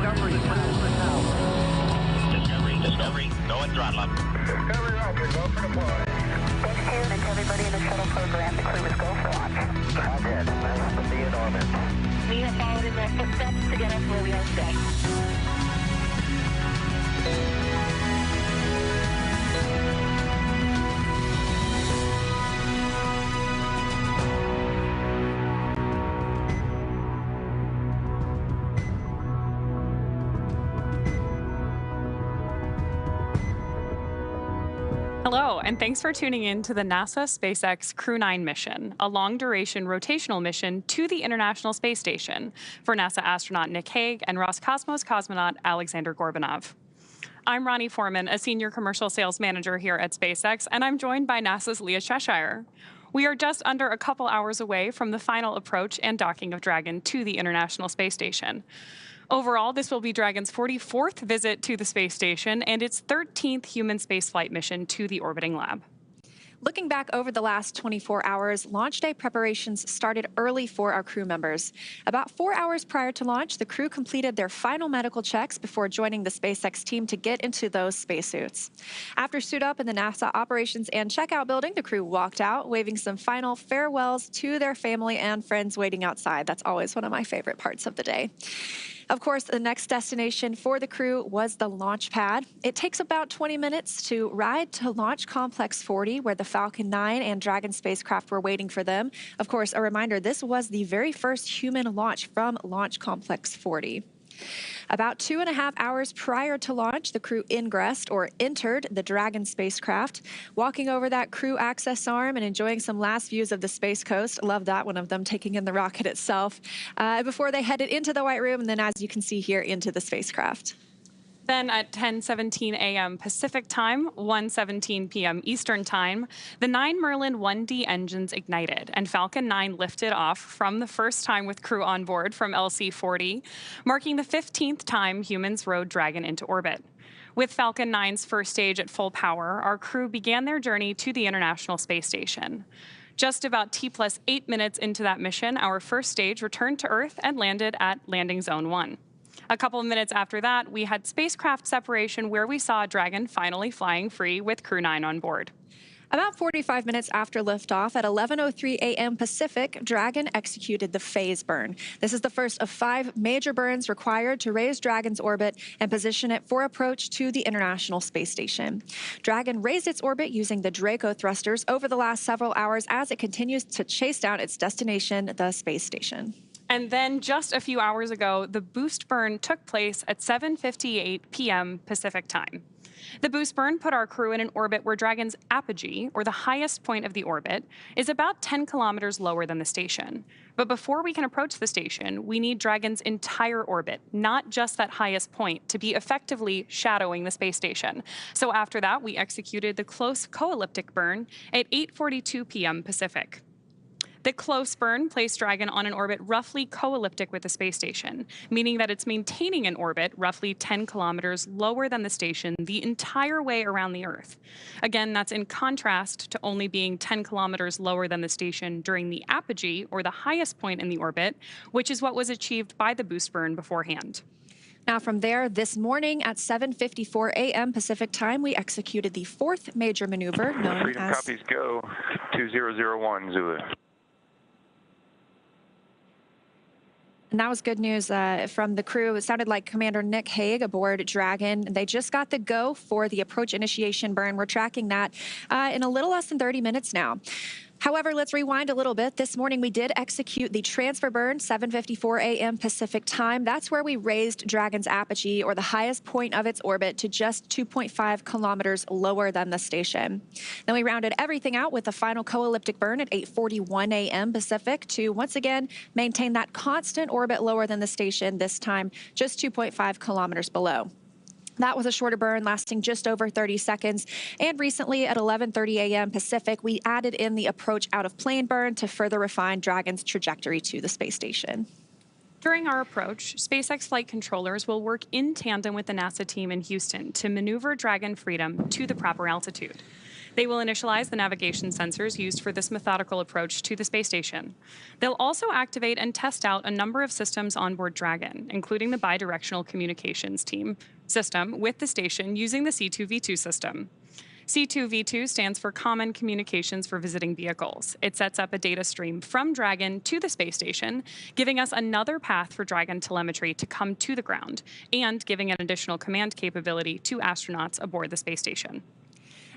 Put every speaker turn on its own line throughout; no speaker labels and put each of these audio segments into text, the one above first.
Discovery, go and throttle up.
Discovery, roger, go for deploy.
Thanks, Q, and to everybody in the shuttle program, the crew is go for launch.
Roger, nice to be in orbit.
We have followed in their footsteps to get us where we are today.
Hello, and thanks for tuning in to the NASA SpaceX Crew-9 mission, a long-duration rotational mission to the International Space Station for NASA astronaut Nick Hague and Roscosmos cosmonaut Alexander Gorbunov. I'm Ronnie Foreman, a senior commercial sales manager here at SpaceX, and I'm joined by NASA's Leah Cheshire. We are just under a couple hours away from the final approach and docking of Dragon to the International Space Station. Overall, this will be Dragon's 44th visit to the space station and its 13th human spaceflight mission to the orbiting lab.
Looking back over the last 24 hours, launch day preparations started early for our crew members. About 4 hours prior to launch, the crew completed their final medical checks before joining the SpaceX team to get into those spacesuits. After suit up in the NASA operations and checkout building, the crew walked out, waving some final farewells to their family and friends waiting outside. That's always one of my favorite parts of the day. Of course, the next destination for the crew was the launch pad. It takes about 20 minutes to ride to Launch Complex 40, where the Falcon 9 and Dragon spacecraft were waiting for them. Of course, a reminder, this was the very first human launch from Launch Complex 40. About 2.5 hours prior to launch, the crew ingressed or entered the Dragon spacecraft, walking over that crew access arm and enjoying some last views of the Space Coast. Love that one of them taking in the rocket itself before they headed into the White Room and then, as you can see here, into the spacecraft.
Then at 10:17 a.m. Pacific time, 1:17 p.m. Eastern time, the 9 Merlin 1D engines ignited and Falcon 9 lifted off from the first time with crew on board from LC-40, marking the 15th time humans rode Dragon into orbit. With Falcon 9's first stage at full power, our crew began their journey to the International Space Station. Just about T+8 minutes into that mission, our first stage returned to Earth and landed at Landing Zone 1. A couple of minutes after that, we had spacecraft separation where we saw Dragon finally flying free with Crew-9 on board.
About 45 minutes after liftoff at 11:03 a.m. Pacific, Dragon executed the phase burn. This is the first of 5 major burns required to raise Dragon's orbit and position it for approach to the International Space Station. Dragon raised its orbit using the Draco thrusters over the last several hours as it continues to chase down its destination, the space station.
And then just a few hours ago, the boost burn took place at 7:58 p.m. Pacific time. The boost burn put our crew in an orbit where Dragon's apogee, or the highest point of the orbit, is about 10 kilometers lower than the station. But before we can approach the station, we need Dragon's entire orbit, not just that highest point, to be effectively shadowing the space station. So after that, we executed the close co-elliptic burn at 8:42 p.m. Pacific. The close burn placed Dragon on an orbit roughly co-elliptic with the space station, meaning that it's maintaining an orbit roughly 10 kilometers lower than the station the entire way around the Earth. Again, that's in contrast to only being 10 kilometers lower than the station during the apogee, or the highest point in the orbit, which is what was achieved by the boost burn beforehand.
Now from there, this morning at 7:54 a.m. Pacific time, we executed the 4th major maneuver known
Freedom
as...
copies go, 2001 Zulu.
And that was good news from the crew. It sounded like Commander Nick Hague aboard Dragon. They just got the go for the approach initiation burn. We're tracking that in a little less than 30 minutes now. However, let's rewind a little bit. This morning, we did execute the transfer burn, 7:54 a.m. Pacific time. That's where we raised Dragon's apogee, or the highest point of its orbit, to just 2.5 kilometers lower than the station. Then we rounded everything out with a final co-elliptic burn at 8:41 a.m. Pacific to once again maintain that constant orbit lower than the station, this time just 2.5 kilometers below. That was a shorter burn lasting just over 30 seconds. And recently at 11:30 a.m. Pacific, we added in the approach out of plane burn to further refine Dragon's trajectory to the space station.
During our approach, SpaceX flight controllers will work in tandem with the NASA team in Houston to maneuver Dragon Freedom to the proper altitude. They will initialize the navigation sensors used for this methodical approach to the space station. They'll also activate and test out a number of systems on board Dragon, including the bidirectional communications system with the station using the C2V2 system. C2V2 stands for Common Communications for Visiting Vehicles. It sets up a data stream from Dragon to the space station, giving us another path for Dragon telemetry to come to the ground, and giving an additional command capability to astronauts aboard the space station.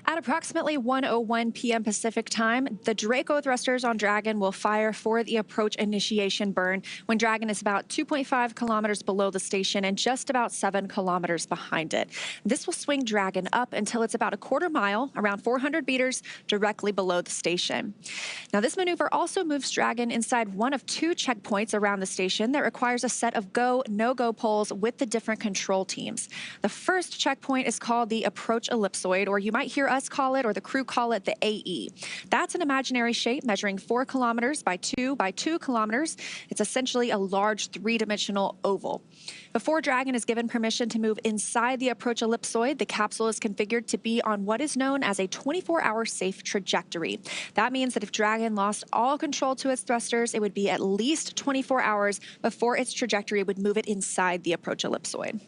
At approximately 1:01 p.m. Pacific time, the Draco thrusters on Dragon will fire for the approach initiation burn when Dragon is about 2.5 kilometers below the station and just about 7 kilometers behind it. This will swing Dragon up until it's about a quarter mile, around 400 meters, directly below the station. Now, this maneuver also moves Dragon inside one of 2 checkpoints around the station that requires a set of go, no-go poles with the different control teams. The first checkpoint is called the approach ellipsoid, or you might hear us call it, or the crew call it, the AE. That's an imaginary shape measuring 4 kilometers by 2 by 2 kilometers. It's essentially a large 3-dimensional oval. Before Dragon is given permission to move inside the approach ellipsoid, the capsule is configured to be on what is known as a 24-hour safe trajectory. That means that if Dragon lost all control to its thrusters, it would be at least 24 hours before its trajectory would move it inside the approach ellipsoid.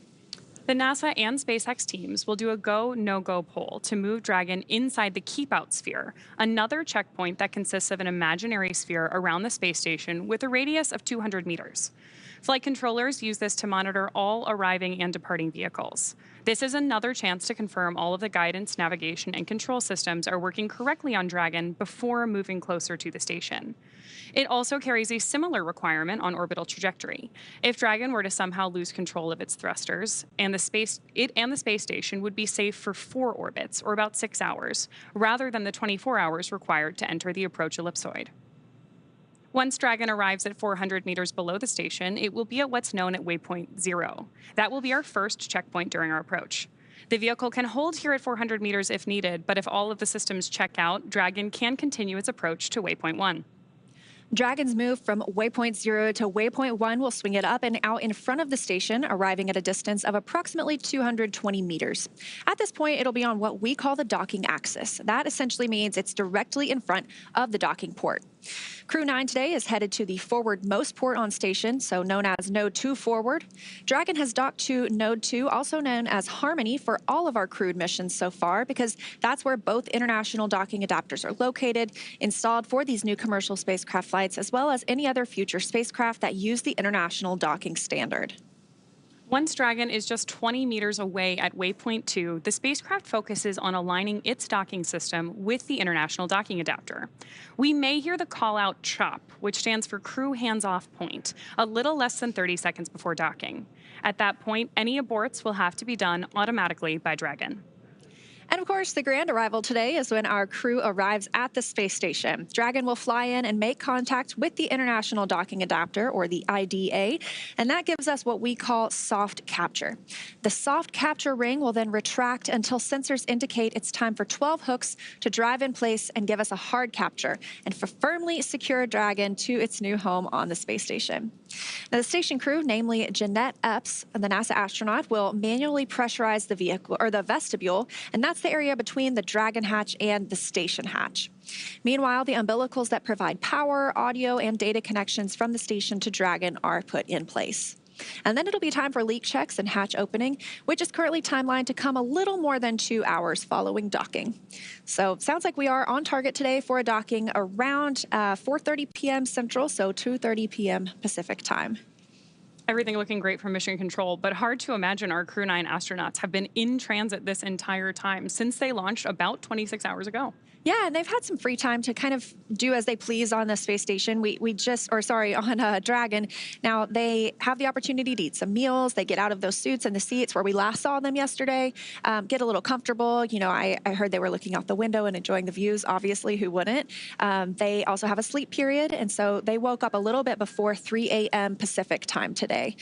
The NASA and SpaceX teams will do a go, no-go poll to move Dragon inside the keep-out sphere, another checkpoint that consists of an imaginary sphere around the space station with a radius of 200 meters. Flight controllers use this to monitor all arriving and departing vehicles. This is another chance to confirm all of the guidance, navigation, and control systems are working correctly on Dragon before moving closer to the station. It also carries a similar requirement on orbital trajectory. If Dragon were to somehow lose control of its thrusters, it and the space station would be safe for 4 orbits, or about 6 hours, rather than the 24 hours required to enter the approach ellipsoid. Once Dragon arrives at 400 meters below the station, it will be at what's known at waypoint 0. That will be our first checkpoint during our approach. The vehicle can hold here at 400 meters if needed, but if all of the systems check out, Dragon can continue its approach to waypoint 1.
Dragon's move from waypoint 0 to waypoint 1 will swing it up and out in front of the station, arriving at a distance of approximately 220 meters. At this point, it'll be on what we call the docking axis. That essentially means it's directly in front of the docking port. Crew-9 today is headed to the forwardmost port on station, so known as Node 2 forward. Dragon has docked to Node 2, also known as Harmony, for all of our crewed missions so far, because that's where both international docking adapters are located, installed for these new commercial spacecraft flights, as well as any other future spacecraft that use the international docking standard.
Once Dragon is just 20 meters away at waypoint 2, the spacecraft focuses on aligning its docking system with the international docking adapter. We may hear the call-out CHOP, which stands for Crew Hands-Off Point, a little less than 30 seconds before docking. At that point, any aborts will have to be done automatically by Dragon.
And of course, the grand arrival today is when our crew arrives at the space station. Dragon will fly in and make contact with the International Docking Adapter, or the IDA, and that gives us what we call soft capture. The soft capture ring will then retract until sensors indicate it's time for 12 hooks to drive in place and give us a hard capture, and for firmly secure Dragon to its new home on the space station. Now, the station crew, namely Jeanette Epps, the NASA astronaut, will manually pressurize the vehicle, or the vestibule, and that's the area between the Dragon hatch and the station hatch. Meanwhile, the umbilicals that provide power, audio, and data connections from the station to Dragon are put in place. And then it'll be time for leak checks and hatch opening, which is currently timelined to come a little more than 2 hours following docking. So sounds like we are on target today for a docking around 4:30 p.m. Central, so 2:30 p.m. Pacific time.
Everything looking great from Mission Control, but hard to imagine our Crew-9 astronauts have been in transit this entire time since they launched about 26 hours ago.
Yeah, and they've had some free time to kind of do as they please on the space station. On Dragon. Now, they have the opportunity to eat some meals. They get out of those suits and the seats where we last saw them yesterday, get a little comfortable. You know, I heard they were looking out the window and enjoying the views. Obviously, who wouldn't? They also have a sleep period, and so they woke up a little bit before 3 a.m. Pacific time today.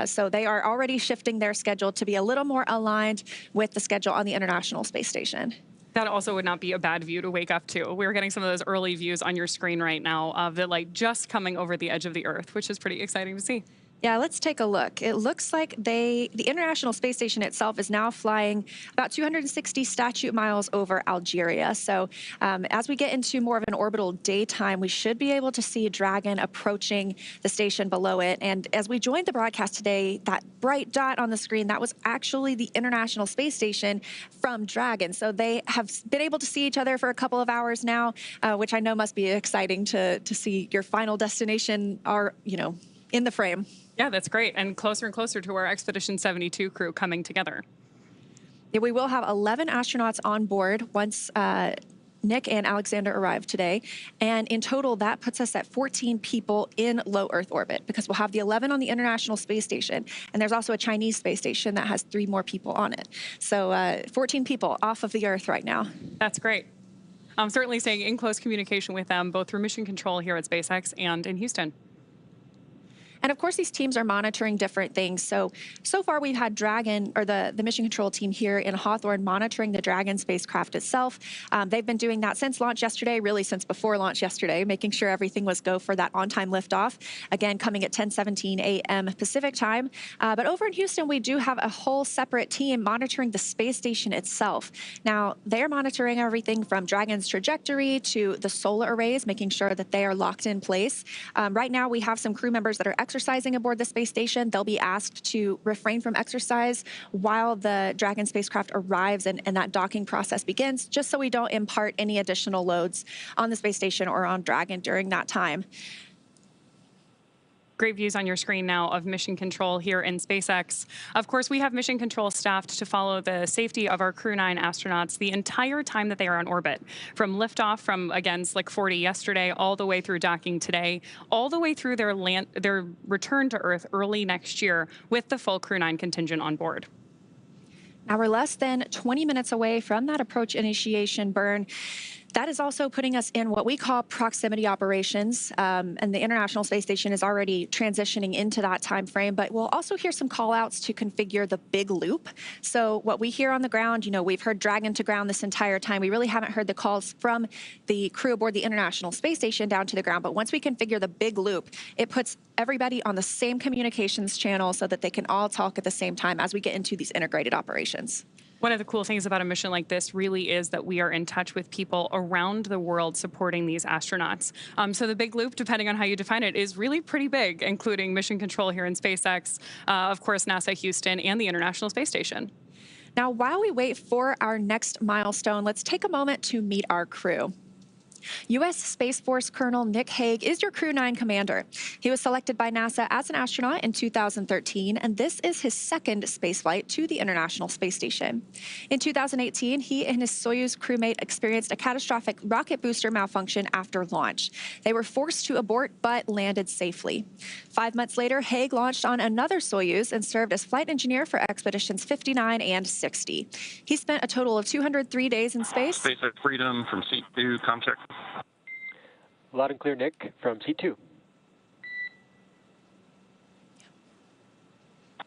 So they are already shifting their schedule to be a little more aligned with the schedule on the International Space Station.
That also would not be a bad view to wake up to. We're getting some of those early views on your screen right now of the light just coming over the edge of the Earth, which is pretty exciting to see.
Yeah, let's take a look. It looks like the International Space Station itself is now flying about 260 statute miles over Algeria. So as we get into more of an orbital daytime, we should be able to see Dragon approaching the station below it. And as we joined the broadcast today, that bright dot on the screen, that was actually the International Space Station from Dragon. So they have been able to see each other for a couple of hours now, which I know must be exciting to see your final destination in the frame.
Yeah, that's great. And closer to our Expedition 72 crew coming together.
Yeah, we will have 11 astronauts on board once Nick and Alexander arrive today. And in total, that puts us at 14 people in low Earth orbit, because we'll have the 11 on the International Space Station. And there's also a Chinese space station that has 3 more people on it. So 14 people off of the Earth right now.
That's great. I'm certainly staying in close communication with them, both through mission control here at SpaceX and in Houston.
And of course, these teams are monitoring different things. So far we've had Dragon, or the mission control team here in Hawthorne, monitoring the Dragon spacecraft itself. They've been doing that since launch yesterday, really since before launch yesterday, making sure everything was go for that on-time liftoff. Again, coming at 10:17 a.m. Pacific time. But over in Houston, we do have a whole separate team monitoring the space station itself. Now, they're monitoring everything from Dragon's trajectory to the solar arrays, making sure that they are locked in place. Right now, we have some crew members that are exercising aboard the space station. They'll be asked to refrain from exercise while the Dragon spacecraft arrives and that docking process begins, just so we don't impart any additional loads on the space station or on Dragon during that time.
Great views on your screen now of mission control here in SpaceX. Of course, we have mission control staffed to follow the safety of our Crew-9 astronauts the entire time that they are on orbit, from liftoff from, again, Slick 40 yesterday, all the way through docking today, all the way through their return to Earth early next year with the full Crew-9 contingent on board.
Now we're less than 20 minutes away from that approach initiation burn. That is also putting us in what we call proximity operations, and the International Space Station is already transitioning into that time frame, but we'll also hear some call outs to configure the big loop. So what we hear on the ground, we've heard Dragon to ground this entire time. We really haven't heard the calls from the crew aboard the International Space Station down to the ground, but once we configure the big loop, it puts everybody on the same communications channel so that they can all talk at the same time as we get into these integrated operations.
One of the cool things about a mission like this really is that we are in touch with people around the world supporting these astronauts. So the big loop, depending on how you define it, is really pretty big, including mission control here in SpaceX, of course, NASA Houston, and the International Space Station.
Now, while we wait for our next milestone, let's take a moment to meet our crew. U.S. Space Force Colonel Nick Hague is your Crew-9 commander. He was selected by NASA as an astronaut in 2013, and this is his second spaceflight to the International Space Station. In 2018, he and his Soyuz crewmate experienced a catastrophic rocket booster malfunction after launch. They were forced to abort, but landed safely. 5 months later, Hague launched on another Soyuz and served as flight engineer for Expeditions 59 and 60. He spent a total of 203 days in space.
SpaceX Freedom from Seat 2, ComCheck.
Loud and clear, Nick, from C2.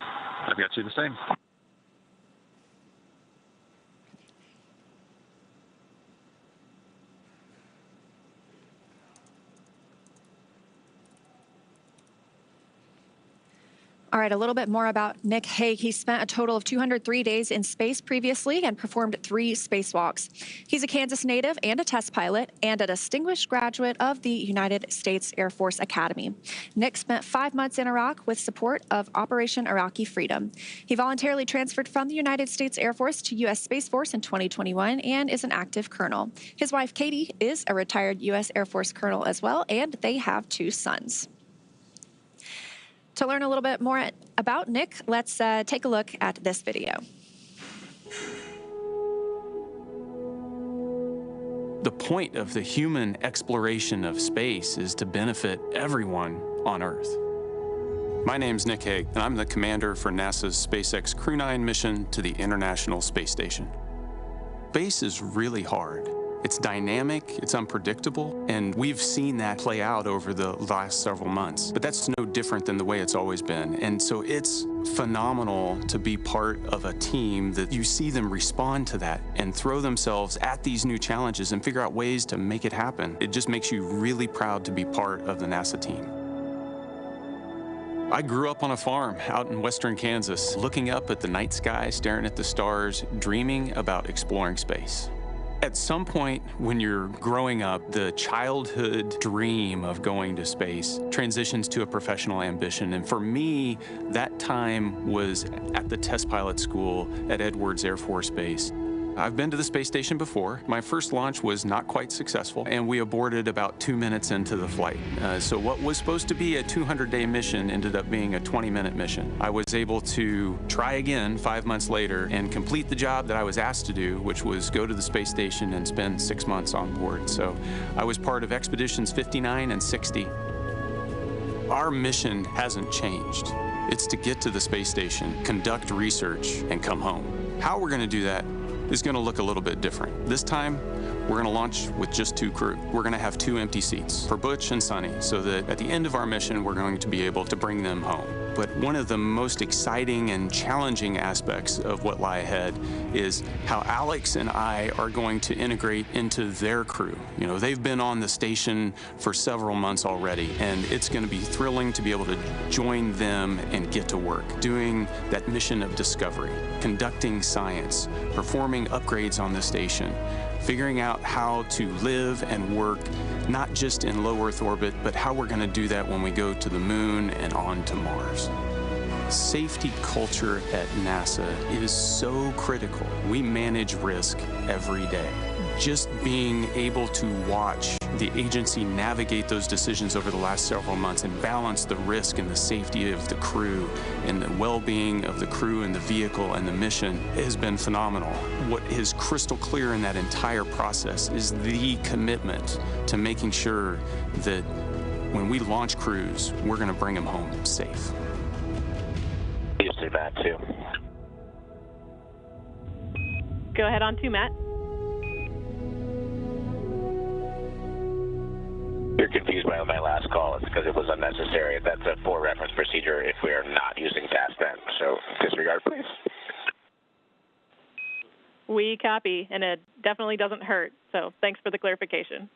I've got you the same.
All right, a little bit more about Nick Hague. He spent a total of 203 days in space previously and performed 3 spacewalks. He's a Kansas native and a test pilot and a distinguished graduate of the United States Air Force Academy. Nick spent 5 months in Iraq with support of Operation Iraqi Freedom. He voluntarily transferred from the United States Air Force to U.S. Space Force in 2021 and is an active colonel. His wife, Katie, is a retired U.S. Air Force colonel as well, and they have 2 sons. To learn a little bit more about Nick, let's take a look at this video.
The point of the human exploration of space is to benefit everyone on Earth. My name's Nick Hague, and I'm the commander for NASA's SpaceX Crew-9 mission to the International Space Station. Space is really hard. It's dynamic, it's unpredictable, and we've seen that play out over the last several months. But that's no different than the way it's always been. And so it's phenomenal to be part of a team that you see them respond to that and throw themselves at these new challenges and figure out ways to make it happen. It just makes you really proud to be part of the NASA team. I grew up on a farm out in western Kansas, looking up at the night sky, staring at the stars, dreaming about exploring space. At some point when you're growing up, the childhood dream of going to space transitions to a professional ambition. And for me, that time was at the test pilot school at Edwards Air Force Base. I've been to the space station before. My first launch was not quite successful, and we aborted about 2 minutes into the flight. So what was supposed to be a 200-day mission ended up being a 20-minute mission. I was able to try again 5 months later and complete the job that I was asked to do, which was go to the space station and spend 6 months on board. So I was part of expeditions 59 and 60. Our mission hasn't changed. It's to get to the space station, conduct research, and come home. How we're going to do that is going to look a little bit different. This time, we're going to launch with just 2 crew. We're going to have 2 empty seats for Butch and Suni, so that at the end of our mission, we're going to be able to bring them home. But one of the most exciting and challenging aspects of what lie ahead is how Alex and I are going to integrate into their crew. You know, they've been on the station for several months already, and it's going to be thrilling to be able to join them and get to work, doing that mission of discovery, conducting science, performing upgrades on the station, figuring out how to live and work, not just in low Earth orbit, but how we're going to do that when we go to the moon and on to Mars. Safety culture at NASA is so critical. We manage risk every day. Just being able to watch the agency navigate those decisions over the last several months and balance the risk and the safety of the crew and the well-being of the crew and the vehicle and the mission has been phenomenal. What is crystal clear in that entire process is the commitment to making sure that when we launch crews, we're going to bring them home safe.
Houston, Matt 2.
Go ahead on 2, Matt.
You're confused by my last call. It's because it was unnecessary. That's a for reference procedure if we are not using past then. So disregard, please.
We copy, and it definitely doesn't hurt. So thanks for the clarification.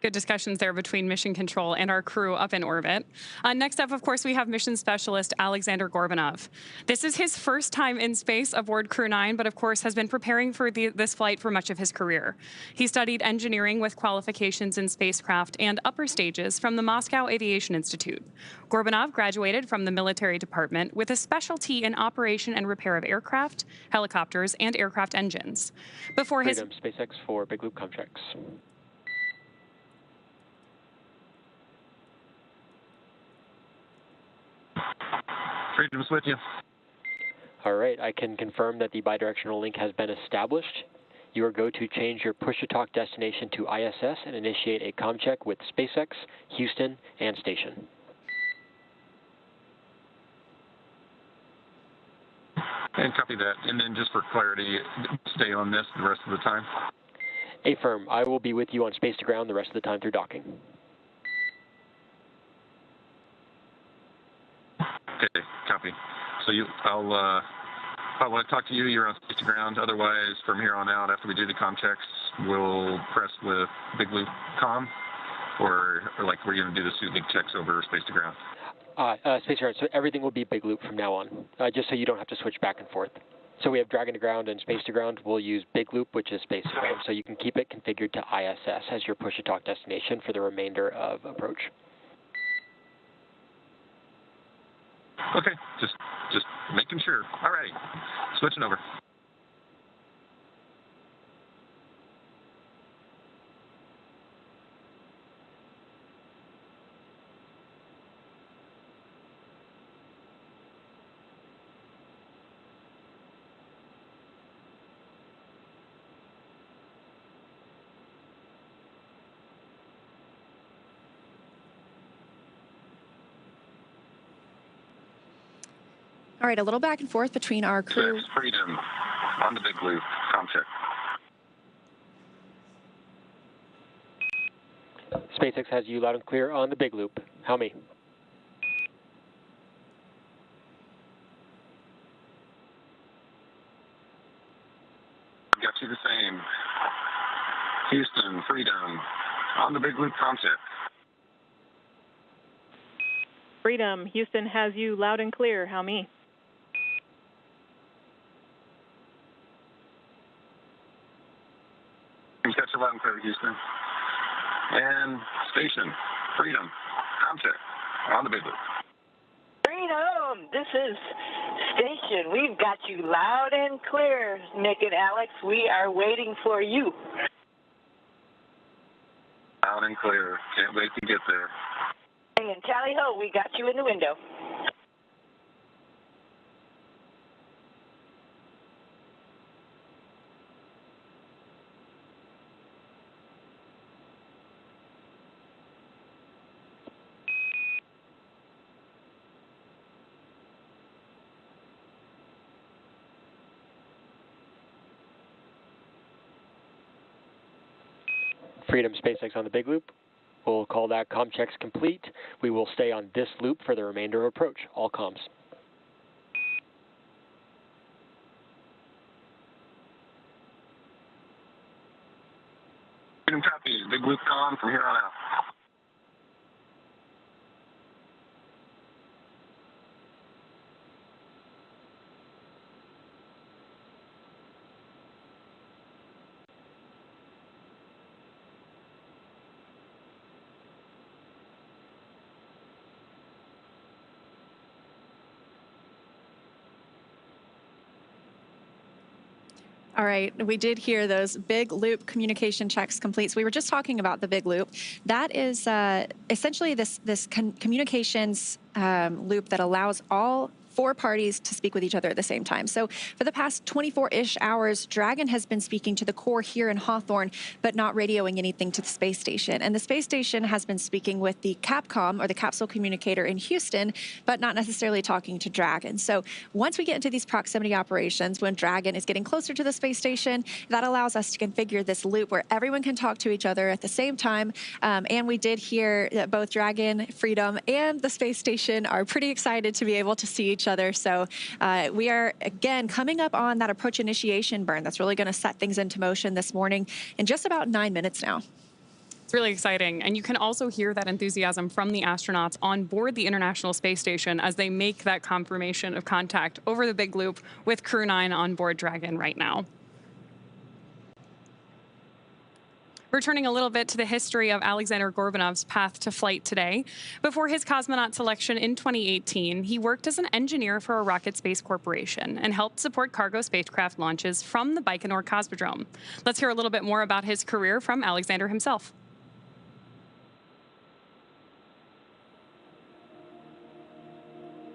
Good discussions there between Mission Control and our crew up in orbit. Next up, of course, we have Mission Specialist Alexander Gorbunov. This is his first time in space aboard Crew-9, but of course has been preparing for this flight for much of his career. He studied engineering with qualifications in spacecraft and upper stages from the Moscow Aviation Institute. Gorbunov graduated from the military department with a specialty in operation and repair of aircraft, helicopters, and aircraft engines. Before
Freedom, SpaceX for Big Loop contracts.
Freedom's with you.
All right, I can confirm that the bidirectional link has been established. You are go to change your push-to-talk destination to ISS and initiate a comm check with SpaceX, Houston, and station.
And copy that. And then just for clarity, stay on this the rest of the time.
Affirm, I will be with you on space to ground the rest of the time through docking.
Okay, copy. So I want to talk to you. You're on space to ground. Otherwise, from here on out, after we do the comm checks, we'll press with Big Loop comm, or like we're going to do the suit link checks over space to ground.
Space to ground. So everything will be Big Loop from now on, just so you don't have to switch back and forth. So we have Dragon to ground and space to ground. We'll use Big Loop, which is space to ground. So you can keep it configured to ISS as your push-to-talk destination for the remainder of approach.
Okay, just making sure. All right, switching over.
All right, a little back and forth between our crew.
Freedom on the Big Loop, comm check.
SpaceX has you loud and clear on the Big Loop. How me?
Got you the same. Houston, Freedom on the Big Loop, comm check.
Freedom, Houston has you loud and clear. How me?
Catch you loud and clear, Houston. And station, Freedom, contact on the big loop.
Freedom, this is station. We've got you loud and clear, Nick and Alex. We are waiting for you.
Loud and clear. Can't wait to get there.
And tally ho, we got you in the window.
Freedom, SpaceX on the big loop. We'll call that comm checks complete. We will stay on this loop for the remainder of approach. All comms.
Freedom copy. Big loop comm from here on out.
All right, we did hear those big loop communication checks complete. So we were just talking about the big loop. That is essentially this communications loop that allows all 4 parties to speak with each other at the same time. So for the past 24-ish hours, Dragon has been speaking to the core here in Hawthorne, but not radioing anything to the space station. And the space station has been speaking with the Capcom, or the capsule communicator in Houston, but not necessarily talking to Dragon. So once we get into these proximity operations, when Dragon is getting closer to the space station, that allows us to configure this loop where everyone can talk to each other at the same time. And we did hear that both Dragon, Freedom, and the space station are pretty excited to be able to see each other. So we are, again, coming up on that approach initiation burn that's really going to set things into motion this morning in just about 9 minutes now.
It's really exciting. And you can also hear that enthusiasm from the astronauts on board the International Space Station as they make that confirmation of contact over the big loop with Crew-9 on board Dragon right now. Returning a little bit to the history of Alexander Gorbunov's path to flight today. Before his cosmonaut selection in 2018, he worked as an engineer for a rocket space corporation and helped support cargo spacecraft launches from the Baikonur Cosmodrome. Let's hear a little bit more about his career from Alexander himself.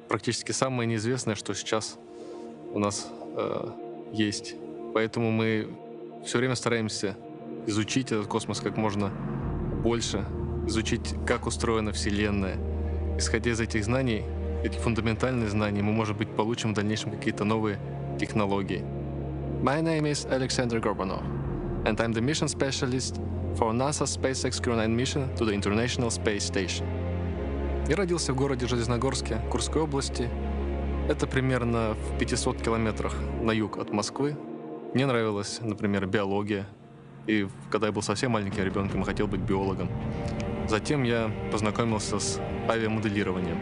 Практически самое неизвестное, что сейчас у нас есть. Поэтому мы все время стараемся изучить этот космос как можно больше, изучить, как устроена Вселенная. Исходя из этих знаний, этих фундаментальных знаний, мы, может быть, получим в дальнейшем какие-то новые технологии. My name is Alexander Gorbunov, and I'm the mission specialist for NASA's SpaceX Crew-9 mission to the International Space Station. Я родился в городе Железногорске, Курской области. Это примерно в 500 километрах на юг от Москвы. Мне нравилась, например, биология. И когда я был совсем маленьким ребенком, я хотел быть биологом. Затем я познакомился с авиамоделированием.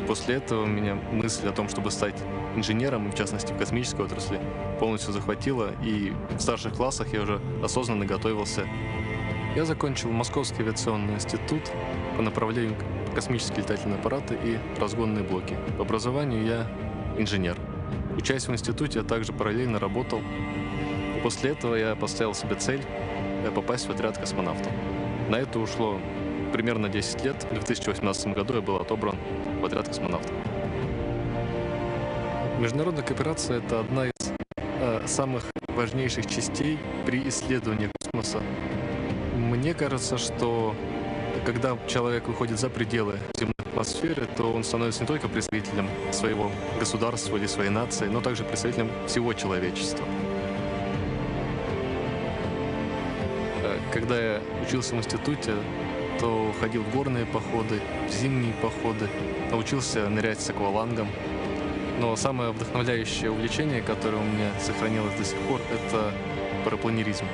После этого меня мысль о том, чтобы стать инженером, в частности в космической отрасли, полностью захватила. И в старших классах я уже осознанно готовился. Я закончил Московский авиационный институт по направлению космические летательные аппараты и разгонные блоки. По образованию я инженер. Учась в институте, я также параллельно работал. После этого я поставил себе цель попасть в отряд космонавтов. На это ушло примерно 10 лет. В 2018 году я был отобран в отряд космонавтов. Международная кооперация — это одна из самых важнейших частей при исследовании космоса. Мне кажется, что когда человек выходит за пределы земной атмосферы, то он становится не только представителем своего государства или своей нации, но также представителем всего человечества. Когда я учился в институте, то ходил в горные походы, в зимние походы, научился нырять с аквалангом. Но самое вдохновляющее увлечение, которое у меня сохранилось до сих пор, это парапланеризм.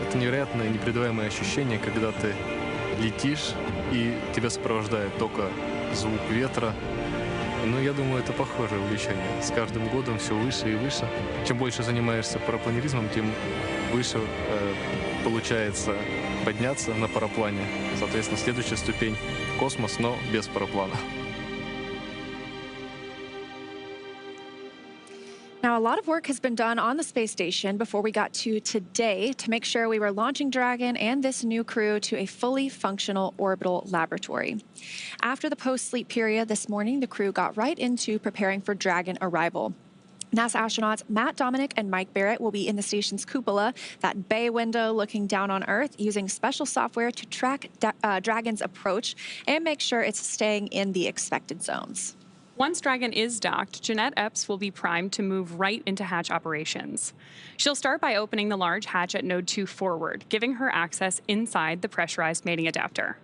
Это невероятное, непередаваемое ощущение, когда ты летишь, и тебя сопровождает только звук ветра. Ну, я думаю, это похожее увлечение. С каждым годом все выше и выше. Чем больше занимаешься парапланеризмом, тем выше получается подняться на параплане. Соответственно, следующая ступень — космос, но без параплана.
Now, a lot of work has been done on the space station before we got to today to make sure we were launching Dragon and this new crew to a fully functional orbital laboratory. After the post-sleep period this morning, the crew got right into preparing for Dragon arrival. NASA astronauts Matt Dominic and Mike Barrett will be in the station's cupola, that bay window looking down on Earth, using special software to track Dragon's approach and make sure it's staying in the expected zones.
Once Dragon is docked, Jeanette Epps will be primed to move right into hatch operations. She'll start by opening the large hatch at Node 2 forward, giving her access inside the pressurized mating adapter.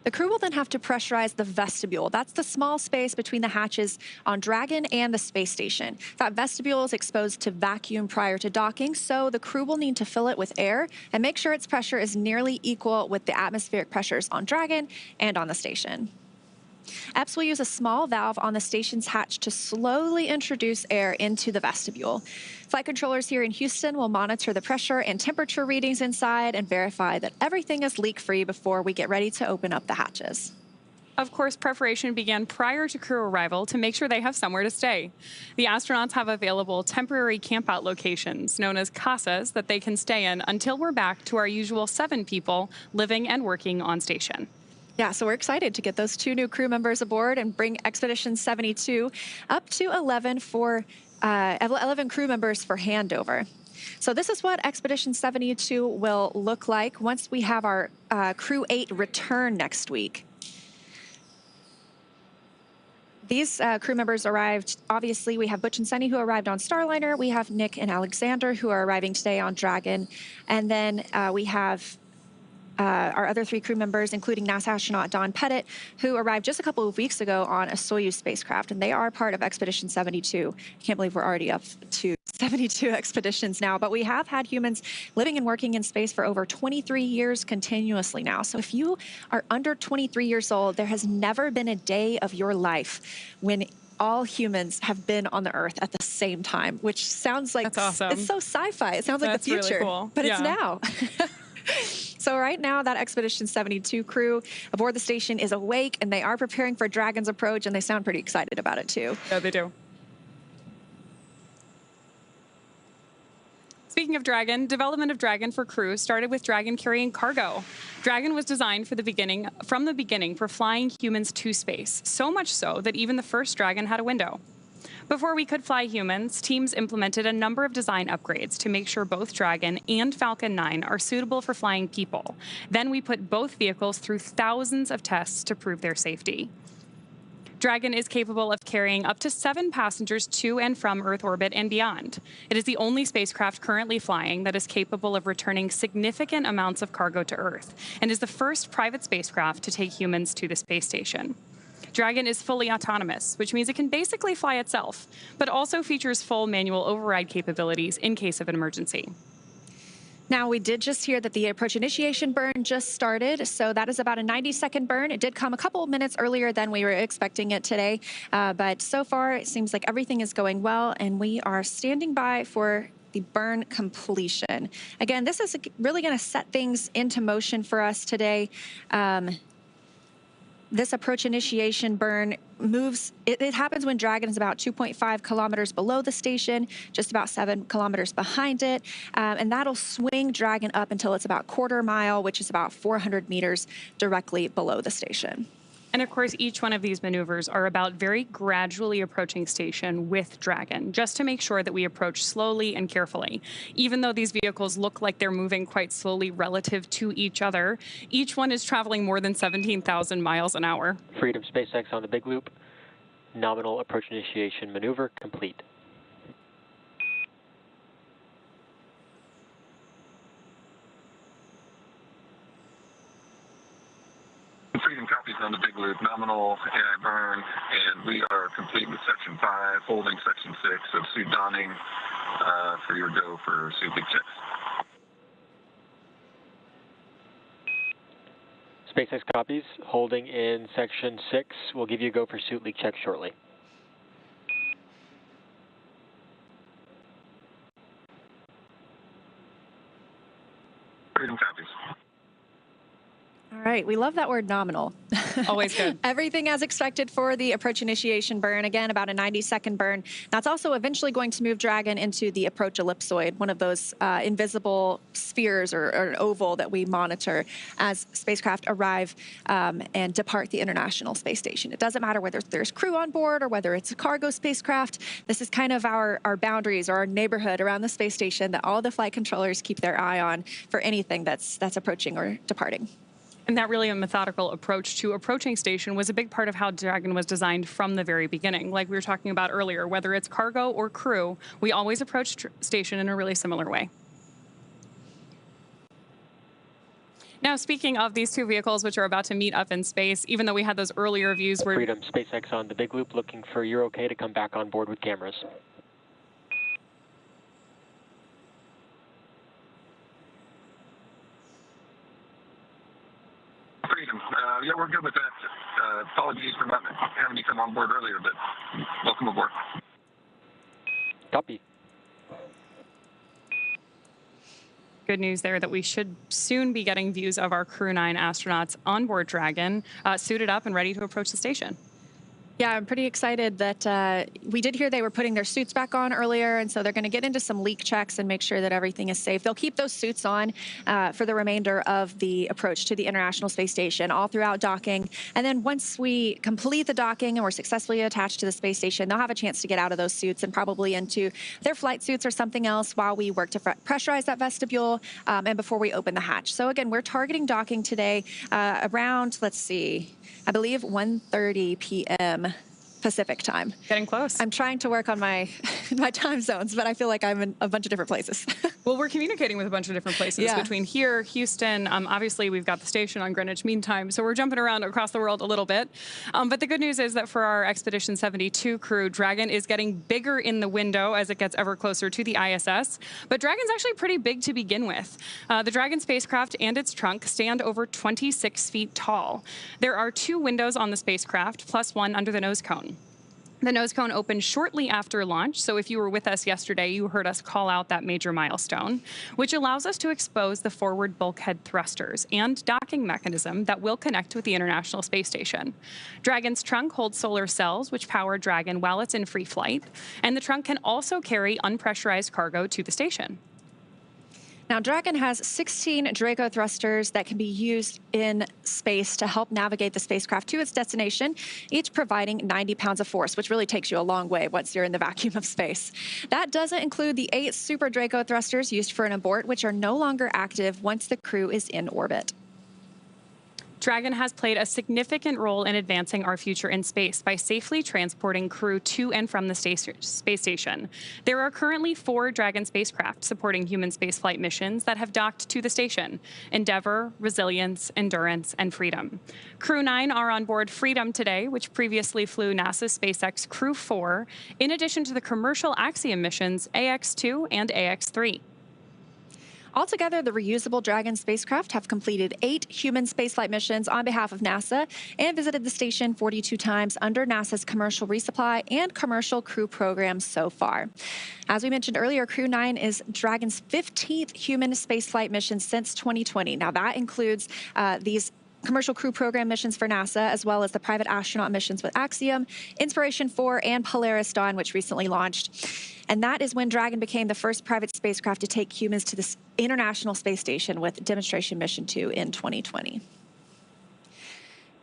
The crew will then have to pressurize the vestibule. That's the small space between the hatches on Dragon and the space station. That vestibule is exposed to vacuum prior to docking, so the crew will need to fill it with air and make sure its pressure is nearly equal with the atmospheric pressures on Dragon and on the station. Epps will use a small valve on the station's hatch to slowly introduce air into the vestibule. Flight controllers here in Houston will monitor the pressure and temperature readings inside and verify that everything is leak-free before we get ready to open up the hatches.
Of course, preparation began prior to crew arrival to make sure they have somewhere to stay. The astronauts have available temporary campout locations, known as casas, that they can stay in until we're back to our usual 7 people living and working on station.
Yeah, so we're excited to get those 2 new crew members aboard and bring Expedition 72 up to 11 crew members for handover. So this is what Expedition 72 will look like once we have our Crew 8 return next week. These crew members arrived, obviously, we have Butch and Suni who arrived on Starliner. We have Nick and Alexander who are arriving today on Dragon. And then we have our other 3 crew members, including NASA astronaut Don Pettit, who arrived just a couple of weeks ago on a Soyuz spacecraft, and they are part of Expedition 72. I can't believe we're already up to 72 expeditions now, but we have had humans living and working in space for over 23 years continuously now. So if you are under 23 years old, there has never been a day of your life when all humans have been on the Earth at the same time, which sounds like,
that's awesome.
It's so sci-fi. It sounds like
that's
the future,
really cool.
But
yeah.
It's now. So right now, that Expedition 72 crew aboard the station is awake, and they are preparing for Dragon's approach, and they sound pretty excited about it, too.
Yeah, they do. Speaking of Dragon, development of Dragon for crew started with Dragon carrying cargo. Dragon was designed from the beginning for flying humans to space, so much so that even the first Dragon had a window. Before we could fly humans, teams implemented a number of design upgrades to make sure both Dragon and Falcon 9 are suitable for flying people. Then we put both vehicles through thousands of tests to prove their safety. Dragon is capable of carrying up to 7 passengers to and from Earth orbit and beyond. It is the only spacecraft currently flying that is capable of returning significant amounts of cargo to Earth, and is the first private spacecraft to take humans to the space station. Dragon is fully autonomous, which means it can basically fly itself, but also features full manual override capabilities in case of an emergency.
Now, we did just hear that the approach initiation burn just started, so that is about a 90-second burn. It did come a couple of minutes earlier than we were expecting it today, but so far it seems like everything is going well, and we are standing by for the burn completion. Again, this is really going to set things into motion for us today. This approach initiation burn moves, it happens when Dragon is about 2.5 kilometers below the station, just about 7 kilometers behind it, and that'll swing Dragon up until it's about quarter mile, which is about 400 meters directly below the station.
And of course, each one of these maneuvers are about very gradually approaching station with Dragon, just to make sure that we approach slowly and carefully. Even though these vehicles look like they're moving quite slowly relative to each other, each one is traveling more than 17,000 miles an hour.
Freedom SpaceX on the big loop. Nominal approach initiation maneuver complete.
Freedom copies on the big loop, nominal AI burn, and we are complete with Section 5, holding Section 6 of suit donning for your go for suit big checks.
SpaceX copies, holding in section 6. We'll give you a go for suit leak check shortly.
Freedom copies.
All right, we love that word nominal.
Always good.
Everything as expected for the approach initiation burn. Again, about a 90-second burn. That's also eventually going to move Dragon into the approach ellipsoid, one of those invisible spheres or an oval that we monitor as spacecraft arrive and depart the International Space Station. It doesn't matter whether there's crew on board or whether it's a cargo spacecraft. This is kind of our boundaries or our neighborhood around the space station that all the flight controllers keep their eye on for anything that's approaching or departing.
And that really a methodical approach to approaching station was a big part of how Dragon was designed from the very beginning. Like we were talking about earlier, whether it's cargo or crew, we always approach station in a really similar way. Now, speaking of these two vehicles, which are about to meet up in space, even though we had those earlier views where...
Freedom, SpaceX on the big loop, looking for you're okay to come back on board with cameras.
Freedom. Yeah, we're good with that. Apologies for not having you come on board earlier, but welcome aboard.
Copy.
Good news there that we should soon be getting views of our Crew-9 astronauts on board Dragon, suited up and ready to approach the station.
Yeah, I'm pretty excited that we did hear they were putting their suits back on earlier, and so they're going to get into some leak checks and make sure that everything is safe. They'll keep those suits on for the remainder of the approach to the International Space Station, all throughout docking. And then once we complete the docking and we're successfully attached to the space station, they'll have a chance to get out of those suits and probably into their flight suits or something else while we work to pressurize that vestibule and before we open the hatch. So again, we're targeting docking today around, let's see, I believe 1:30 p.m. Pacific time.
Getting close.
I'm trying to work on my time zones, but I feel like I'm in a bunch of different places.
Well, we're communicating with a bunch of different places between here, Houston. Obviously, we've got the station on Greenwich Mean Time, so we're jumping around across the world a little bit. But the good news is that for our Expedition 72 crew, Dragon is getting bigger in the window as it gets ever closer to the ISS. But Dragon's actually pretty big to begin with. The Dragon spacecraft and its trunk stand over 26 feet tall. There are 2 windows on the spacecraft, plus 1 under the nose cone. The nose cone opened shortly after launch, so if you were with us yesterday, you heard us call out that major milestone, which allows us to expose the forward bulkhead thrusters and docking mechanism that will connect with the International Space Station. Dragon's trunk holds solar cells, which power Dragon while it's in free flight, and the trunk can also carry unpressurized cargo to the station.
Now, Dragon has 16 Draco thrusters that can be used in space to help navigate the spacecraft to its destination, each providing 90 pounds of force, which really takes you a long way once you're in the vacuum of space. That doesn't include the 8 Super Draco thrusters used for an abort, which are no longer active once the crew is in orbit.
Dragon has played a significant role in advancing our future in space by safely transporting crew to and from the space station. There are currently 4 Dragon spacecraft supporting human spaceflight missions that have docked to the station: Endeavour, Resilience, Endurance, and Freedom. Crew-9 are on board Freedom today, which previously flew NASA's SpaceX Crew-4, in addition to the commercial Axiom missions AX-2 and AX-3.
Altogether, the reusable Dragon spacecraft have completed 8 human spaceflight missions on behalf of NASA and visited the station 42 times under NASA's commercial resupply and commercial crew programs so far. As we mentioned earlier, Crew-9 is Dragon's 15th human spaceflight mission since 2020. Now, that includes these commercial crew program missions for NASA, as well as the private astronaut missions with Axiom, Inspiration 4, and Polaris Dawn, which recently launched. And that is when Dragon became the first private spacecraft to take humans to the International Space Station with Demonstration Mission 2 in 2020.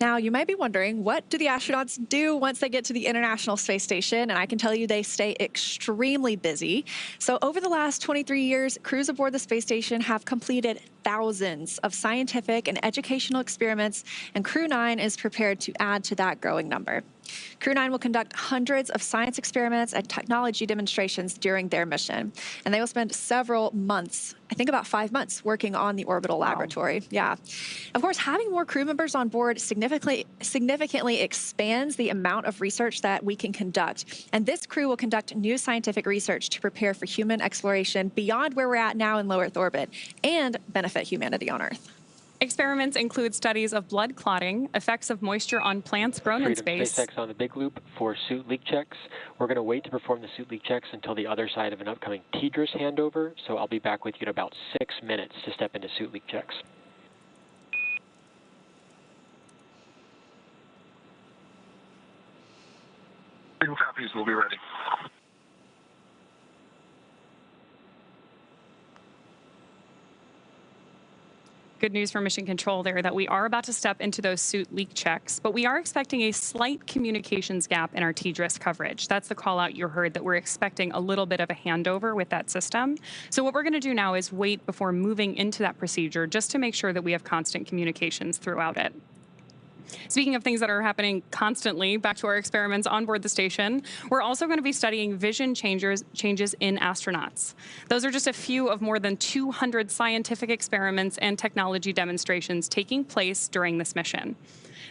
Now, you might be wondering, what do the astronauts do once they get to the International Space Station? And I can tell you they stay extremely busy. So over the last 23 years, crews aboard the space station have completed thousands of scientific and educational experiments, and Crew-9 is prepared to add to that growing number. Crew-9 will conduct hundreds of science experiments and technology demonstrations during their mission. And they will spend several months, I think about 5 months, working on the orbital laboratory. Yeah. Of course, having more crew members on board significantly expands the amount of research that we can conduct. And this crew will conduct new scientific research to prepare for human exploration beyond where we're at now in low Earth orbit and benefit humanity on Earth.
Experiments include studies of blood clotting, effects of moisture on plants grown in space.
SpaceX on the big loop for suit leak checks. We're going to wait to perform the suit leak checks until the other side of an upcoming TDRS handover, so I'll be back with you in about 6 minutes to step into suit leak checks.
Single copies, we'll be ready.
Good news for Mission Control there that we are about to step into those suit leak checks, but we are expecting a slight communications gap in our TDRS coverage. That's the call out you heard, that we're expecting a little bit of a handover with that system. So what we're going to do now is wait before moving into that procedure just to make sure that we have constant communications throughout it. Speaking of things that are happening constantly, back to our experiments on board the station, we're also going to be studying vision changes in astronauts. Those are just a few of more than 200 scientific experiments and technology demonstrations taking place during this mission.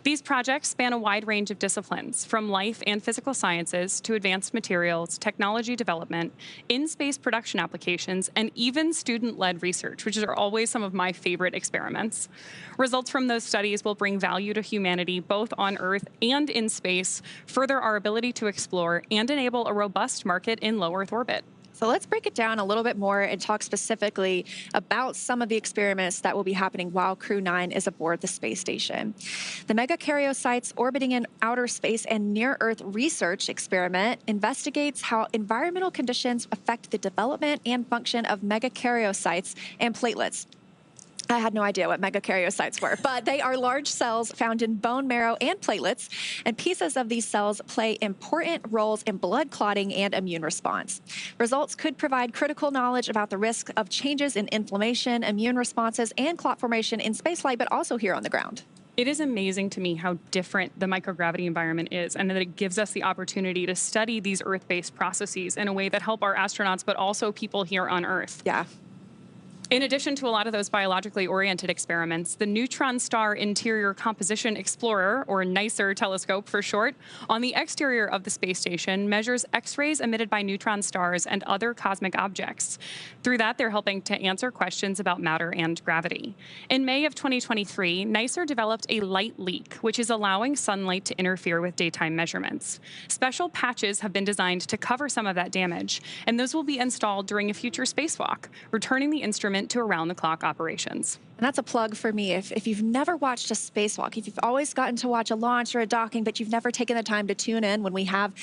These projects span a wide range of disciplines, from life and physical sciences to advanced materials, technology development, in-space production applications, and even student-led research, which are always some of my favorite experiments. Results from those studies will bring value to humanity both on Earth and in space, further our ability to explore, and enable a robust market in low Earth orbit.
So let's break it down a little bit more and talk specifically about some of the experiments that will be happening while Crew-9 is aboard the space station. The megakaryocytes orbiting in outer space and near-Earth research experiment investigates how environmental conditions affect the development and function of megakaryocytes and platelets. I had no idea what megakaryocytes were, but they are large cells found in bone marrow and platelets, and pieces of these cells play important roles in blood clotting and immune response. Results could provide critical knowledge about the risk of changes in inflammation, immune responses, and clot formation in spaceflight, but also here on the ground.
It is amazing to me how different the microgravity environment is, and that it gives us the opportunity to study these Earth-based processes in a way that help our astronauts, but also people here on Earth.
Yeah.
In addition to a lot of those biologically oriented experiments, the Neutron Star Interior Composition Explorer, or NICER telescope for short, on the exterior of the space station measures X-rays emitted by neutron stars and other cosmic objects. Through that, they're helping to answer questions about matter and gravity. In May of 2023, NICER developed a light leak, which is allowing sunlight to interfere with daytime measurements. Special patches have been designed to cover some of that damage, and those will be installed during a future spacewalk, returning the instrument to around-the-clock operations.
And that's a plug for me. If you've never watched a spacewalk, if you've always gotten to watch a launch or a docking, but you've never taken the time to tune in when we have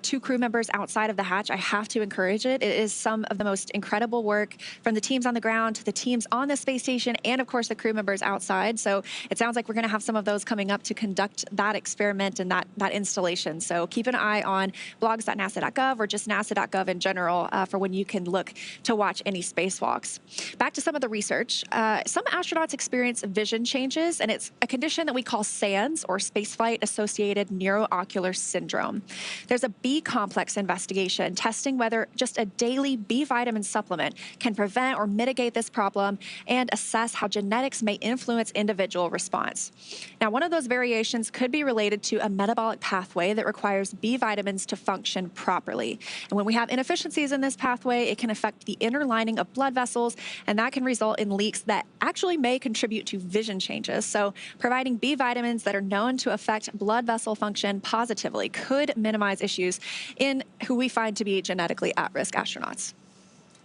2 crew members outside of the hatch, I have to encourage it. It is some of the most incredible work from the teams on the ground to the teams on the space station and, of course, the crew members outside. So it sounds like we're going to have some of those coming up to conduct that experiment and that installation. So keep an eye on blogs.nasa.gov or just nasa.gov in general for when you can look to watch any spacewalks. Back to some of the research. Some astronauts experience vision changes, and it's a condition that we call SANS, or spaceflight-associated neuroocular syndrome. There's a B complex investigation testing whether just a daily B vitamin supplement can prevent or mitigate this problem and assess how genetics may influence individual response. Now, one of those variations could be related to a metabolic pathway that requires B vitamins to function properly. And when we have inefficiencies in this pathway, it can affect the inner lining of blood vessels, and that can result in leaks that actually may contribute to vision changes. So providing B vitamins that are known to affect blood vessel function positively could minimize issues in who we find to be genetically at-risk astronauts.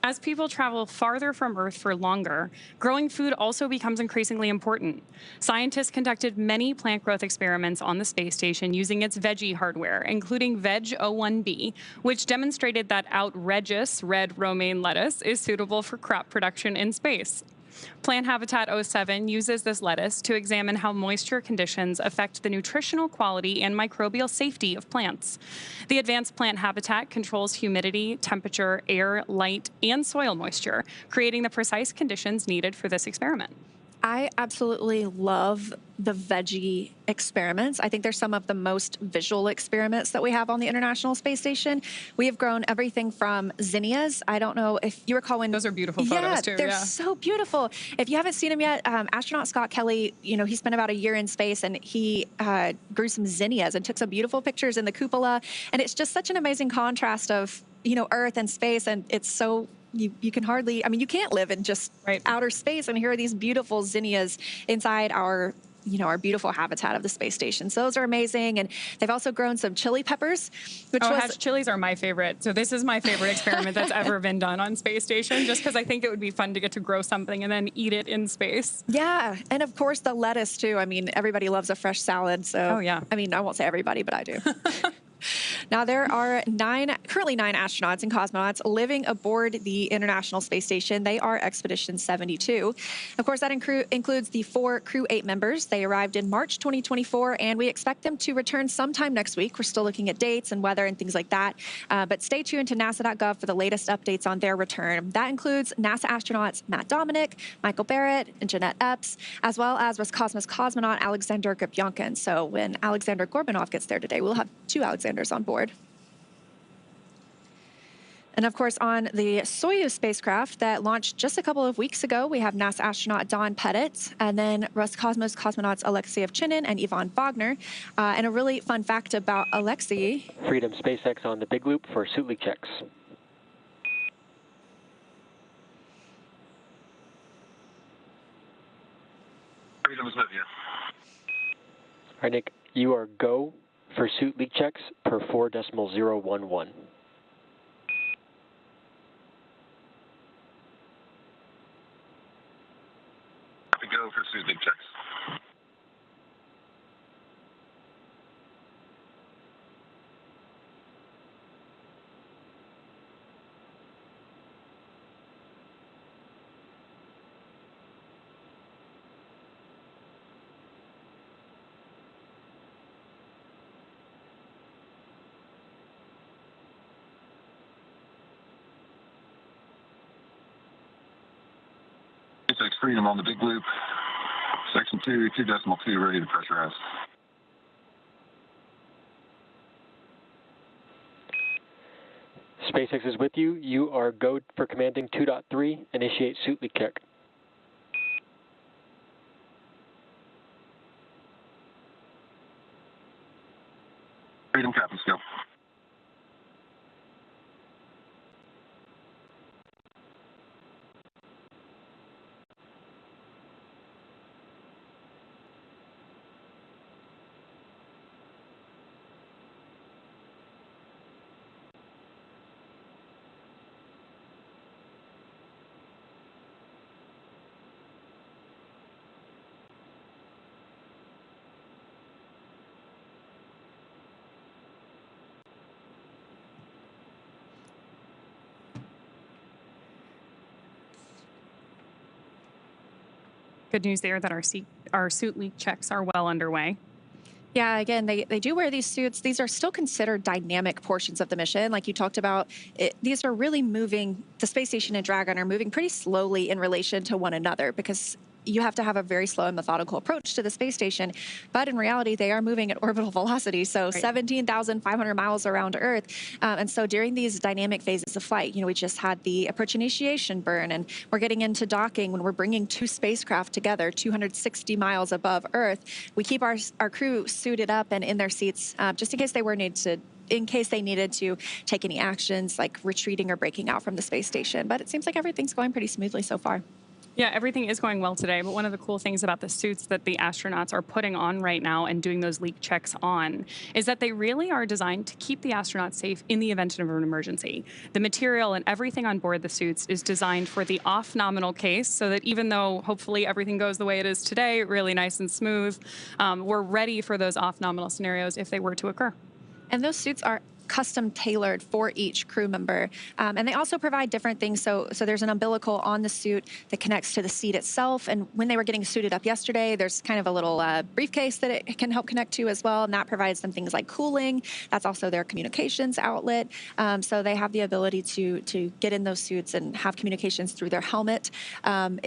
As people travel farther from Earth for longer, growing food also becomes increasingly important. Scientists conducted many plant growth experiments on the space station using its veggie hardware, including Veg-01B, which demonstrated that outrageous red romaine lettuce is suitable for crop production in space. Plant Habitat 07 uses this lettuce to examine how moisture conditions affect the nutritional quality and microbial safety of plants. The advanced plant habitat controls humidity, temperature, air, light, and soil moisture, creating the precise conditions needed for this experiment.
I absolutely love the veggie experiments. I think they're some of the most visual experiments that we have on the International Space Station. We have grown everything from zinnias. I don't know if you recall when...
Those are beautiful photos, too.
They're so beautiful. If you haven't seen them yet, astronaut Scott Kelly, he spent about a year in space, and he grew some zinnias and took some beautiful pictures in the cupola. And it's just such an amazing contrast of, Earth and space, and it's so you can hardly, I mean, you can't live in just outer space. And here are these beautiful zinnias inside our our beautiful habitat of the space station. So those are amazing. And they've also grown some chili peppers, which
chilies are my favorite. So this is my favorite experiment that's ever been done on space station, just because I think it would be fun to get to grow something and then eat it in space.
Yeah. And of course the lettuce too. I mean, everybody loves a fresh salad. So, I mean, I won't say everybody, but I do. Now, there are currently nine astronauts and cosmonauts living aboard the International Space Station. They are Expedition 72. Of course, that includes the 4 Crew-8 members. They arrived in March 2024, and we expect them to return sometime next week. We're still looking at dates and weather and things like that. But stay tuned to nasa.gov for the latest updates on their return. That includes NASA astronauts Matt Dominic, Michael Barrett, and Jeanette Epps, as well as Roscosmos cosmonaut Alexander Gubyankin. So when Alexander Gorbunov gets there today, we'll have 2 Alexanders on board. And of course, on the Soyuz spacecraft that launched just a couple of weeks ago, we have NASA astronaut Don Pettit, and then Roscosmos cosmonauts Alexei Ovchinin and Ivan Wagner. And a really fun fact about Alexei.
Freedom SpaceX on the big loop for suit leak checks.
Freedom is with you.
All right, Nick, you are go for suit leak checks per 4.011.
Go for suit leak checks. SpaceX Freedom on the big loop. Section 2, 2.2, ready to pressurize.
SpaceX is with you. You are go for commanding 2.3. Initiate suit leak check.
Freedom, Captain, go.
Good news there that our suit leak checks are well underway.
Yeah, again, they do wear these suits. These are still considered dynamic portions of the mission. Like you talked about, these are really moving, the space station and Dragon are moving pretty slowly in relation to one another because you have to have a very slow and methodical approach to the space station. But in reality, they are moving at orbital velocity, so 17,500 miles around Earth. And so during these dynamic phases of flight, we just had the approach initiation burn, and we're getting into docking when we're bringing 2 spacecraft together, 260 miles above Earth. We keep our crew suited up and in their seats just in case they needed to take any actions like retreating or breaking out from the space station. But it seems like everything's going pretty smoothly so far.
Yeah, everything is going well today, but one of the cool things about the suits that the astronauts are putting on right now and doing those leak checks on is that they really are designed to keep the astronauts safe in the event of an emergency. The material and everything on board the suits is designed for the off-nominal case so that even though hopefully everything goes the way it is today, really nice and smooth, we're ready for those off-nominal scenarios if they were to occur.
And those suits are custom tailored for each crew member. And they also provide different things. So there's an umbilical on the suit that connects to the seat itself. And when they were getting suited up yesterday, there's kind of a little briefcase that it can help connect to as well. And that provides them things like cooling. That's also their communications outlet. So they have the ability to get in those suits and have communications through their helmet.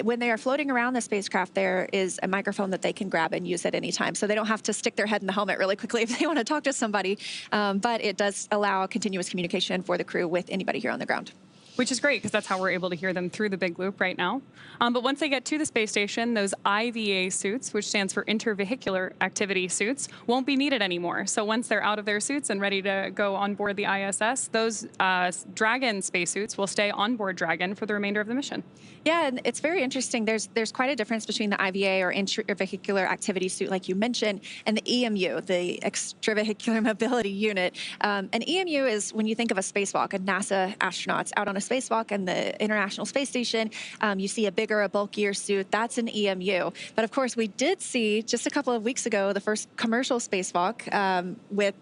When they are floating around the spacecraft, there is a microphone that they can grab and use at any time. So they don't have to stick their head in the helmet really quickly if they want to talk to somebody. But it does allow continuous communication for the crew with anybody here on the ground.
which is great because that's how we're able to hear them through the big loop right now. But once they get to the space station, those IVA suits, which stands for intervehicular activity suits, won't be needed anymore. So once they're out of their suits and ready to go on board the ISS, those Dragon spacesuits will stay on board Dragon for the remainder of the mission.
Yeah, and it's very interesting. There's quite a difference between the IVA or intravehicular activity suit, like you mentioned, and the EMU, the extravehicular mobility unit. An EMU is when you think of a spacewalk, a NASA astronauts out on a spacewalk and the International Space Station, you see a bigger, a bulkier suit. That's an EMU. But of course, we did see just a couple of weeks ago the first commercial spacewalk with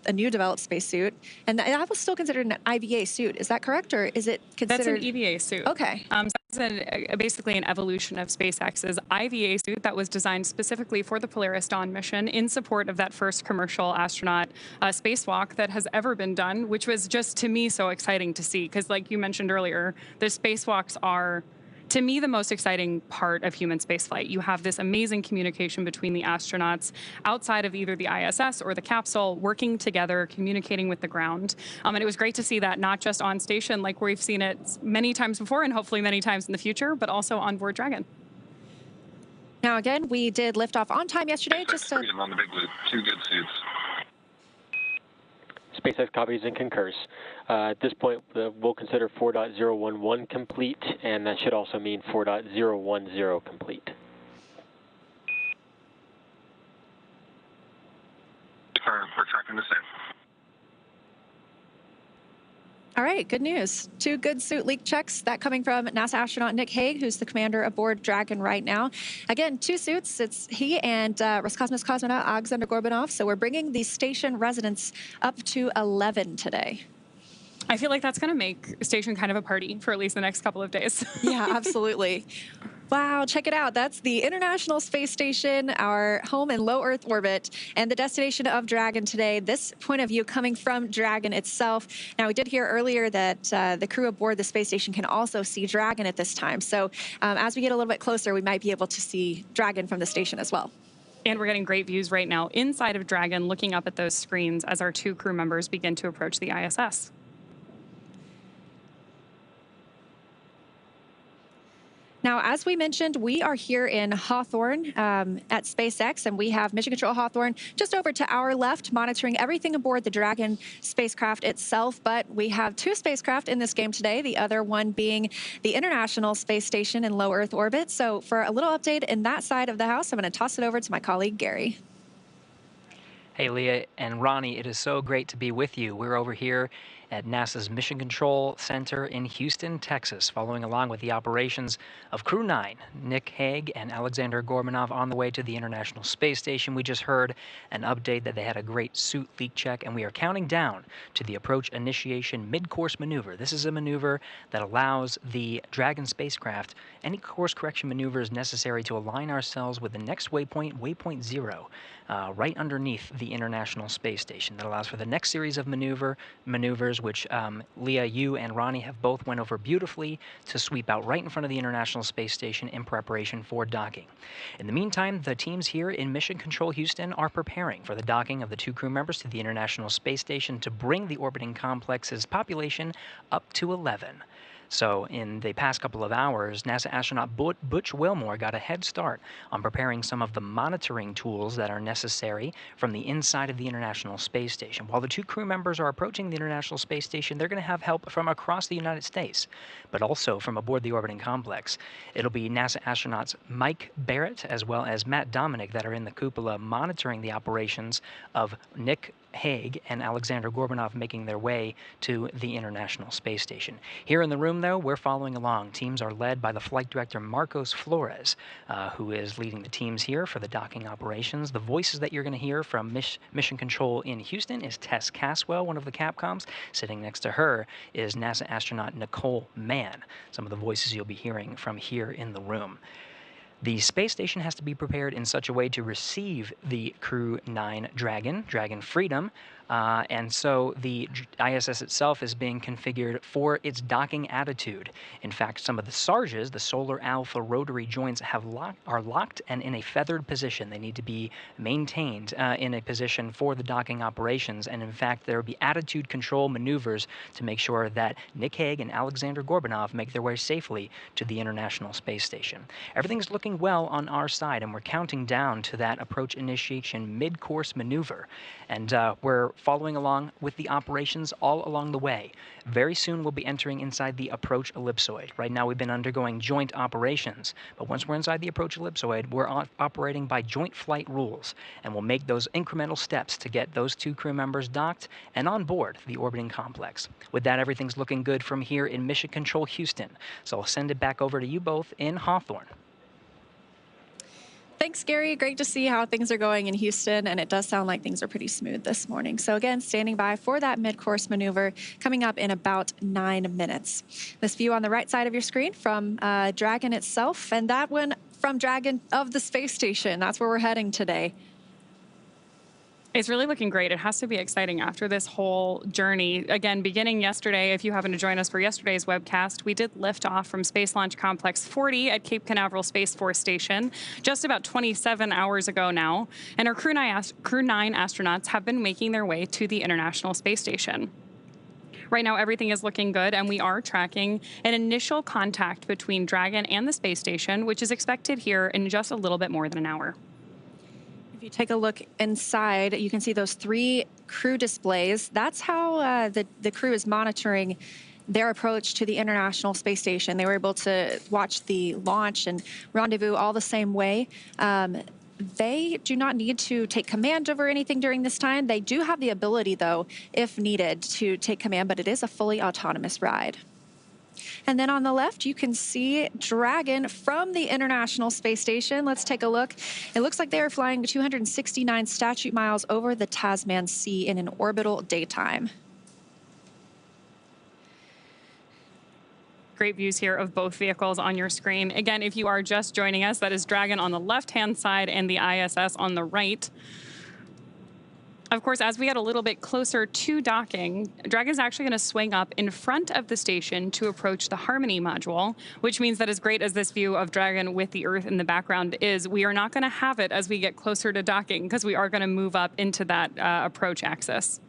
a new developed spacesuit, and that was still considered an IVA suit. Is that correct, or is it considered?
That's an EVA suit.
Okay.
So it's basically an evolution of SpaceX's IVA suit that was designed specifically for the Polaris Dawn mission in support of that first commercial astronaut spacewalk that has ever been done, which was just, to me, so exciting to see. Because like you mentioned earlier, the spacewalks are, to me, the most exciting part of human spaceflight. You have this amazing communication between the astronauts outside of either the ISS or the capsule, working together, communicating with the ground. And it was great to see that not just on station like we've seen it many times before and hopefully many times in the future, but also on board Dragon.
Now, again, we did lift off on time yesterday. Just
freedom on the big loop. 2 good suits.
SpaceX copies and concurs. At this point, we'll consider 4.011 complete, and that should also mean 4.010 complete.
We're tracking the same.
All right, good news. 2 good suit leak checks. That coming from NASA astronaut Nick Hague, who's the commander aboard Dragon right now. Again, 2 suits. It's he and Roscosmos cosmonaut Alexander Gorbunov. So we're bringing the station residents up to 11 today.
I feel like that's going to make station kind of a party for at least the next couple of days.
Yeah, absolutely. Wow, check it out. That's the International Space Station, our home in low Earth orbit, and the destination of Dragon today. This point of view coming from Dragon itself. Now, we did hear earlier that the crew aboard the space station can also see Dragon at this time. So as we get a little bit closer, we might be able to see Dragon from the station as well.
And we're getting great views right now inside of Dragon, looking up at those screens as our 2 crew members begin to approach the ISS.
Now, as we mentioned, we are here in Hawthorne at SpaceX, and we have Mission Control Hawthorne just over to our left, monitoring everything aboard the Dragon spacecraft itself. But we have 2 spacecraft in this game today, the other one being the International Space Station in low Earth orbit. So for a little update in that side of the house, I'm going to toss it over to my colleague, Gary.
Hey, Leah and Ronnie, it is so great to be with you. We're over here at NASA's Mission Control Center in Houston, Texas, following along with the operations of Crew-9, Nick Hague and Alexander Gorbunov on the way to the International Space Station. We just heard an update that they had a great suit leak check, and we are counting down to the approach initiation mid-course maneuver. This is a maneuver that allows the Dragon spacecraft any course correction maneuvers necessary to align ourselves with the next waypoint, waypoint 0, right underneath the International Space Station. That allows for the next series of maneuvers, which Leah, you and Ronnie have both went over beautifully to sweep out right in front of the International Space Station in preparation for docking. In the meantime, the teams here in Mission Control Houston are preparing for the docking of the 2 crew members to the International Space Station to bring the orbiting complex's population up to 11. So in the past couple of hours, NASA astronaut Butch Wilmore got a head start on preparing some of the monitoring tools that are necessary from the inside of the International Space Station. While the 2 crew members are approaching the International Space Station, they're going to have help from across the United States, but also from aboard the orbiting complex. It'll be NASA astronauts Mike Barrett as well as Matt Dominic that are in the cupola monitoring the operations of Nick Hague and Alexander Gorbunov making their way to the International Space Station. Here in the room, though, we're following along. Teams are led by the flight director Marcos Flores, who is leading the teams here for the docking operations. The voices that you're going to hear from Mission Control in Houston is Tess Caswell, one of the Capcoms. Sitting next to her is NASA astronaut Nicole Mann. Some of the voices you'll be hearing from here in the room. The space station has to be prepared in such a way to receive the Crew-9 Dragon Freedom, and so the ISS itself is being configured for its docking attitude. In fact, some of the SARJs, the solar alpha rotary joints, are locked and in a feathered position. They need to be maintained in a position for the docking operations, and in fact, there will be attitude control maneuvers to make sure that Nick Hague and Alexander Gorbunov make their way safely to the International Space Station. Everything's looking well on our side, and we're counting down to that approach initiation mid-course maneuver, and we're following along with the operations all along the way. Very soon we'll be entering inside the approach ellipsoid. Right now we've been undergoing joint operations, but once we're inside the approach ellipsoid, we're operating by joint flight rules, and we'll make those incremental steps to get those 2 crew members docked and on board the orbiting complex. With that, everything's looking good from here in Mission Control Houston, so I'll send it back over to you both in Hawthorne.
Thanks, Gary. Great to see how things are going in Houston, and it does sound like things are pretty smooth this morning. So again, standing by for that mid-course maneuver coming up in about 9 minutes. This view on the right side of your screen from Dragon itself, and that one from Dragon of the space station. That's where we're heading today.
It's really looking great. It has to be exciting after this whole journey. Again, beginning yesterday, if you happen to join us for yesterday's webcast, we did lift off from Space Launch Complex 40 at Cape Canaveral Space Force Station just about 27 hours ago now. And our Crew-9 astronauts have been making their way to the International Space Station. Right now, everything is looking good, and we are tracking an initial contact between Dragon and the space station, which is expected here in just a little bit more than an hour.
If you take a look inside, you can see those 3 crew displays. That's how the crew is monitoring their approach to the International Space Station. They were able to watch the launch and rendezvous all the same way. They do not need to take command over anything during this time. They do have the ability, though, if needed, to take command, but it is a fully autonomous ride. And then on the left, you can see Dragon from the International Space Station. Let's take a look. It looks like they are flying 269 statute miles over the Tasman Sea in an orbital daytime.
Great views here of both vehicles on your screen. Again, if you are just joining us, that is Dragon on the left-hand side and the ISS on the right. Of course, as we get a little bit closer to docking, Dragon's actually going to swing up in front of the station to approach the Harmony module, which means that as great as this view of Dragon with the Earth in the background is, we are not going to have it as we get closer to docking because we are going to move up into that approach axis.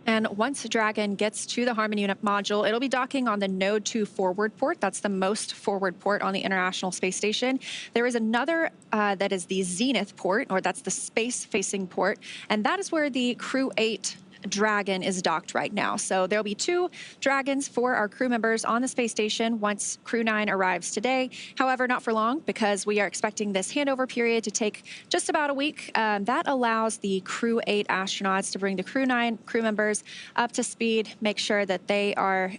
And once Dragon gets to the Harmony module, it'll be docking on the Node 2 forward port. That's the most forward port on the International Space Station. There is another that is the Zenith port, or that's the space-facing port, and that is where the Crew-8 Dragon is docked right now. So there'll be 2 Dragons for our crew members on the space station once Crew-9 arrives today. However, not for long, because we are expecting this handover period to take just about a week. That allows the Crew-8 astronauts to bring the Crew-9 crew members up to speed, make sure that they are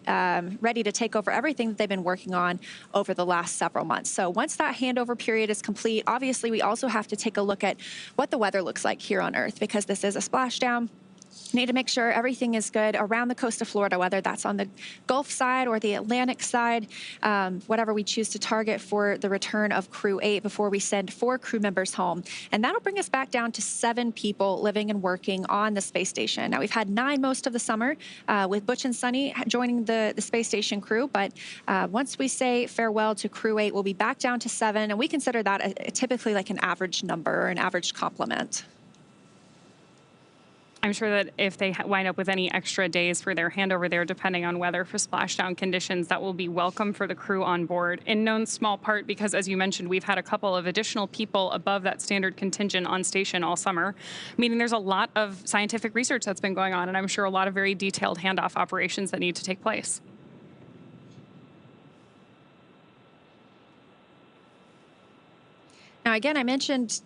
ready to take over everything that they've been working on over the last several months. So once that handover period is complete, obviously we also have to take a look at what the weather looks like here on Earth, because this is a splashdown. Need to make sure everything is good around the coast of Florida, whether that's on the Gulf side or the Atlantic side, whatever we choose to target for the return of Crew-8 before we send 4 crew members home. And that'll bring us back down to 7 people living and working on the space station. Now, we've had 9 most of the summer with Butch and Suni joining the space station crew, but once we say farewell to Crew-8, we'll be back down to 7, and we consider that typically like an average number or an average complement.
I'm sure that if they wind up with any extra days for their handover there, depending on weather for splashdown conditions, that will be welcome for the crew on board, in no small part because, as you mentioned, we've had a couple of additional people above that standard contingent on station all summer, meaning there's a lot of scientific research that's been going on, and I'm sure a lot of very detailed handoff operations that need to take place.
Now, again, I mentioned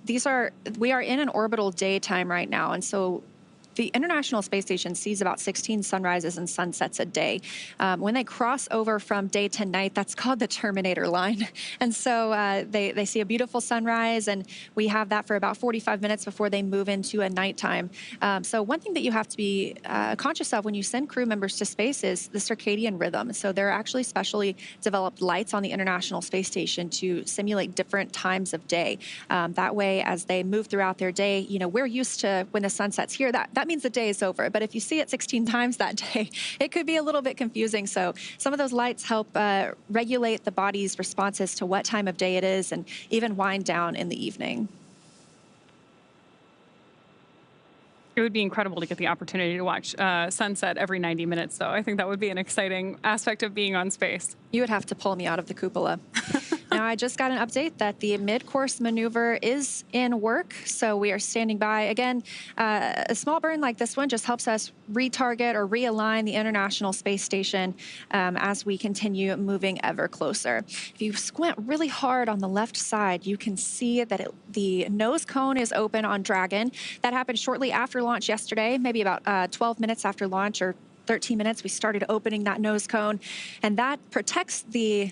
we are in an orbital daytime right now, and so the International Space Station sees about 16 sunrises and sunsets a day. When they cross over from day to night, that's called the Terminator line. And so they see a beautiful sunrise, and we have that for about 45 minutes before they move into a nighttime. So one thing that you have to be conscious of when you send crew members to space is the circadian rhythm. So there are actually specially developed lights on the International Space Station to simulate different times of day. That way, as they move throughout their day, you know, we're used to when the sun sets here, that means the day is over. But if you see it 16 times that day, it could be a little bit confusing. So some of those lights help regulate the body's responses to what time of day it is and even wind down in the evening.
It would be incredible to get the opportunity to watch sunset every 90 minutes, though. I think that would be an exciting aspect of being on space.
You would have to pull me out of the cupola. Now, I just got an update that the mid-course maneuver is in work, so we are standing by. Again, a small burn like this one just helps us retarget or realign the International Space Station as we continue moving ever closer. If you squint really hard on the left side, you can see that the nose cone is open on Dragon. That happened shortly after launch yesterday, maybe about 12 minutes after launch or 13 minutes. We started opening that nose cone, and that protects the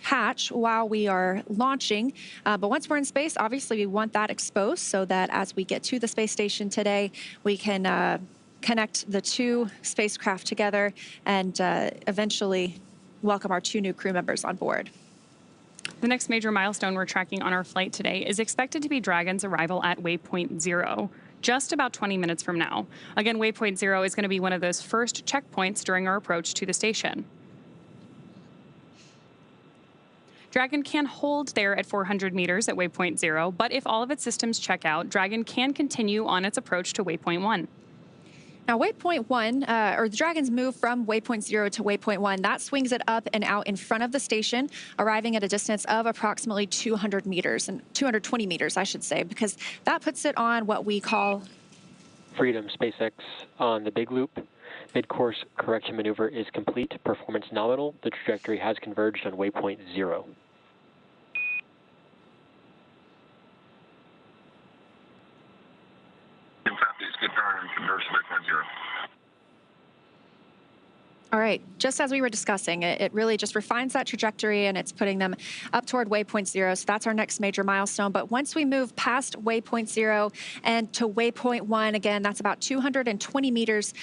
hatch while we are launching. But once we're in space, obviously we want that exposed so that as we get to the space station today, we can connect the two spacecraft together and eventually welcome our 2 new crew members on board.
The next major milestone we're tracking on our flight today is expected to be Dragon's arrival at waypoint 0. Just about 20 minutes from now. Again, waypoint 0 is going to be one of those first checkpoints during our approach to the station. Dragon can hold there at 400 meters at waypoint 0, but if all of its systems check out, Dragon can continue on its approach to waypoint 1.
Now, waypoint 1, or the Dragon's move from waypoint 0 to waypoint 1, that swings it up and out in front of the station, arriving at a distance of approximately 200 meters, and 220 meters, I should say, because that puts it on what we call
Freedom. SpaceX on the big loop. Mid-course correction maneuver is complete. Performance nominal. The trajectory has converged on waypoint 0.
Good turn and converge to waypoint 0.
All right, just as we were discussing, it really just refines that trajectory and it's putting them up toward waypoint 0. So that's our next major milestone. But once we move past waypoint 0 and to waypoint 1, again, that's about 220 meters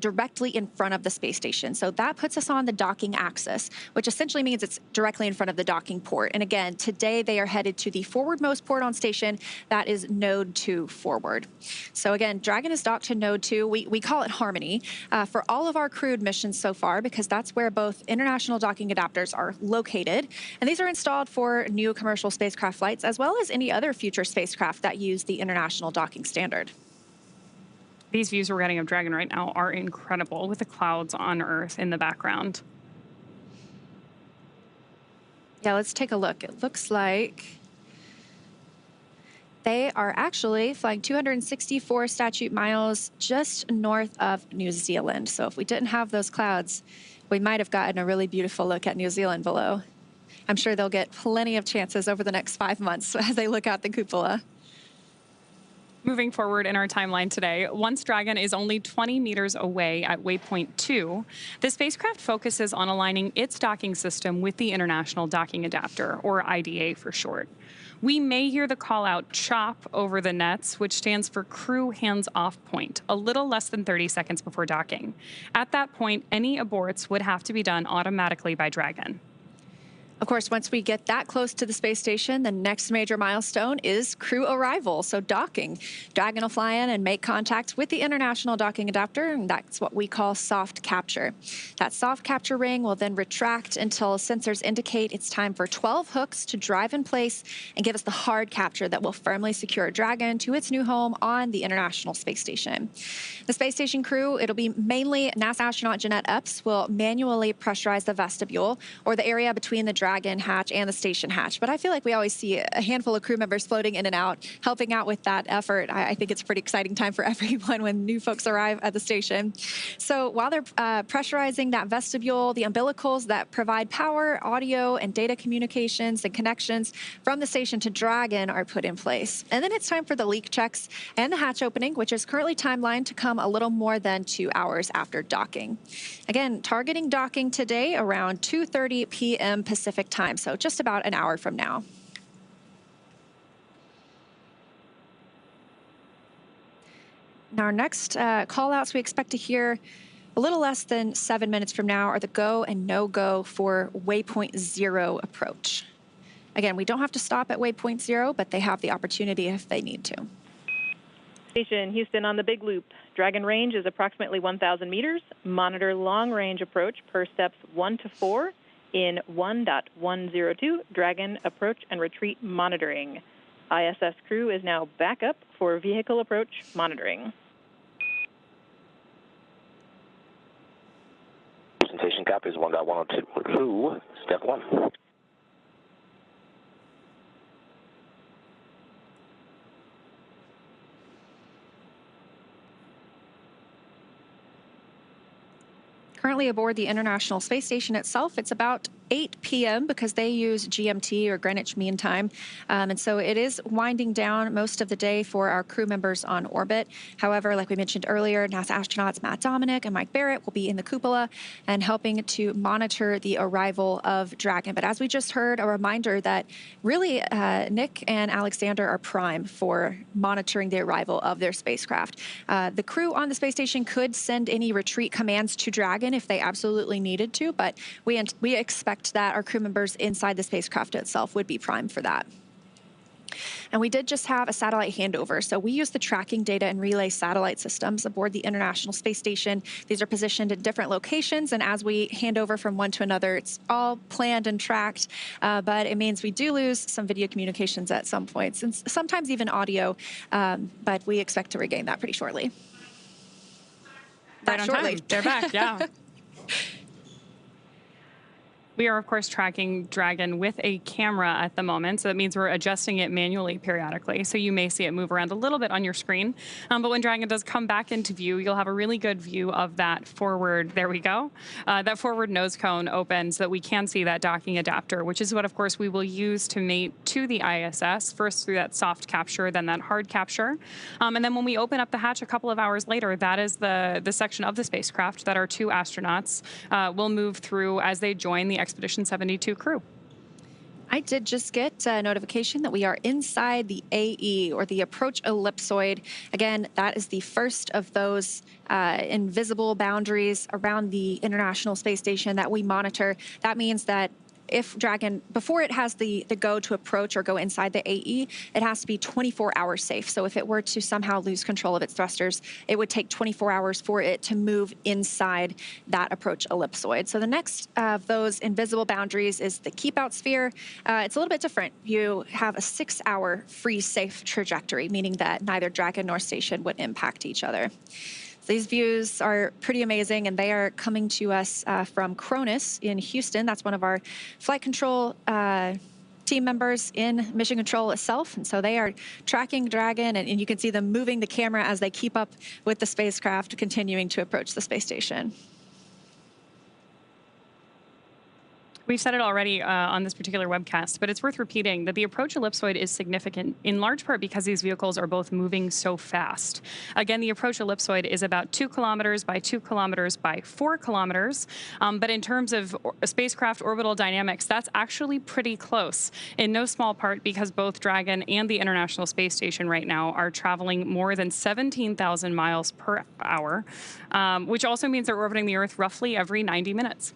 directly in front of the space station. So that puts us on the docking axis, which essentially means it's directly in front of the docking port. And again, today they are headed to the forwardmost port on station. That is node 2 forward. So again, Dragon is docked to node 2. We call it Harmony for all of our crewed missions so far, because that's where both international docking adapters are located. And these are installed for new commercial spacecraft flights, as well as any other future spacecraft that use the international docking standard.
These views we're getting of Dragon right now are incredible, with the clouds on Earth in the background.
Yeah, let's take a look. It looks like they are actually flying 264 statute miles just north of New Zealand. So if we didn't have those clouds, we might have gotten a really beautiful look at New Zealand below. I'm sure they'll get plenty of chances over the next 5 months as they look out the cupola.
Moving forward in our timeline today, once Dragon is only 20 meters away at waypoint 2, the spacecraft focuses on aligning its docking system with the International Docking Adapter, or IDA for short. We may hear the call out CHOP over the nets, which stands for Crew Hands Off Point, a little less than 30 seconds before docking. At that point, any aborts would have to be done automatically by Dragon.
Of course, once we get that close to the space station, the next major milestone is crew arrival, so docking. Dragon will fly in and make contact with the International Docking Adapter, and that's what we call soft capture. That soft capture ring will then retract until sensors indicate it's time for 12 hooks to drive in place and give us the hard capture that will firmly secure Dragon to its new home on the International Space Station. The space station crew, it'll be mainly NASA astronaut Jeanette Epps, will manually pressurize the vestibule, or the area between the Dragon Dragon hatch and the station hatch. But I feel like we always see a handful of crew members floating in and out, helping out with that effort. I think it's a pretty exciting time for everyone when new folks arrive at the station. So while they're pressurizing that vestibule, the umbilicals that provide power, audio, and data communications and connections from the station to Dragon are put in place. And then it's time for the leak checks and the hatch opening, which is currently timelined to come a little more than 2 hours after docking. Again, targeting docking today around 2:30 p.m. Pacific time, so just about an hour from now. Now, our next call-outs we expect to hear a little less than 7 minutes from now are the go and no-go for waypoint 0 approach. Again, we don't have to stop at waypoint 0, but they have the opportunity if they need to.
Station Houston on the big loop. Dragon range is approximately 1,000 meters. Monitor long-range approach per steps 1 to 4 in 1.102 Dragon approach and retreat monitoring. ISS crew is now back up for vehicle approach monitoring.
Presentation copies 1.102, step 1.
Currently aboard the International Space Station itself, it's about 8 p.m. because they use GMT or Greenwich Mean Time. And so it is winding down most of the day for our crew members on orbit. However, like we mentioned earlier, NASA astronauts Matt Dominic and Mike Barrett will be in the cupola and helping to monitor the arrival of Dragon. But as we just heard, a reminder that really Nick and Alexander are prime for monitoring the arrival of their spacecraft. The crew on the space station could send any retreat commands to Dragon if they absolutely needed to, but we expect that our crew members inside the spacecraft itself would be primed for that. And we did just have a satellite handover. So we use the tracking data and relay satellite systems aboard the International Space Station. These are positioned in different locations, and as we hand over from one to another, it's all planned and tracked, but it means we do lose some video communications at some points, and sometimes even audio, but we expect to regain that pretty shortly.
Right on time. They're back, yeah. We are, of course, tracking Dragon with a camera at the moment, so that means we're adjusting it manually periodically. So you may see it move around a little bit on your screen. But when Dragon does come back into view, you'll have a really good view of that forward, there we go, that forward nose cone open so that we can see that docking adapter, which is what, of course, we will use to mate to the ISS, first through that soft capture, then that hard capture. And then when we open up the hatch a couple of hours later, that is the section of the spacecraft that our 2 astronauts will move through as they join the Expedition 72 crew.
I did just get a notification that we are inside the AE, or the approach ellipsoid. Again, that is the first of those invisible boundaries around the International Space Station that we monitor. That means that if Dragon, before it has the go to approach or go inside the AE, it has to be 24 hours safe. So if it were to somehow lose control of its thrusters, it would take 24 hours for it to move inside that approach ellipsoid. So the next of those invisible boundaries is the keep out sphere. It's a little bit different. You have a 6-hour free safe trajectory, meaning that neither Dragon nor station would impact each other. These views are pretty amazing, and they are coming to us from Cronus in Houston. That's one of our flight control team members in Mission Control itself. And so they are tracking Dragon, and you can see them moving the camera as they keep up with the spacecraft continuing to approach the space station.
We've said it already on this particular webcast, but it's worth repeating that the approach ellipsoid is significant in large part because these vehicles are both moving so fast. Again, the approach ellipsoid is about 2 kilometers by 2 kilometers by 4 kilometers. But in terms of spacecraft orbital dynamics, that's actually pretty close, in no small part because both Dragon and the International Space Station right now are traveling more than 17,000 miles per hour, which also means they're orbiting the Earth roughly every 90 minutes.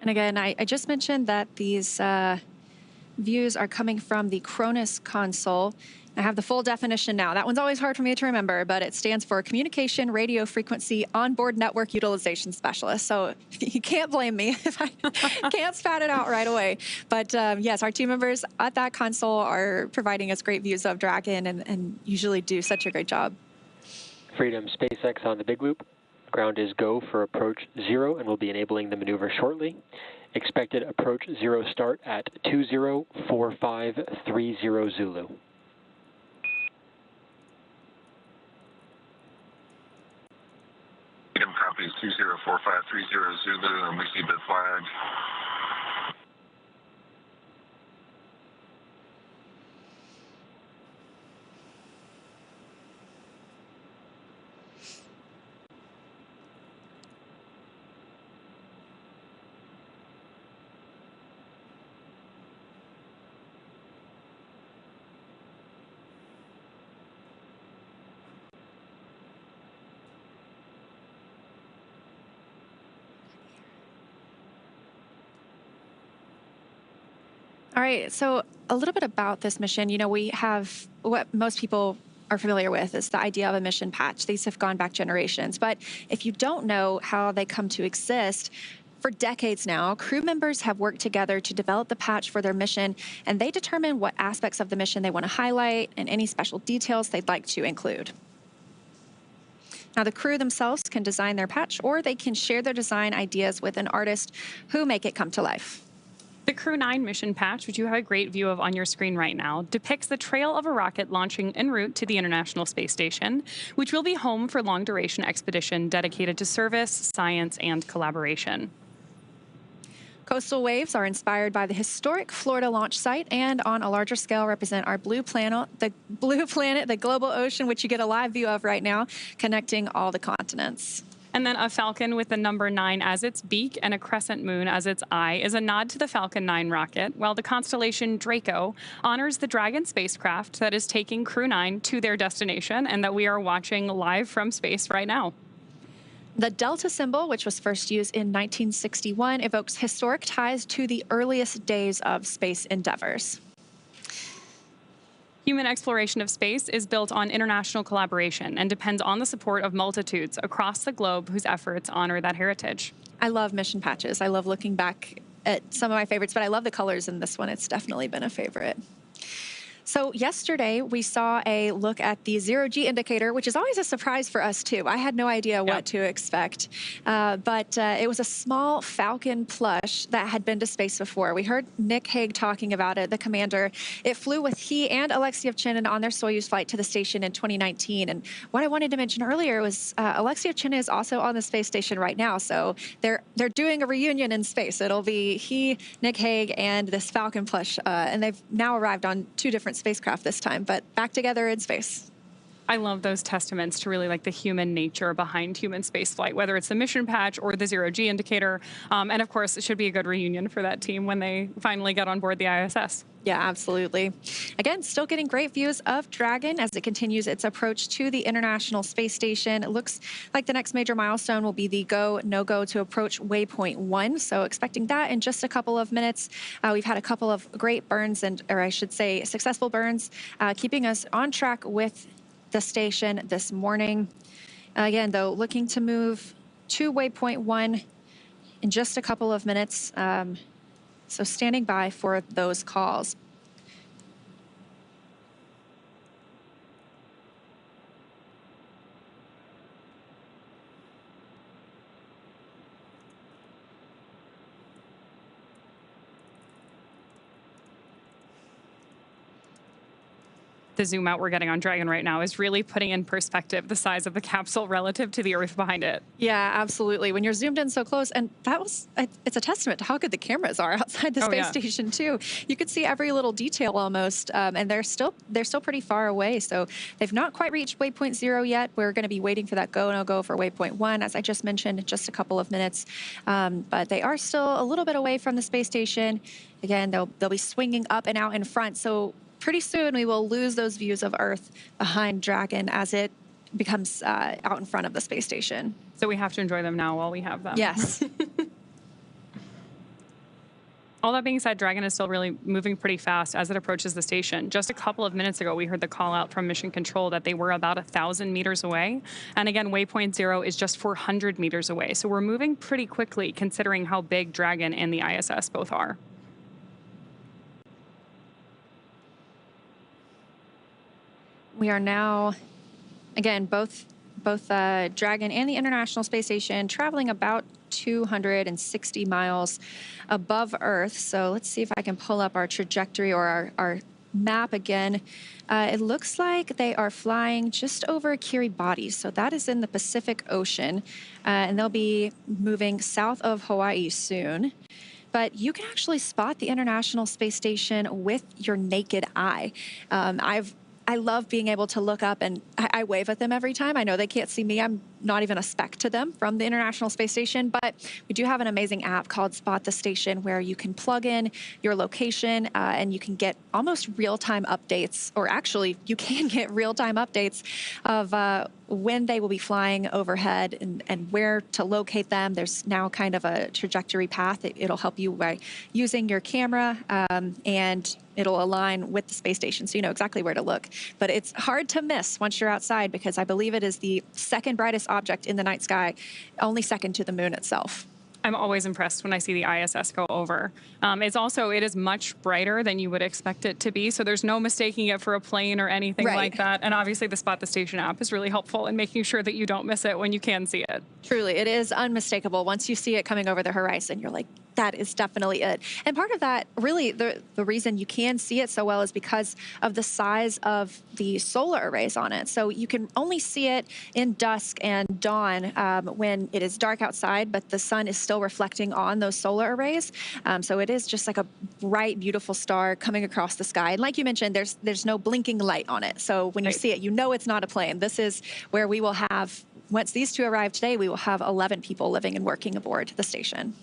And again, I just mentioned that these views are coming from the Cronus console. I have the full definition now. That one's always hard for me to remember, but it stands for Communication Radio Frequency Onboard Network Utilization Specialist. So you can't blame me if I can't spat it out right away. But yes, our team members at that console are providing us great views of Dragon and usually do such a great job.
Freedom SpaceX on the big loop. Ground is go for approach 0 and we'll be enabling the maneuver shortly. Expected approach 0 start at 204530 Zulu.
Freedom copies 204530 Zulu, and we see the flag.
All right, so a little bit about this mission. You know, we have what most people are familiar with is the idea of a mission patch. These have gone back generations. But if you don't know how they come to exist, for decades now, crew members have worked together to develop the patch for their mission, and they determine what aspects of the mission they want to highlight and any special details they'd like to include. Now, the crew themselves can design their patch, or they can share their design ideas with an artist who make it come to life.
The Crew-9 mission patch, which you have a great view of on your screen right now, depicts the trail of a rocket launching en route to the International Space Station, which will be home for long-duration expedition dedicated to service, science, and collaboration.
Coastal waves are inspired by the historic Florida launch site and on a larger scale represent our blue planet, the global ocean, which you get a live view of right now, connecting all the continents.
And then a falcon with the number 9 as its beak and a crescent moon as its eye is a nod to the Falcon 9 rocket, while the constellation Draco honors the Dragon spacecraft that is taking Crew-9 to their destination and that we are watching live from space right now.
The Delta symbol, which was first used in 1961, evokes historic ties to the earliest days of space endeavors.
Human exploration of space is built on international collaboration and depends on the support of multitudes across the globe whose efforts honor that heritage.
I love mission patches. I love looking back at some of my favorites, but I love the colors in this one. It's definitely been a favorite. So yesterday, we saw a look at the zero-G indicator, which is always a surprise for us, too. I had no idea what to expect. But it was a small Falcon plush that had been to space before. We heard Nick Hague talking about it, the commander. It flew with he and Alexei on their Soyuz flight to the station in 2019. And what I wanted to mention earlier was Alexei is also on the space station right now. So they're doing a reunion in space. It'll be he, Nick Hague, and this Falcon plush. And they've now arrived on 2 different spacecraft this time, but back together in space.
I love those testaments to really like the human nature behind human spaceflight, whether it's the mission patch or the zero-G indicator. And of course, it should be a good reunion for that team when they finally get on board the ISS.
Yeah, absolutely. Again, still getting great views of Dragon as it continues its approach to the International Space Station. It looks like the next major milestone will be the go, no-go to approach waypoint 1. So expecting that in just a couple of minutes. We've had a couple of great burns, or I should say successful burns, keeping us on track with the station this morning. Again, though, looking to move to waypoint 1 in just a couple of minutes. So standing by for those calls.
The zoom out we're getting on Dragon right now is really putting in perspective the size of the capsule relative to the Earth behind it.
Yeah, absolutely. When you're zoomed in so close, and it's a testament to how good the cameras are outside the space station too. You could see every little detail almost, and they're still pretty far away. So they've not quite reached waypoint 0 yet. We're going to be waiting for that go no go for waypoint 1, as I just mentioned, in just a couple of minutes. But they are still a little bit away from the space station. Again, they'll be swinging up and out in front. So pretty soon we will lose those views of Earth behind Dragon as it becomes out in front of the space station.
So we have to enjoy them now while we have them.
Yes.
All that being said, Dragon is still really moving pretty fast as it approaches the station. Just a couple of minutes ago, we heard the call out from Mission Control that they were about 1,000 meters away. And again, waypoint 0 is just 400 meters away. So we're moving pretty quickly considering how big Dragon and the ISS both are.
We are now, again, both Dragon and the International Space Station traveling about 260 miles above Earth. So let's see if I can pull up our trajectory or our map again. It looks like they are flying just over Kiribati. So that is in the Pacific Ocean. And they'll be moving south of Hawaii soon. But you can actually spot the International Space Station with your naked eye. I love being able to look up, and I wave at them every time. I know they can't see me. I'm not even a speck to them from the International Space Station, but we do have an amazing app called Spot the Station where you can plug in your location and you can get almost real-time updates, or actually you can get real-time updates of when they will be flying overhead and where to locate them. There's now kind of a trajectory path. It'll help you by using your camera and it'll align with the space station so you know exactly where to look. But it's hard to miss once you're outside because I believe it is the second brightest object in the night sky, only second to the moon itself.
I'm always impressed when I see the ISS go over. It is much brighter than you would expect it to be, so there's no mistaking it for a plane or anything like that. And obviously the Spot the Station app is really helpful in making sure that you don't miss it when you can see it.
Truly, it is unmistakable. Once you see it coming over the horizon, you're like, that is definitely it. And part of that, really, the reason you can see it so well is because of the size of the solar arrays on it. So you can only see it in dusk and dawn when it is dark outside, but the sun is still reflecting on those solar arrays. So it is just like a bright, beautiful star coming across the sky. And like you mentioned, there's no blinking light on it. So when you see it, you know it's not a plane. This is where we will have, once these two arrive today, we will have 11 people living and working aboard the station.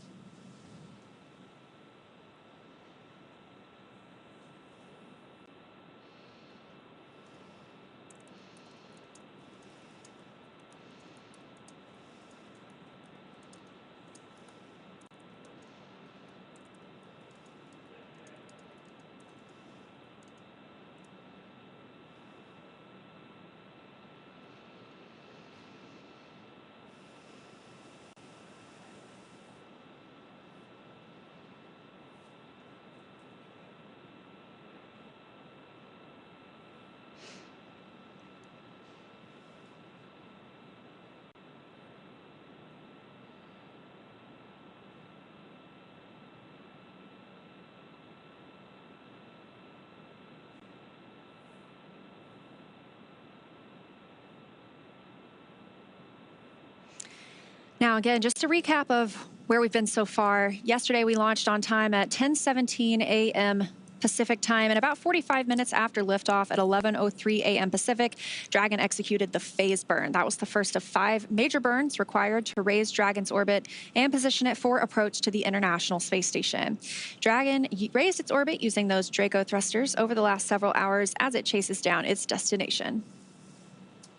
Now, again, just a recap of where we've been so far. Yesterday, we launched on time at 10:17 a.m. Pacific time, and about 45 minutes after liftoff at 11:03 a.m. Pacific, Dragon executed the phase burn. That was the first of 5 major burns required to raise Dragon's orbit and position it for approach to the International Space Station. Dragon raised its orbit using those Draco thrusters over the last several hours as it chases down its destination.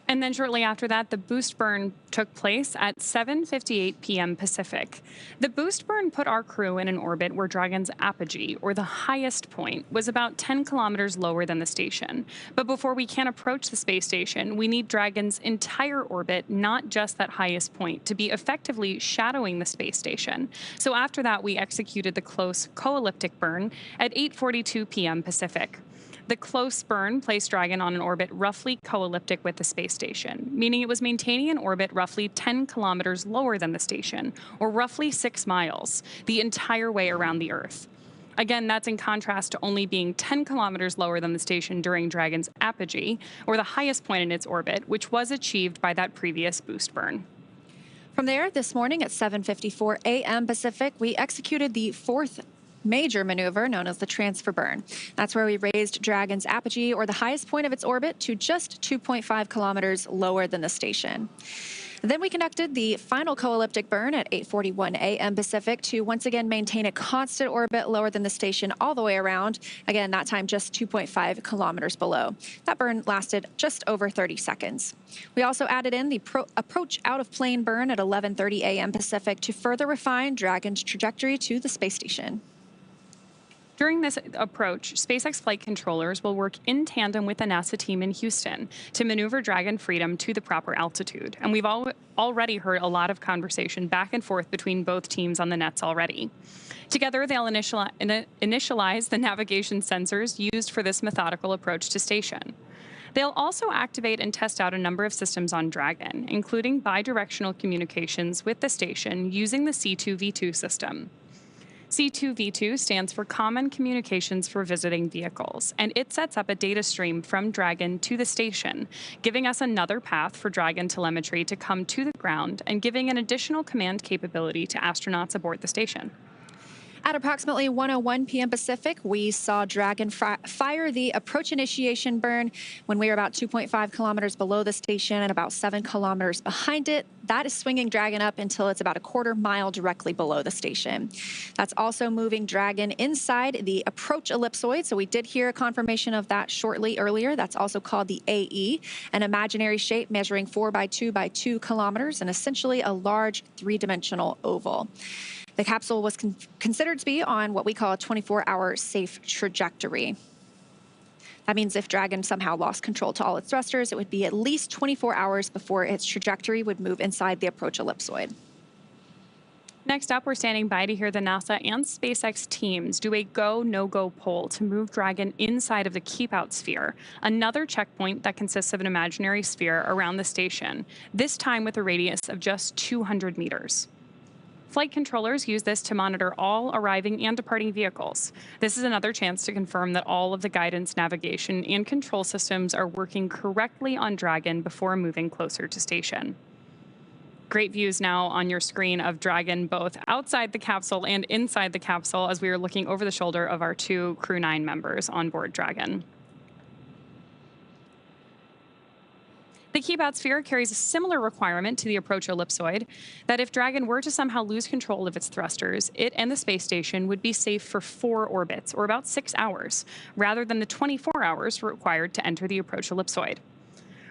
And then shortly after that, the boost burn took place at 7:58 p.m. Pacific. The boost burn put our crew in an orbit where Dragon's apogee, or the highest point, was about 10 kilometers lower than the station. But before we can approach the space station, we need Dragon's entire orbit, not just that highest point, to be effectively shadowing the space station. So after that, we executed the close co-elliptic burn at 8:42 p.m. Pacific. The close burn placed Dragon on an orbit roughly co-elliptic with the space station, meaning it was maintaining an orbit roughly 10 kilometers lower than the station, or roughly 6 miles, the entire way around the Earth. Again, that's in contrast to only being 10 kilometers lower than the station during Dragon's apogee, or the highest point in its orbit, which was achieved by that previous boost burn.
From there, this morning at 7:54 a.m. Pacific, we executed the 4th major maneuver known as the transfer burn. That's where we raised Dragon's apogee, or the highest point of its orbit, to just 2.5 kilometers lower than the station. Then we conducted the final co-elliptic burn at 8:41 a.m. Pacific to once again maintain a constant orbit lower than the station all the way around. Again, that time just 2.5 kilometers below. That burn lasted just over 30 seconds. We also added in the approach out of plane burn at 11:30 a.m. Pacific to further refine Dragon's trajectory to the space station.
During this approach, SpaceX flight controllers will work in tandem with the NASA team in Houston to maneuver Dragon Freedom to the proper altitude. And we've already heard a lot of conversation back and forth between both teams on the nets already. Together, they'll initialize the navigation sensors used for this methodical approach to station. They'll also activate and test out a number of systems on Dragon, including bidirectional communications with the station using the C2V2 system. C2V2 stands for Common Communications for Visiting Vehicles, and it sets up a data stream from Dragon to the station, giving us another path for Dragon telemetry to come to the ground and giving an additional command capability to astronauts aboard the station.
At approximately 1:01 p.m. Pacific, we saw Dragon fire the approach initiation burn when we were about 2.5 kilometers below the station and about 7 kilometers behind it. That is swinging Dragon up until it's about a quarter mile directly below the station. That's also moving Dragon inside the approach ellipsoid. So we did hear a confirmation of that shortly earlier. That's also called the AE, an imaginary shape measuring 4 by 2 by 2 kilometers and essentially a large three-dimensional oval. The capsule was considered to be on what we call a 24-hour safe trajectory. That means if Dragon somehow lost control to all its thrusters, it would be at least 24 hours before its trajectory would move inside the approach ellipsoid.
Next up, we're standing by to hear the NASA and SpaceX teams do a go, no-go poll to move Dragon inside of the keep-out sphere, another checkpoint that consists of an imaginary sphere around the station, this time with a radius of just 200 meters. Flight controllers use this to monitor all arriving and departing vehicles. This is another chance to confirm that all of the guidance, navigation, and control systems are working correctly on Dragon before moving closer to station. Great views now on your screen of Dragon both outside the capsule and inside the capsule as we are looking over the shoulder of our 2 Crew-9 members on board Dragon. The keep-out sphere carries a similar requirement to the approach ellipsoid that if Dragon were to somehow lose control of its thrusters, it and the space station would be safe for 4 orbits, or about 6 hours, rather than the 24 hours required to enter the approach ellipsoid.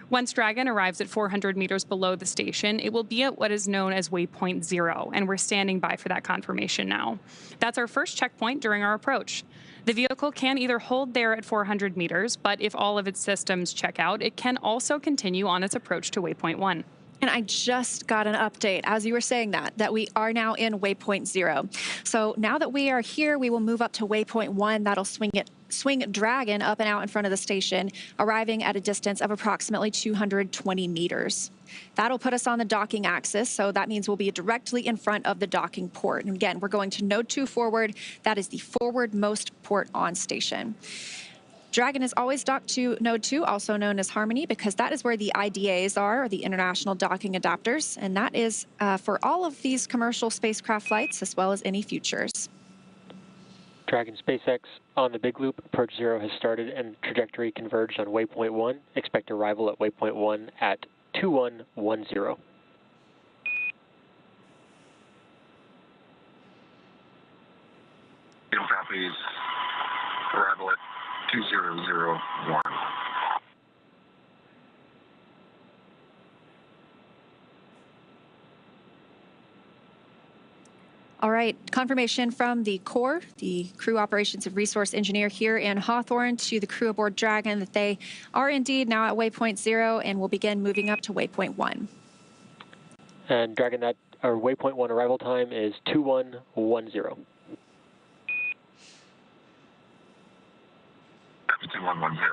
Once Dragon arrives at 400 meters below the station, it will be at what is known as waypoint 0, and we're standing by for that confirmation now. That's our first checkpoint during our approach. The vehicle can either hold there at 400 meters, but if all of its systems check out, it can also continue on its approach to waypoint 1.
And I just got an update as you were saying that we are now in waypoint 0. So now that we are here, we will move up to waypoint 1. That'll swing Dragon up and out in front of the station, arriving at a distance of approximately 220 meters. That'll put us on the docking axis, so that means we'll be directly in front of the docking port. And again, we're going to node 2 forward. That is the forwardmost port on station. Dragon is always docked to node 2, also known as Harmony, because that is where the IDAs are, or the International Docking Adapters, and that is for all of these commercial spacecraft flights, as well as any futures.
Dragon SpaceX on the big loop. Approach 0 has started and trajectory converged on waypoint 1. Expect arrival at waypoint 1 at 2110.
Copies. Arrival at 2001.
All right, confirmation from the Corps, the Crew Operations and Resource Engineer here in Hawthorne, to the crew aboard Dragon that they are indeed now at waypoint 0 and will begin moving up to waypoint 1.
And Dragon, that our waypoint 1 arrival time is 2110.
2110.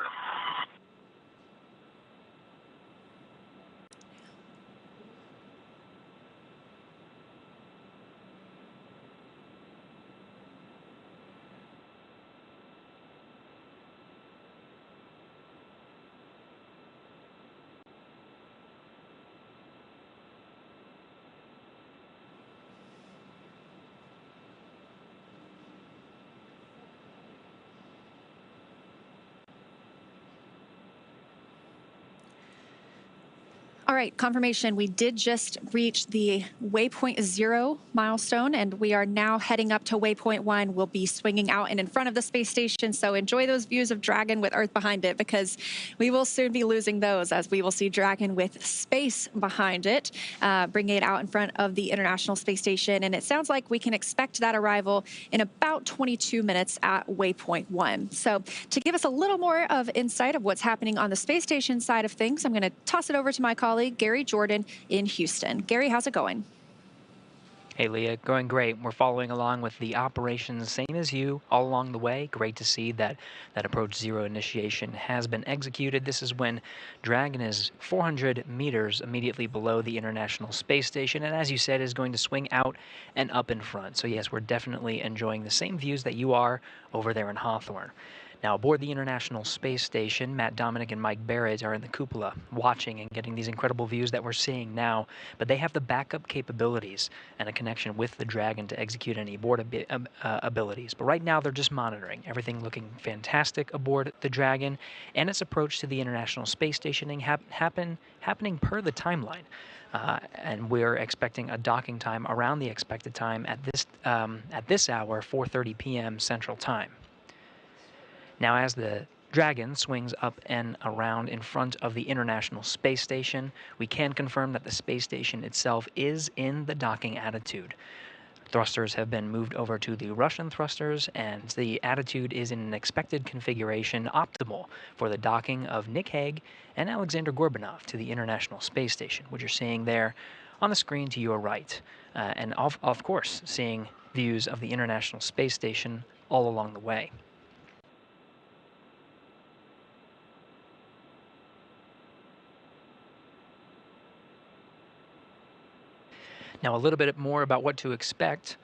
All right, confirmation. We did just reach the waypoint 0 milestone, and we are now heading up to waypoint 1. We'll be swinging out and in front of the space station, so enjoy those views of Dragon with Earth behind it, because we will soon be losing those, as we will see Dragon with space behind it, bringing it out in front of the International Space Station. And it sounds like we can expect that arrival in about 22 minutes at waypoint 1. So to give us a little more of insight of what's happening on the space station side of things, I'm going to toss it over to my colleague, Gary Jordan in Houston. Gary, how's it going?
Hey, Leah, going great. We're following along with the operations, same as you, all along the way. Great to see that approach 0 initiation has been executed. This is when Dragon is 400 meters immediately below the International Space Station, and as you said, is going to swing out and up in front. So yes, we're definitely enjoying the same views that you are over there in Hawthorne. Now, aboard the International Space Station, Matt Dominic and Mike Barrett are in the cupola watching and getting these incredible views that we're seeing now, but they have the backup capabilities and a connection with the Dragon to execute any abort abilities. But right now, they're just monitoring. Everything looking fantastic aboard the Dragon, and its approach to the International Space Station happening per the timeline. And we're expecting a docking time around the expected time at this hour, 4:30 p.m. Central Time. Now, as the Dragon swings up and around in front of the International Space Station, we can confirm that the space station itself is in the docking attitude. Thrusters have been moved over to the Russian thrusters, and the attitude is in an expected configuration optimal for the docking of Nick Hague and Alexander Gorbunov to the International Space Station, which you're seeing there on the screen to your right. And of course, seeing views of the International Space Station all along the way. Now, a little bit more about what to expect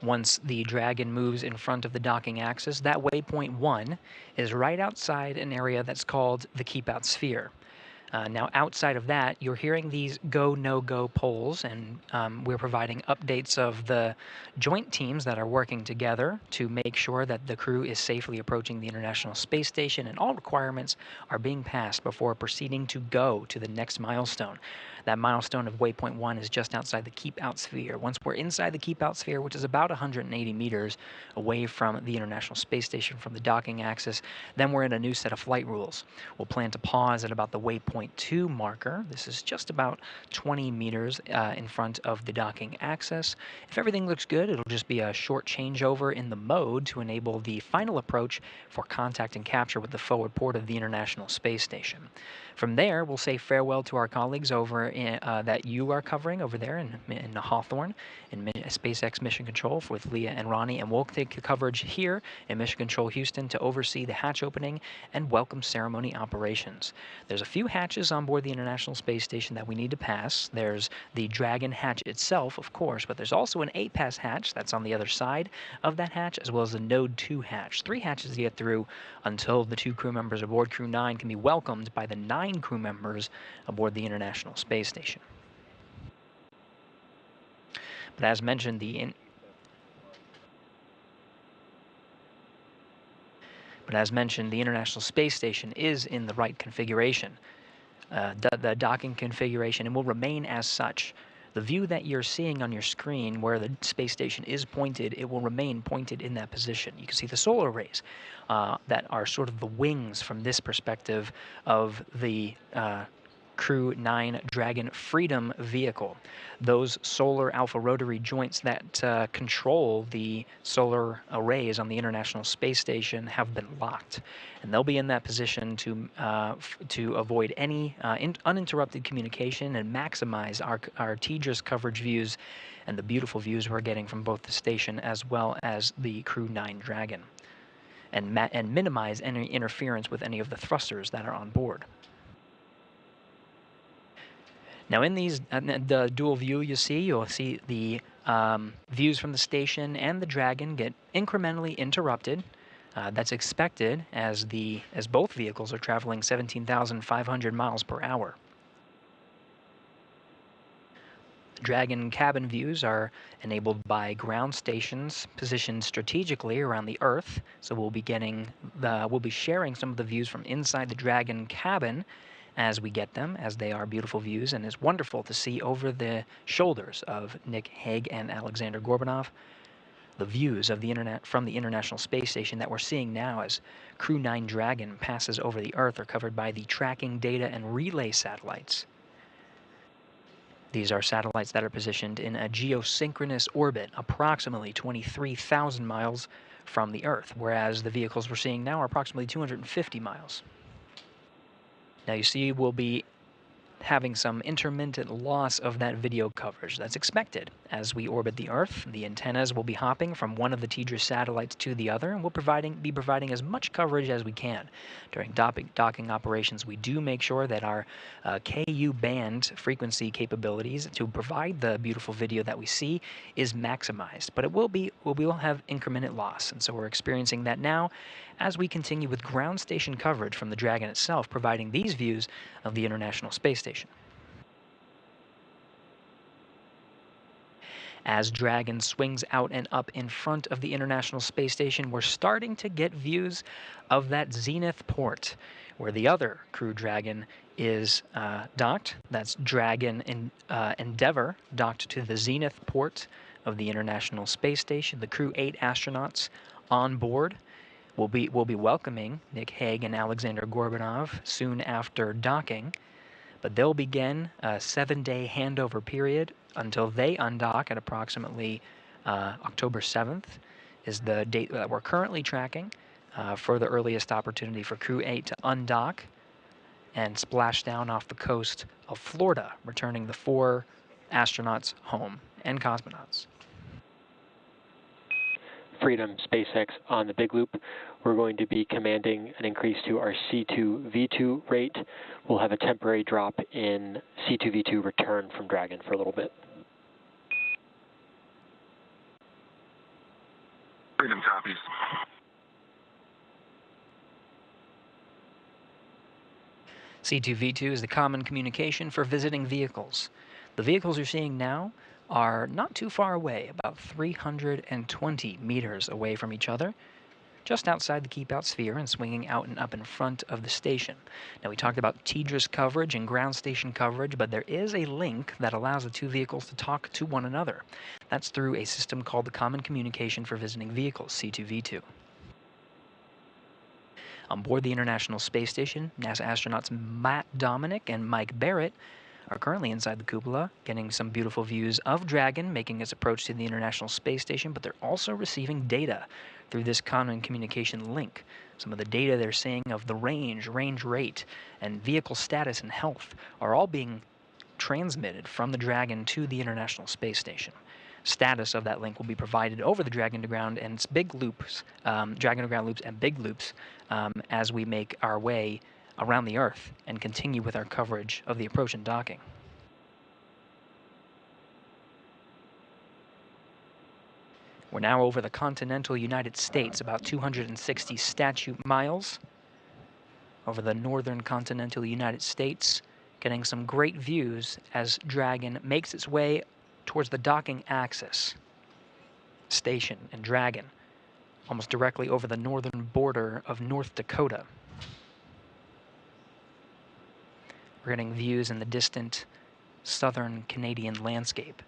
once the Dragon moves in front of the docking axis. That waypoint 1 is right outside an area that's called the Keep Out Sphere. Now, outside of that, you're hearing these go, no-go polls, and we're providing updates of the joint teams that are working together to make sure that the crew is safely approaching the International Space Station, and all requirements are being passed before proceeding to go to the next milestone. That milestone of waypoint 1 is just outside the Keep Out Sphere. Once we're inside the Keep Out Sphere, which is about 180 meters away from the International Space Station from the docking axis, then we're in a new set of flight rules. We'll plan to pause at about the waypoint 2 marker. This is just about 20 meters in front of the docking axis. If everything looks good, it'll just be a short changeover in the mode to enable the final approach for contact and capture with the forward port of the International Space Station. From there, we'll say farewell to our colleagues over that you are covering over there in Hawthorne, in SpaceX Mission Control with Leah and Ronnie, and we'll take the coverage here in Mission Control Houston to oversee the hatch opening and welcome ceremony operations. There's a few hatches on board the International Space Station that we need to pass. There's the Dragon hatch itself, of course, but there's also an 8-pass hatch that's on the other side of that hatch, as well as the Node 2 hatch. 3 hatches to get through until the 2 crew members aboard Crew-9 can be welcomed by the 9 crew members aboard the International Space Station. But as mentioned, the International Space Station is in the right configuration, the docking configuration, and will remain as such. The view that you're seeing on your screen where the space station is pointed, it will remain pointed in that position. You can see the solar arrays that are sort of the wings from this perspective of the Crew-9 Dragon Freedom vehicle. Those solar alpha rotary joints that control the solar arrays on the International Space Station have been locked, and they'll be in that position to avoid any uninterrupted communication and maximize our TDRS coverage views and the beautiful views we're getting from both the station as well as the Crew-9 Dragon, and minimize any interference with any of the thrusters that are on board. Now, in the dual view you'll see the views from the station and the Dragon get incrementally interrupted. That's expected as both vehicles are traveling 17,500 miles per hour. Dragon cabin views are enabled by ground stations positioned strategically around the Earth. So we'll be sharing some of the views from inside the Dragon cabin as we get them, as they are beautiful views, and it's wonderful to see over the shoulders of Nick Hague and Alexander Gorbunov the views of the internet from the International Space Station that we're seeing now as Crew-9 Dragon passes over the Earth are covered by the tracking data and relay satellites. These are satellites that are positioned in a geosynchronous orbit approximately 23,000 miles from the Earth, whereas the vehicles we're seeing now are approximately 250 miles. Now you see we'll be having some intermittent loss of that video coverage. That's expected. As we orbit the Earth, the antennas will be hopping from one of the TDRS satellites to the other, and we'll be providing as much coverage as we can. During docking operations, we do make sure that our KU band frequency capabilities to provide the beautiful video that we see is maximized, but we will have incremental loss, and so we're experiencing that now as we continue with ground station coverage from the Dragon itself, providing these views of the International Space Station. As Dragon swings out and up in front of the International Space Station, we're starting to get views of that Zenith port, where the other Crew Dragon is docked. That's Dragon Endeavour docked to the Zenith port of the International Space Station. The Crew 8 astronauts on board will be welcoming Nick Hague and Alexander Gorbunov soon after docking, but they'll begin a 7-day handover period until they undock at approximately October 7th is the date that we're currently tracking for the earliest opportunity for Crew 8 to undock and splash down off the coast of Florida, returning the 4 astronauts home and cosmonauts.
Freedom SpaceX on the big loop. We're going to be commanding an increase to our C2V2 rate. We'll have a temporary drop in C2V2 return from Dragon for a little bit.
Freedom copies.
C2V2 is the common communication for visiting vehicles. The vehicles you're seeing now are not too far away, about 320 meters away from each other, just outside the keep-out sphere and swinging out and up in front of the station. Now, we talked about TDRS coverage and ground station coverage, but there is a link that allows the two vehicles to talk to one another. That's through a system called the Common Communication for Visiting Vehicles, C2V2. On board the International Space Station, NASA astronauts Matt Dominic and Mike Barrett are currently inside the cupola, getting some beautiful views of Dragon making its approach to the International Space Station, but they're also receiving data through this common communication link. Some of the data they're seeing of the range rate, and vehicle status and health are all being transmitted from the Dragon to the International Space Station. Status of that link will be provided over the Dragon to ground and its big loops, Dragon to ground loops and big loops, as we make our way around the Earth and continue with our coverage of the approach and docking. We're now over the continental United States, about 260 statute miles over the northern continental United States, getting some great views as Dragon makes its way towards the docking axis station and Dragon, almost directly over the northern border of North Dakota. We're getting views in the distant southern Canadian landscape.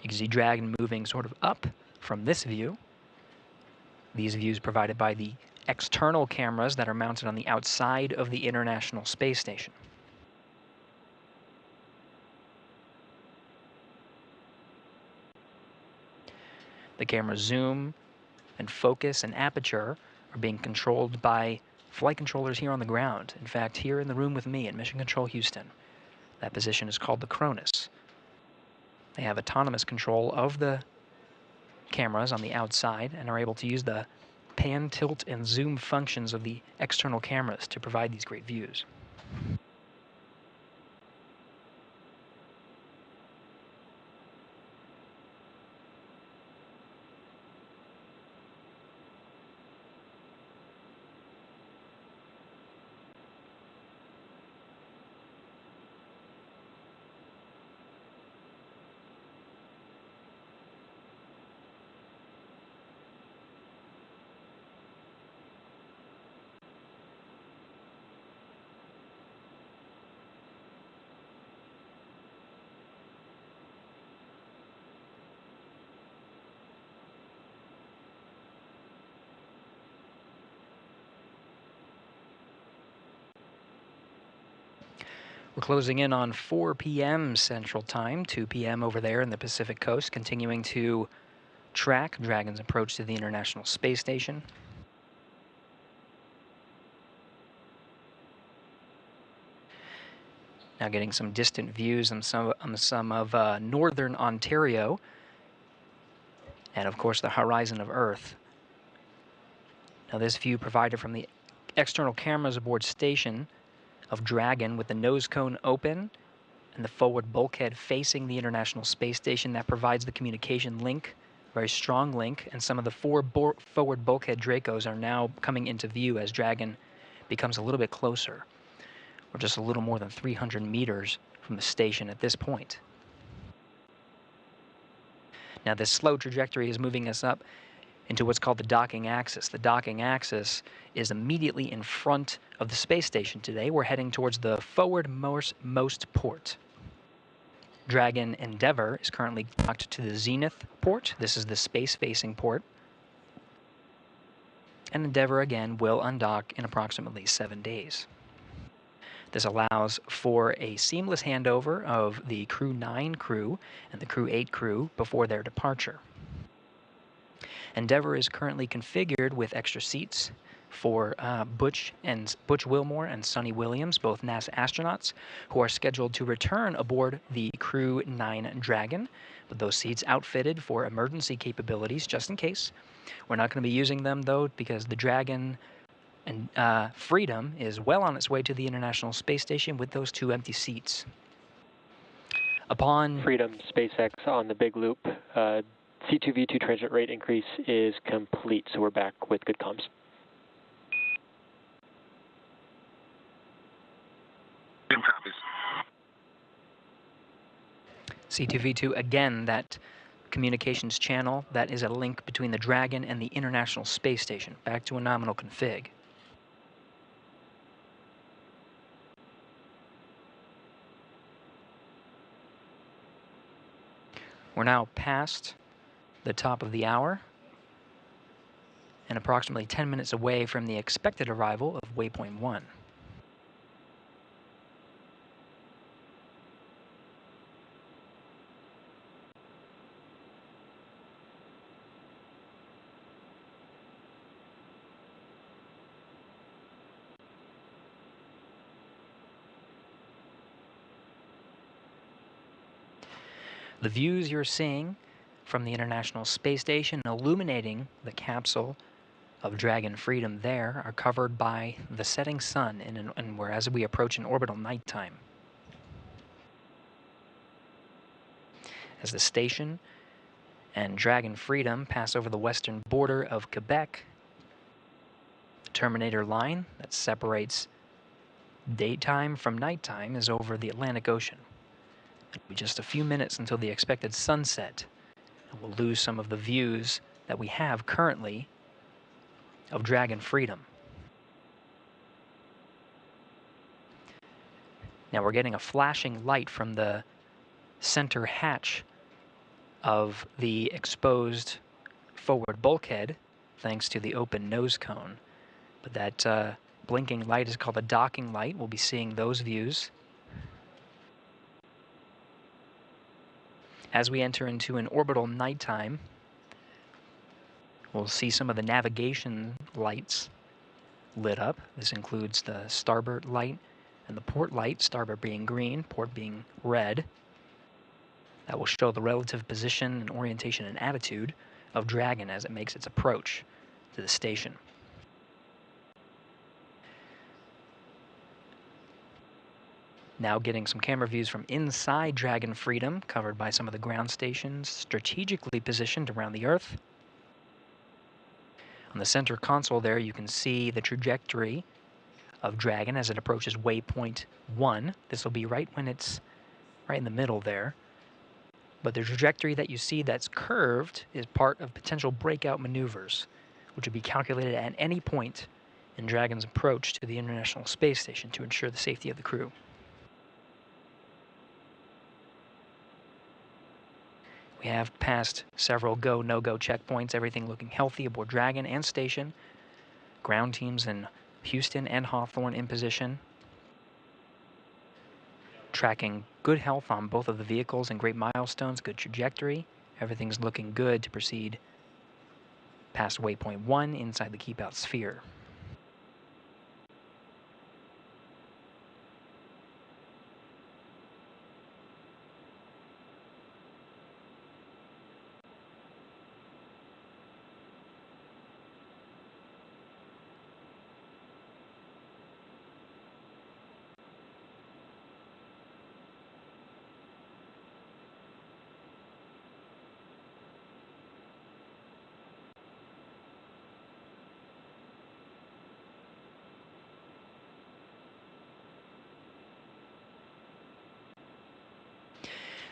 You can see Dragon moving sort of up from this view. These views provided by the external cameras that are mounted on the outside of the International Space Station. The camera's zoom and focus and aperture are being controlled by flight controllers here on the ground. In fact, here in the room with me at Mission Control Houston, that position is called the Cronus. They have autonomous control of the cameras on the outside and are able to use the pan, tilt, and zoom functions of the external cameras to provide these great views. We're closing in on 4 p.m. Central Time, 2 p.m. over there in the Pacific Coast, continuing to track Dragon's approach to the International Space Station. Now getting some distant views on some of northern Ontario, and of course the horizon of Earth. Now this view provided from the external cameras aboard station of Dragon with the nose cone open and the forward bulkhead facing the International Space Station. That provides the communication link, very strong link, and some of the forward bulkhead Dracos are now coming into view as Dragon becomes a little bit closer. We're just a little more than 300 meters from the station at this point. Now this slow trajectory is moving us up into what's called the docking axis. The docking axis is immediately in front of the space station today. We're heading towards the forwardmost port. Dragon Endeavour is currently docked to the Zenith port. This is the space-facing port. And Endeavour again will undock in approximately 7 days. This allows for a seamless handover of the Crew-9 crew and the Crew-8 crew before their departure. Endeavour is currently configured with extra seats for Butch Wilmore and Suni Williams, both NASA astronauts, who are scheduled to return aboard the Crew-9 Dragon, with those seats outfitted for emergency capabilities just in case. We're not going to be using them, though, because the Dragon and Freedom is well on its way to the International Space Station with those 2 empty seats. Upon
Freedom SpaceX on the big loop, C2V2 transmit rate increase is complete, so we're back with good comms.
Copies.
C2V2, again, that communications channel, that is a link between the Dragon and the International Space Station. Back to a nominal config. We're now past the top of the hour and approximately 10 minutes away from the expected arrival of waypoint 1. The views you're seeing from the International Space Station illuminating the capsule of Dragon Freedom there are covered by the setting sun, and whereas we approach an orbital nighttime. As the station and Dragon Freedom pass over the western border of Quebec, the terminator line that separates daytime from nighttime is over the Atlantic Ocean. It'll be just a few minutes until the expected sunset, and we'll lose some of the views that we have currently of Dragon Freedom. Now we're getting a flashing light from the center hatch of the exposed forward bulkhead, thanks to the open nose cone. But that blinking light is called a docking light. We'll be seeing those views. As we enter into an orbital nighttime, we'll see some of the navigation lights lit up. This includes the starboard light and the port light, starboard being green, port being red. That will show the relative position and orientation and attitude of Dragon as it makes its approach to the station. Now getting some camera views from inside Dragon Freedom, covered by some of the ground stations strategically positioned around the Earth. On the center console there, you can see the trajectory of Dragon as it approaches waypoint 1. This will be right when it's right in the middle there. But the trajectory that you see that's curved is part of potential breakout maneuvers, which would be calculated at any point in Dragon's approach to the International Space Station to ensure the safety of the crew. We have passed several go, no-go checkpoints, everything looking healthy aboard Dragon and station. Ground teams in Houston and Hawthorne in position. tracking good health on both of the vehicles and great milestones, good trajectory. Everything's looking good to proceed past waypoint 1 inside the keep-out sphere.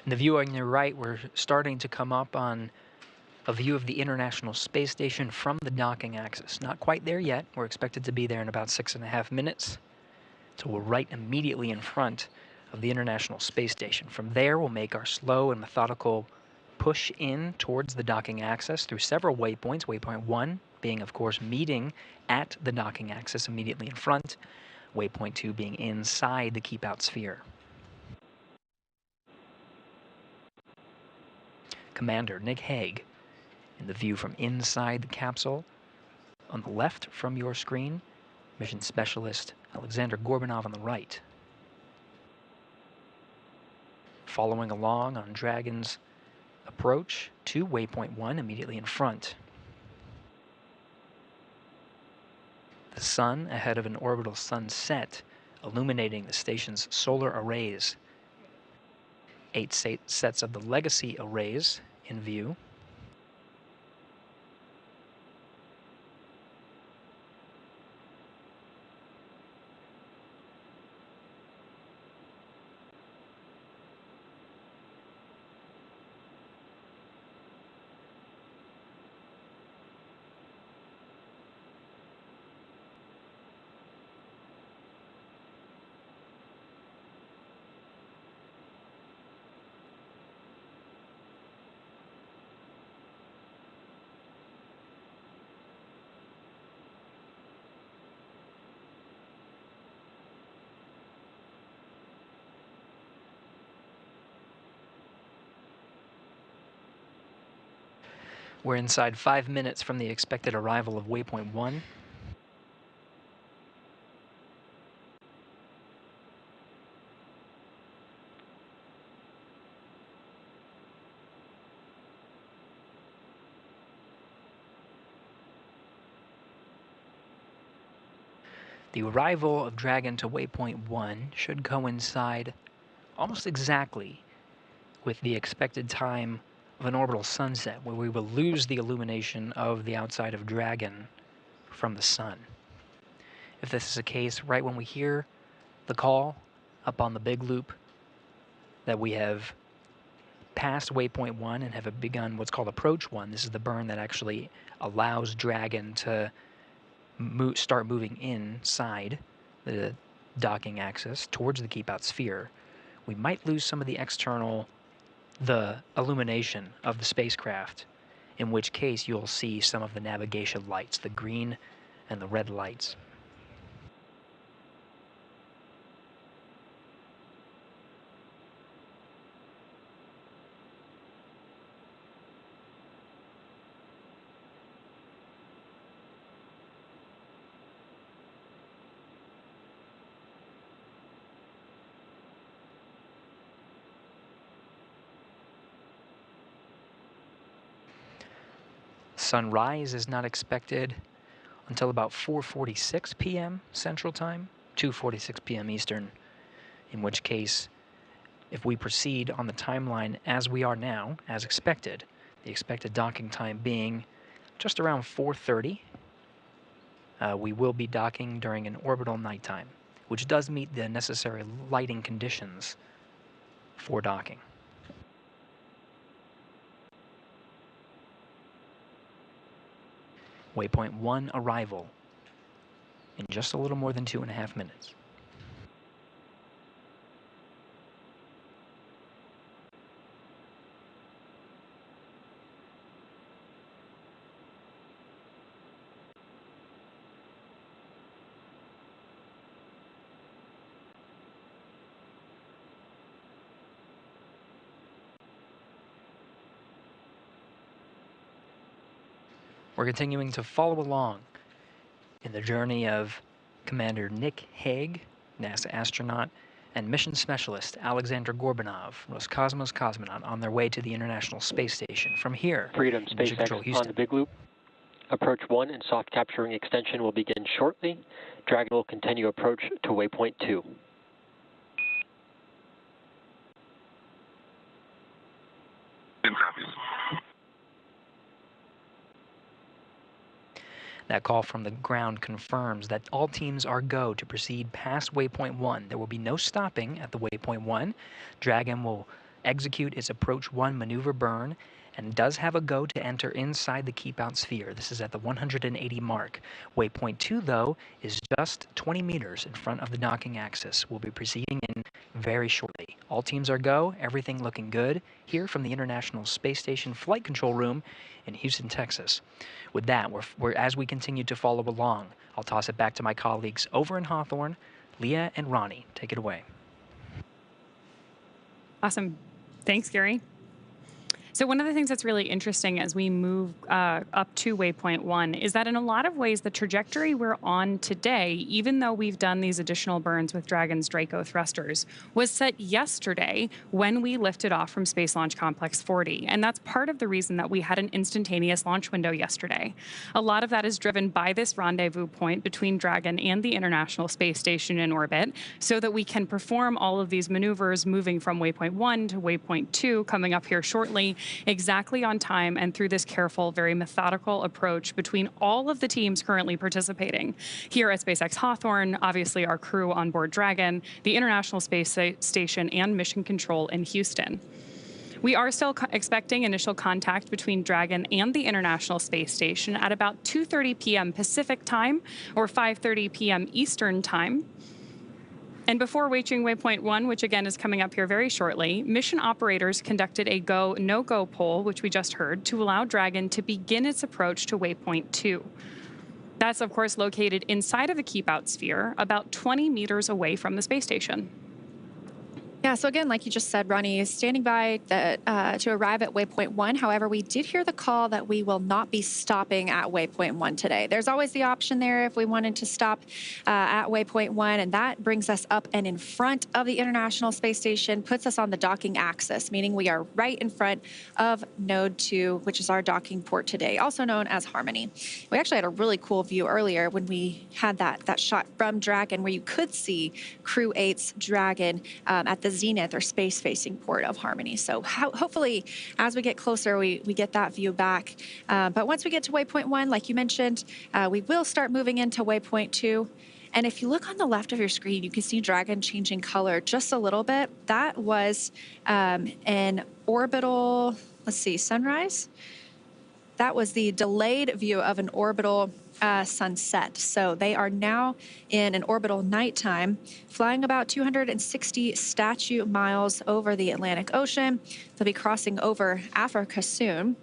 In the view on your right, we're starting to come up on a view of the International Space Station from the docking axis. Not quite there yet. We're expected to be there in about 6.5 minutes. So we're right immediately in front of the International Space Station. From there, we'll make our slow and methodical push in towards the docking axis through several waypoints. Waypoint 1 being, of course, meeting at the docking axis immediately in front. Waypoint 2 being inside the keep-out sphere. Commander Nick Hague in the view from inside the capsule. On the left from your screen, Mission Specialist Alexander Gorbunov on the right. Following along on Dragon's approach to waypoint 1 immediately in front. The sun ahead of an orbital sunset, illuminating the station's solar arrays. 8 sets of the legacy arrays in view. We're inside 5 minutes from the expected arrival of waypoint 1. The arrival of Dragon to waypoint 1 should coincide almost exactly with the expected time of an orbital sunset, where we will lose the illumination of the outside of Dragon from the sun. If this is the case, right when we hear the call up on the big loop that we have passed waypoint 1 and have begun what's called approach 1, this is the burn that actually allows Dragon to start moving inside the docking axis towards the keep-out sphere, we might lose some of the illumination of the spacecraft, in which case you'll see some of the navigation lights, the green and the red lights. Sunrise is not expected until about 4:46 p.m. Central Time, 2:46 p.m. Eastern, in which case, if we proceed on the timeline as we are now, as expected, the expected docking time being just around 4:30, we will be docking during an orbital nighttime, which does meet the necessary lighting conditions for docking. Waypoint 1 arrival in just a little more than 2.5 minutes. We're continuing to follow along in the journey of Commander Nick Hague, NASA astronaut, and mission specialist Alexander Gorbunov, Roscosmos cosmonaut, on their way to the International Space Station. From here,
Freedom
Mission Control
SpaceX
Houston.
on the big loop. Approach 1 and soft capturing extension will begin shortly. Dragon will continue approach to waypoint 2.
That call from the ground confirms that all teams are go to proceed past waypoint 1. There will be no stopping at the waypoint 1. Dragon will execute its approach 1 maneuver burn and does have a go to enter inside the keep out sphere. This is at the 180 mark. Waypoint 2, though, is just 20 meters in front of the docking axis. We'll be proceeding in very shortly. All teams are go, everything looking good here from the International Space Station Flight Control Room in Houston, Texas. With that, as we continue to follow along, I'll toss it back to my colleagues over in Hawthorne, Leah and Ronnie. Take it away.
Awesome. Thanks, Gary. So one of the things that's really interesting as we move up to waypoint 1 is that in a lot of ways, the trajectory we're on today, even though we've done these additional burns with Dragon's Draco thrusters, was set yesterday when we lifted off from Space Launch Complex 40. And that's part of the reason that we had an instantaneous launch window yesterday. A lot of that is driven by this rendezvous point between Dragon and the International Space Station in orbit, so that we can perform all of these maneuvers moving from waypoint 1 to waypoint 2, coming up here shortly, exactly on time and through this careful, very methodical approach between all of the teams currently participating. Here at SpaceX Hawthorne, obviously our crew on board Dragon, the International Space Station, and Mission Control in Houston. We are still expecting initial contact between Dragon and the International Space Station at about 2:30 p.m. Pacific time or 5:30 p.m. Eastern time. And before reaching waypoint 1, which again is coming up here very shortly, mission operators conducted a go, no-go poll, which we just heard, to allow Dragon to begin its approach to waypoint 2. That's, of course, located inside of the keep-out sphere, about 20 meters away from the space station.
Yeah, so again, like you just said, Ronnie is standing by to arrive at waypoint 1. However, we did hear the call that we will not be stopping at waypoint 1 today. There's always the option there if we wanted to stop at waypoint 1, and that brings us up and in front of the International Space Station, puts us on the docking axis, meaning we are right in front of Node 2, which is our docking port today, also known as Harmony. We actually had a really cool view earlier when we had that shot from Dragon where you could see Crew-8's Dragon at the zenith or space-facing port of Harmony. So hopefully, as we get closer, we get that view back. But once we get to waypoint 1, like you mentioned, we will start moving into waypoint 2. And if you look on the left of your screen, you can see Dragon changing color just a little bit. That was an orbital, let's see, sunrise? That was the delayed view of an orbital sunset. So they are now in an orbital nighttime, flying about 260 statute miles over the Atlantic Ocean. They'll be crossing over Africa soon.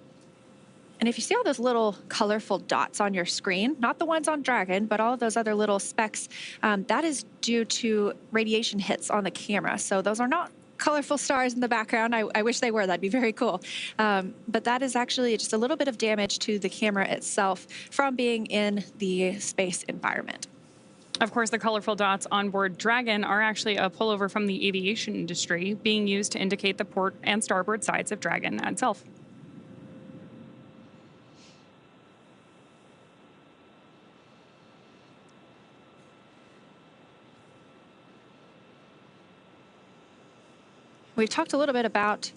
And if you see all those little colorful dots on your screen, not the ones on Dragon, but all of those other little specks, that is due to radiation hits on the camera. So those are not colorful stars in the background. I wish they were. That'd be very cool. But that is actually just a little bit of damage to the camera itself from being in the space environment.
Of course, the colorful dots on board Dragon are actually a pullover from the aviation industry being used to indicate the port and starboard sides of Dragon itself.
We've talked a little bit about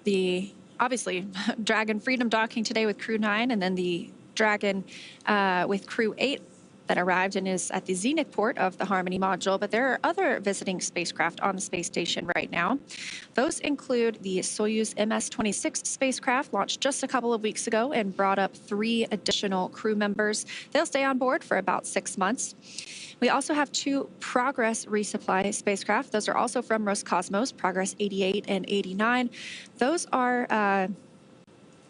the, obviously, Dragon Freedom docking today with Crew-9, and then the Dragon with Crew-8 that arrived and is at the zenith port of the Harmony module. But there are other visiting spacecraft on the space station right now. Those include the Soyuz MS-26 spacecraft, launched just a couple of weeks ago and brought up 3 additional crew members. They'll stay on board for about 6 months. We also have 2 Progress resupply spacecraft. Those are also from Roscosmos, Progress 88 and 89. Those are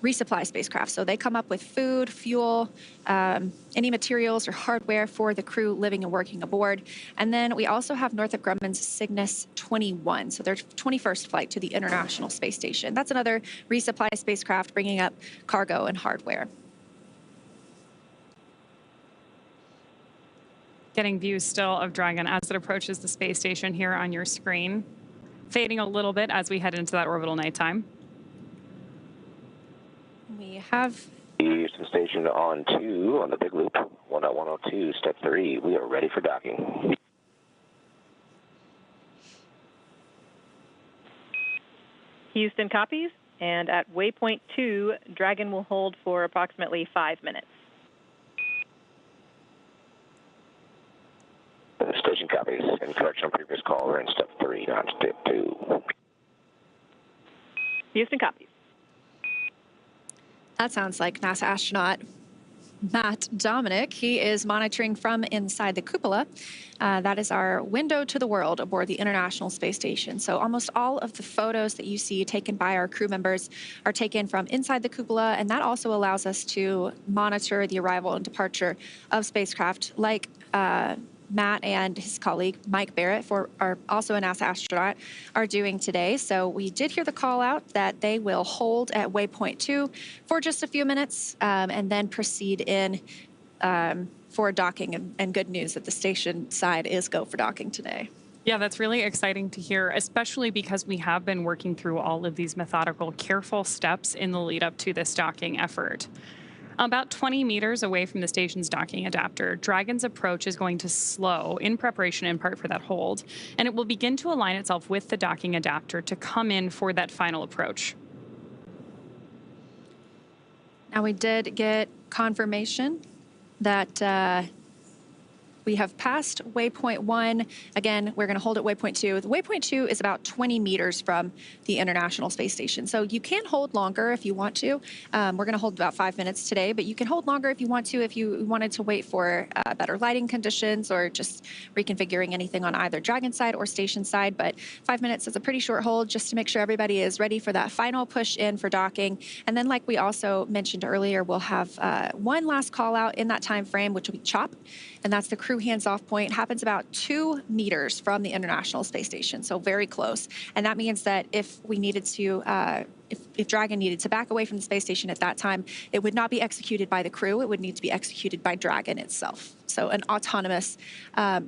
resupply spacecraft. So they come up with food, fuel, any materials or hardware for the crew living and working aboard. And then we also have Northrop Grumman's Cygnus 21, so their 21st flight to the International Space Station. That's another resupply spacecraft bringing up cargo and hardware.
Getting views still of Dragon as it approaches the space station here on your screen. Fading a little bit as we head into that orbital nighttime.
We have
Houston Station on 2 on the big loop, 1.102, step 3. We are ready for docking.
Houston copies, and at waypoint 2, Dragon will hold for approximately 5 minutes.
Station copies. In correction on previous call, we're in step 3, not step 2.
Houston copies.
That sounds like NASA astronaut Matt Dominic. He is monitoring from inside the cupola. That is our window to the world aboard the International Space Station. So almost all of the photos that you see taken by our crew members are taken from inside the cupola, and that also allows us to monitor the arrival and departure of spacecraft like Matt and his colleague, Mike Barrett, are also a NASA astronaut, are doing today. So we did hear the call out that they will hold at waypoint 2 for just a few minutes and then proceed in for docking. And good news that the station side is go for docking today.
Yeah, that's really exciting to hear, especially because we have been working through all of these methodical, careful steps in the lead up to this docking effort. About 20 meters away from the station's docking adapter, Dragon's approach is going to slow in preparation in part for that hold, and it will begin to align itself with the docking adapter to come in for that final approach.
Now, we did get confirmation that we have passed waypoint 1. Again, we're going to hold at waypoint 2. The waypoint 2 is about 20 meters from the International Space Station. So you can hold longer if you want to. We're going to hold about 5 minutes today, but you can hold longer if you want to, if you wanted to wait for better lighting conditions or just reconfiguring anything on either Dragon side or station side. But 5 minutes is a pretty short hold just to make sure everybody is ready for that final push in for docking. And then, like we also mentioned earlier, we'll have one last call out in that time frame, which will be CHOP. And that's the crew hands-off point. It happens about 2 meters from the International Space Station, so very close. And that means that if we needed to, if Dragon needed to back away from the space station at that time, it would not be executed by the crew. It would need to be executed by Dragon itself. So an autonomous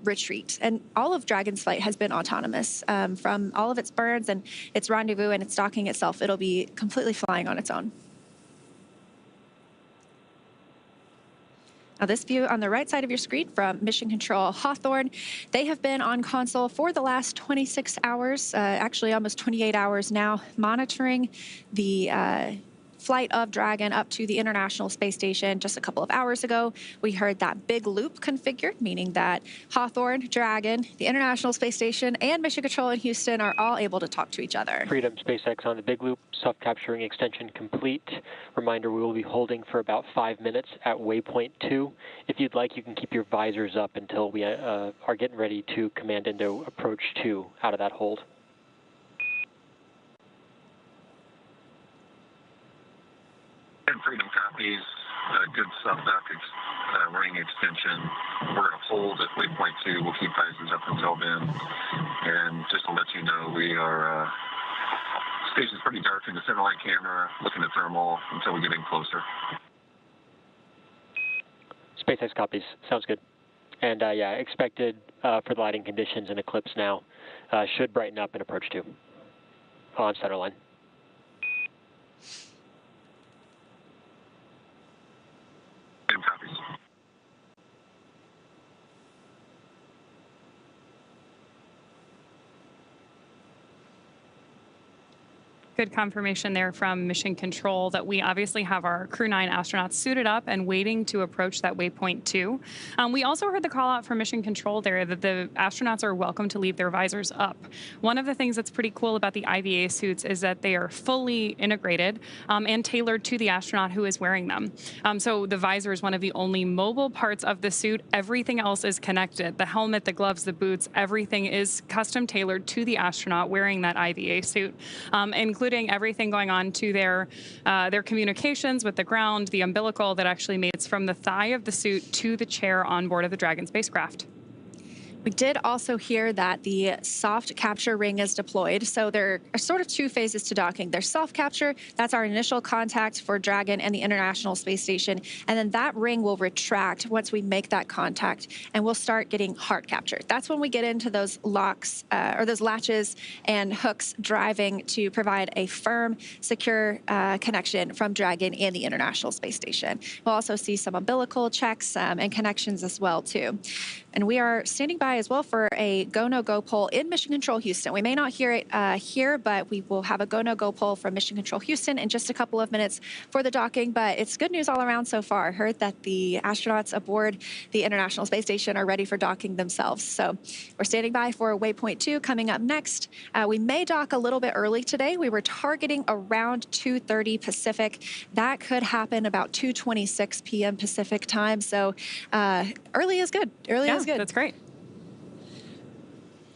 retreat. And all of Dragon's flight has been autonomous from all of its burns and its rendezvous and its docking itself. It'll be completely flying on its own. Now, this view on the right side of your screen from Mission Control Hawthorne, they have been on console for the last 26 hours, actually almost 28 hours now, monitoring the flight of Dragon up to the International Space Station. Just a couple of hours ago, we heard that big loop configured, meaning that Hawthorne, Dragon, the International Space Station, and Mission Control in Houston are all able to talk to each other.
Freedom SpaceX on the big loop, self-capturing extension complete. Reminder, we will be holding for about 5 minutes at waypoint 2. If you'd like, you can keep your visors up until we are getting ready to command into approach 2 out of that hold.
And Freedom copies, good self-dock running extension. We're going to hold at waypoint 2. We'll keep visors up until then. And just to let you know, we are, station's pretty dark in the center line camera, looking at thermal until we get in closer.
SpaceX copies. Sounds good. And yeah, expected for the lighting conditions and eclipse now. Should brighten up in approach 2 on center line.
Copies.
Good confirmation there from Mission Control that we obviously have our Crew-9 astronauts suited up and waiting to approach that waypoint 2. We also heard the call out from Mission Control there that the astronauts are welcome to leave their visors up. One of the things that's pretty cool about the IVA suits is that they are fully integrated and tailored to the astronaut who is wearing them. So the visor is one of the only mobile parts of the suit. Everything else is connected. The helmet, the gloves, the boots, everything is custom tailored to the astronaut wearing that IVA suit, including everything going on to their communications with the ground, the umbilical that actually mates from the thigh of the suit to the chair on board of the Dragon spacecraft.
We did also hear that the soft capture ring is deployed. So there are sort of two phases to docking. There's soft capture, that's our initial contact for Dragon and the International Space Station. And then that ring will retract once we make that contact, and we'll start getting hard capture. That's when we get into those locks or those latches and hooks driving to provide a firm, secure connection from Dragon and the International Space Station. We'll also see some umbilical checks and connections as well, too. And we are standing by as well for a go, no go poll in Mission Control Houston. We may not hear it here, but we will have a go, no go poll from Mission Control Houston in just a couple of minutes for the docking. But it's good news all around so far. Heard that the astronauts aboard the International Space Station are ready for docking themselves. So we're standing by for waypoint 2 coming up next. We may dock a little bit early today. We were targeting around 2:30 Pacific. That could happen about 2:26 p.m. Pacific time. So early is good. Early is good.
That's great.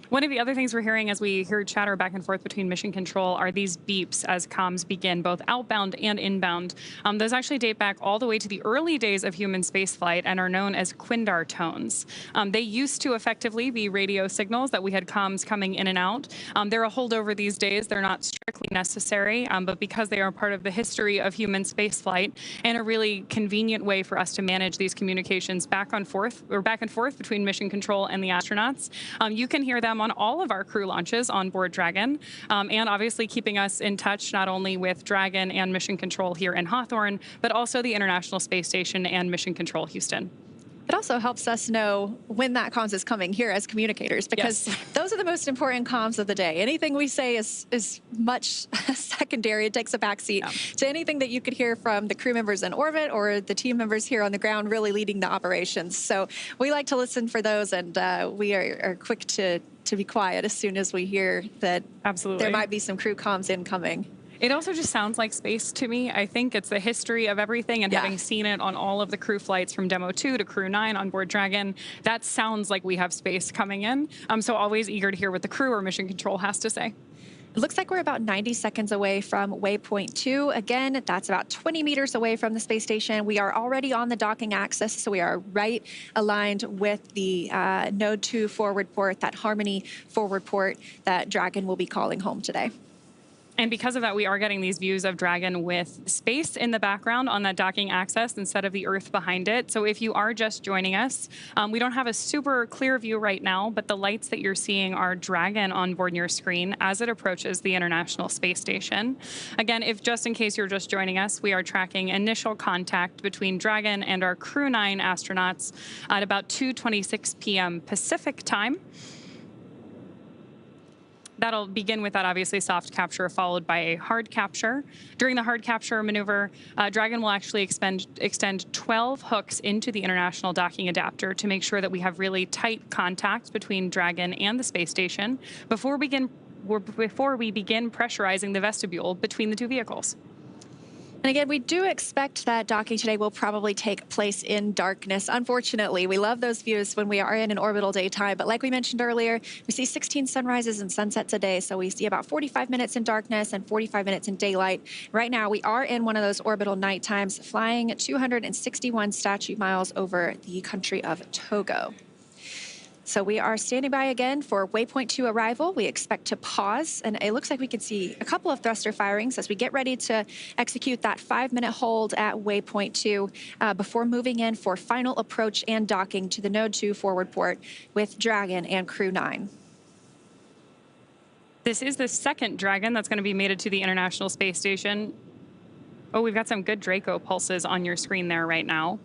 One of the other things we're hearing as we hear chatter back and forth between Mission Control are these beeps as comms begin, both outbound and inbound. Those actually date back all the way to the early days of human spaceflight and are known as Quindar tones. They used to effectively be radio signals that we had comms coming in and out. They're a holdover these days. They're not strictly necessary, but because they are part of the history of human spaceflight and a really convenient way for us to manage these communications back and forth between Mission Control and the astronauts, you can hear them on all of our crew launches on board Dragon, and obviously keeping us in touch not only with Dragon and Mission Control here in Hawthorne, but also the International Space Station and Mission Control Houston.
It also helps us know when that comms is coming here as communicators, because those are the most important comms of the day. Anything we say is much secondary. It takes a backseat to anything that you could hear from the crew members in orbit or the team members here on the ground really leading the operations. So we like to listen for those, and we are quick to be quiet as soon as we hear that there might be some crew comms incoming.
It also just sounds like space to me. I think it's the history of everything, and having seen it on all of the crew flights from Demo 2 to Crew-9 on board Dragon, that sounds like we have space coming in. I'm so always eager to hear what the crew or Mission Control has to say.
It looks like we're about 90 seconds away from waypoint 2. Again, that's about 20 meters away from the space station. We are already on the docking axis, so we are right aligned with the Node 2 forward port, that Harmony forward port that Dragon will be calling home today.
And because of that, we are getting these views of Dragon with space in the background on that docking axis instead of the Earth behind it. So if you are just joining us, we don't have a super clear view right now, but the lights that you're seeing are Dragon on board your screen as it approaches the International Space Station. Again, if just in case you're just joining us, we are tracking initial contact between Dragon and our Crew-9 astronauts at about 2:26 p.m. Pacific time. That'll begin with that, obviously, soft capture, followed by a hard capture. During the hard capture maneuver, Dragon will actually extend 12 hooks into the International Docking Adapter to make sure that we have really tight contact between Dragon and the space station before we begin pressurizing the vestibule between the two vehicles.
And again, we do expect that docking today will probably take place in darkness. Unfortunately, we love those views when we are in an orbital daytime. But like we mentioned earlier, we see 16 sunrises and sunsets a day. So we see about 45 minutes in darkness and 45 minutes in daylight. Right now, we are in one of those orbital night times, flying 261 statute miles over the country of Togo. So we are standing by again for waypoint 2 arrival. We expect to pause, and it looks like we could see a couple of thruster firings as we get ready to execute that 5-minute hold at waypoint 2 before moving in for final approach and docking to the Node 2 forward port with Dragon and Crew-9.
This is the second Dragon that's going to be mated to the International Space Station. Oh, we've got some good Draco pulses on your screen there right now.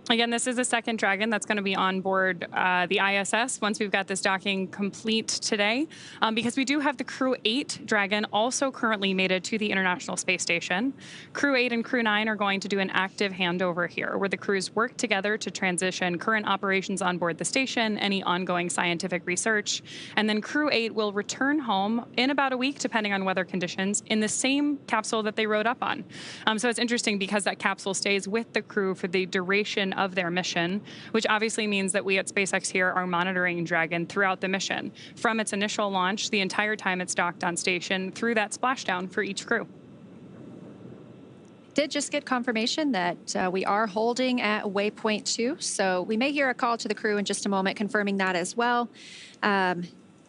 Again, this is the second Dragon that's going to be on board the ISS once we've got this docking complete today, because we do have the Crew-8 Dragon also currently mated to the International Space Station. Crew-8 and Crew-9 are going to do an active handover here, where the crews work together to transition current operations on board the station, any ongoing scientific research, and then Crew-8 will return home in about a week, depending on weather conditions, in the same capsule that they rode up on. So it's interesting because that capsule stays with the crew for the duration of their mission, which obviously means that we at SpaceX here are monitoring Dragon throughout the mission, from its initial launch, the entire time it's docked on station, through that splashdown for each crew.
did just get confirmation that we are holding at waypoint 2. So we may hear a call to the crew in just a moment confirming that as well.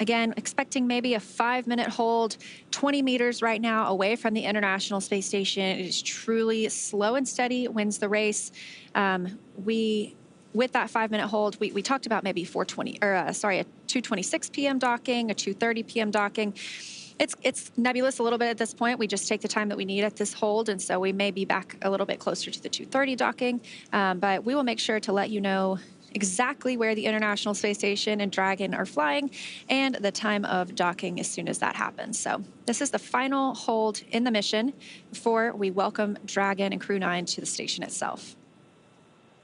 Again, expecting maybe a 5-minute hold, 20 meters right now away from the International Space Station. It is truly slow and steady, wins the race. With that 5-minute hold, we talked about maybe a 2:26 p.m. docking, a 2:30 p.m. docking. It's nebulous a little bit at this point. We just take the time that we need at this hold, and so we may be back a little bit closer to the 2:30 docking. But we will make sure to let you know exactly where the International Space Station and Dragon are flying and the time of docking as soon as that happens. So this is the final hold in the mission before we welcome Dragon and Crew-9 to the station itself.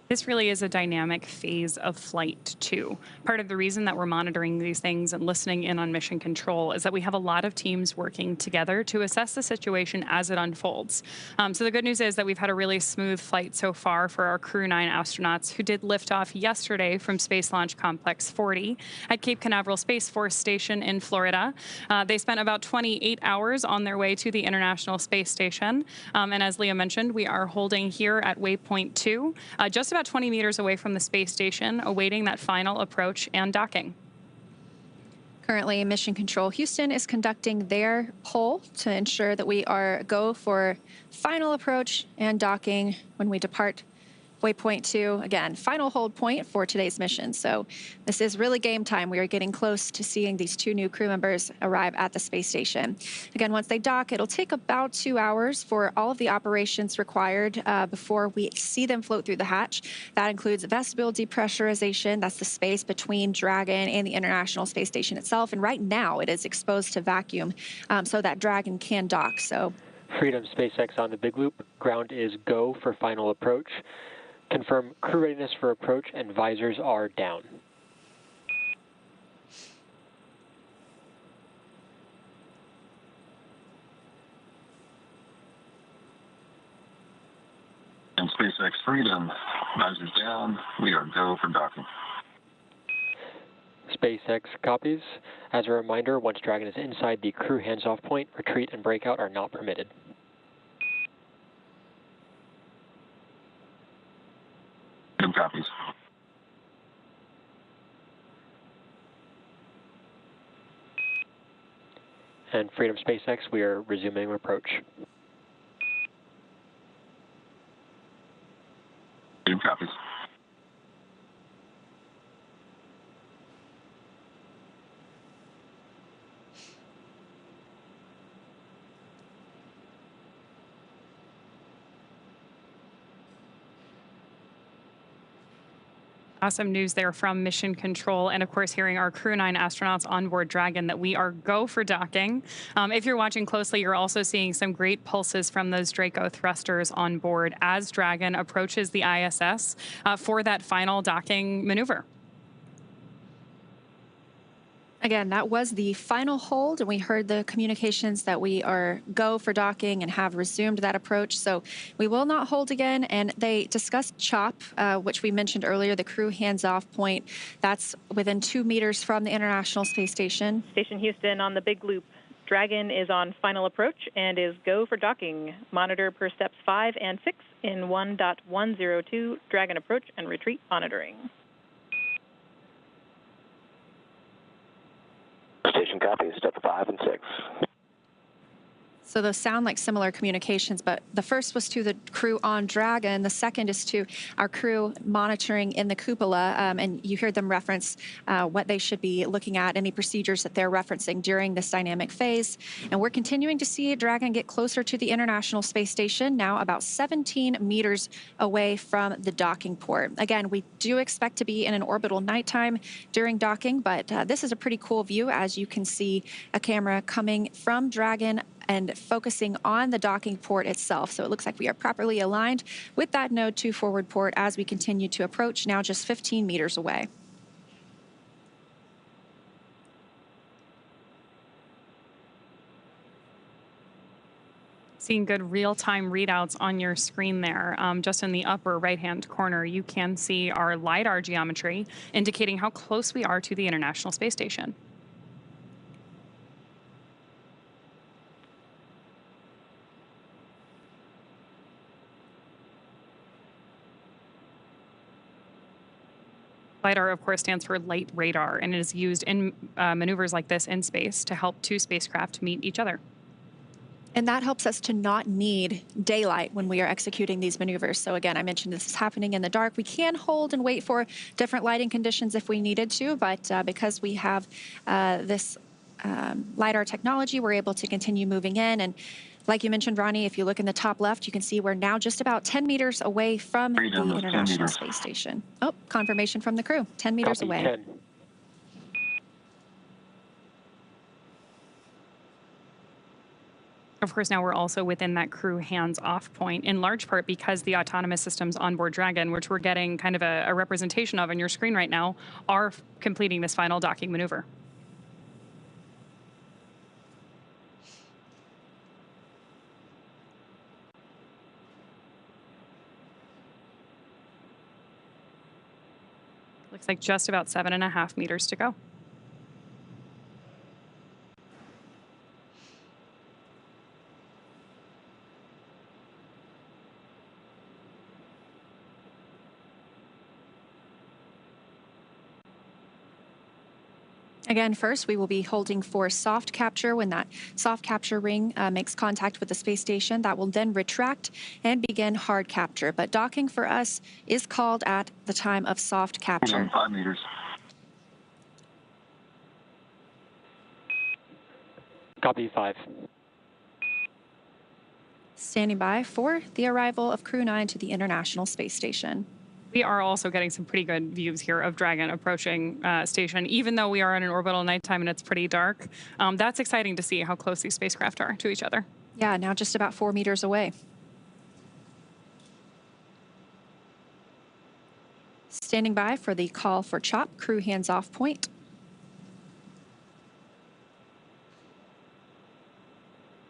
This really is a dynamic phase of flight, too. Part of the reason that we're monitoring these things and listening in on mission control is that we have a lot of teams working together to assess the situation as it unfolds. So the good news is that we've had a really smooth flight so far for our Crew-9 astronauts who did lift off yesterday from Space Launch Complex 40 at Cape Canaveral Space Force Station in Florida. They spent about 28 hours on their way to the International Space Station. And as Leah mentioned, we are holding here at waypoint 2, just about 20 meters away from the space station, awaiting that final approach and docking.
Currently, Mission Control Houston is conducting their poll to ensure that we are go for final approach and docking when we depart waypoint 2. Again, final hold point for today's mission. So this is really game time. We are getting close to seeing these 2 new crew members arrive at the space station. Again, once they dock, it'll take about 2 hours for all of the operations required before we see them float through the hatch. That includes vestibule depressurization. That's the space between Dragon and the International Space Station itself. And right now it is exposed to vacuum so that Dragon can dock. So
Freedom SpaceX on the big loop. Ground is go for final approach. Confirm crew readiness for approach and visors are down.
And SpaceX Freedom, visors down. We are go for docking.
SpaceX copies. As a reminder, once Dragon is inside the crew hands-off point, retreat and breakout are not permitted.
Copies.
And Freedom SpaceX, we are resuming approach.
Copies.
Awesome news there from Mission Control, and of course hearing our Crew-9 astronauts on board Dragon that we are go for docking. If you're watching closely, you're also seeing some great pulses from those Draco thrusters on board as Dragon approaches the ISS for that final docking maneuver.
again, that was the final hold, and we heard the communications that we are go for docking and have resumed that approach. So we will not hold again. And they discussed CHOP, which we mentioned earlier, the crew hands-off point. That's within 2 meters from the International Space Station.
Station Houston on the big loop. Dragon is on final approach and is go for docking. Monitor per steps 5 and 6 in 1.102. Dragon approach and retreat monitoring.
Station copies, step 5 and 6.
So those sound like similar communications, but the first was to the crew on Dragon. The second is to our crew monitoring in the cupola, and you heard them reference what they should be looking at, any procedures that they're referencing during this dynamic phase. And we're continuing to see Dragon get closer to the International Space Station, now about 17 meters away from the docking port. Again, we do expect to be in an orbital nighttime during docking, but this is a pretty cool view as you can see a camera coming from Dragon and focusing on the docking port itself. So it looks like we are properly aligned with that Node 2 forward port as we continue to approach, now just 15 meters away.
Seeing good real-time readouts on your screen there. Just in the upper right-hand corner, you can see our LiDAR geometry indicating how close we are to the International Space Station. LiDAR, of course, stands for light radar, and it is used in maneuvers like this in space to help two spacecraft meet each other.
And that helps us to not need daylight when we are executing these maneuvers. So again, I mentioned this is happening in the dark. We can hold and wait for different lighting conditions if we needed to, but because we have this LiDAR technology, we're able to continue moving in. And like you mentioned, Ronnie, if you look in the top left, you can see we're now just about 10 meters away from the International Space Station. Oh, confirmation from the crew, 10 meters
Copy,
away.
10.
Of course, now we're also within that crew hands-off point, in large part because the autonomous systems on board Dragon, which we're getting kind of a representation of on your screen right now, are completing this final docking maneuver. Looks like just about 7.5 meters to go.
Again, first, we will be holding for soft capture. When that soft capture ring makes contact with the space station, that will then retract and begin hard capture. But docking for us is called at the time of soft capture.
5 meters.
Copy, 5.
Standing by for the arrival of Crew-9 to the International Space Station.
We are also getting some pretty good views here of Dragon approaching station, even though we are in an orbital nighttime and it's pretty dark. That's exciting to see how close these spacecraft are to each other.
Yeah, now just about 4 meters away. Standing by for the call for CHOP, crew hands-off point.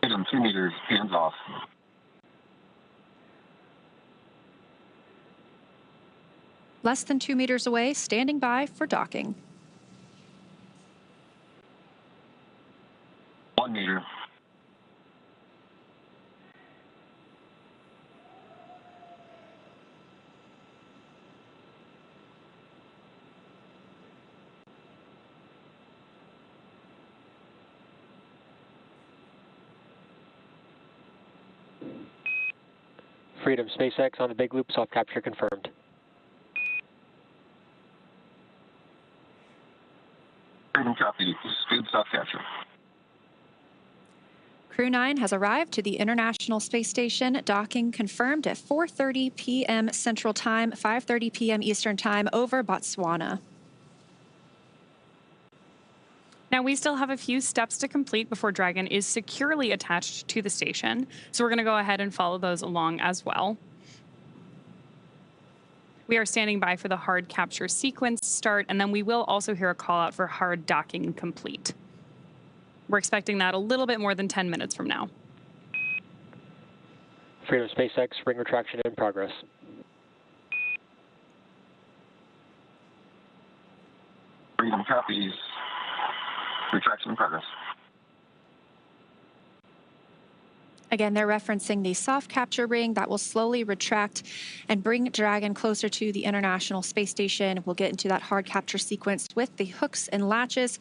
Freedom, 2 meters, hands off.
Less than 2 meters away, standing by for docking.
1 meter.
Freedom, SpaceX on the big loop, soft capture confirmed.
Freedom, copy. Speed soft capture.
Crew-9 has arrived to the International Space Station, docking confirmed at 4:30 p.m. Central Time, 5:30 p.m. Eastern Time over Botswana.
Now, we still have a few steps to complete before Dragon is securely attached to the station, so we're going to go ahead and follow those along as well. We are standing by for the hard capture sequence start, and then we will also hear a call out for hard docking complete. We're expecting that a little bit more than 10 minutes from now.
Freedom, SpaceX, ring retraction in progress.
Freedom, copies. Retraction in progress.
Again, they're referencing the soft capture ring that will slowly retract and bring Dragon closer to the International Space Station. We'll get into that hard capture sequence with the hooks and latches,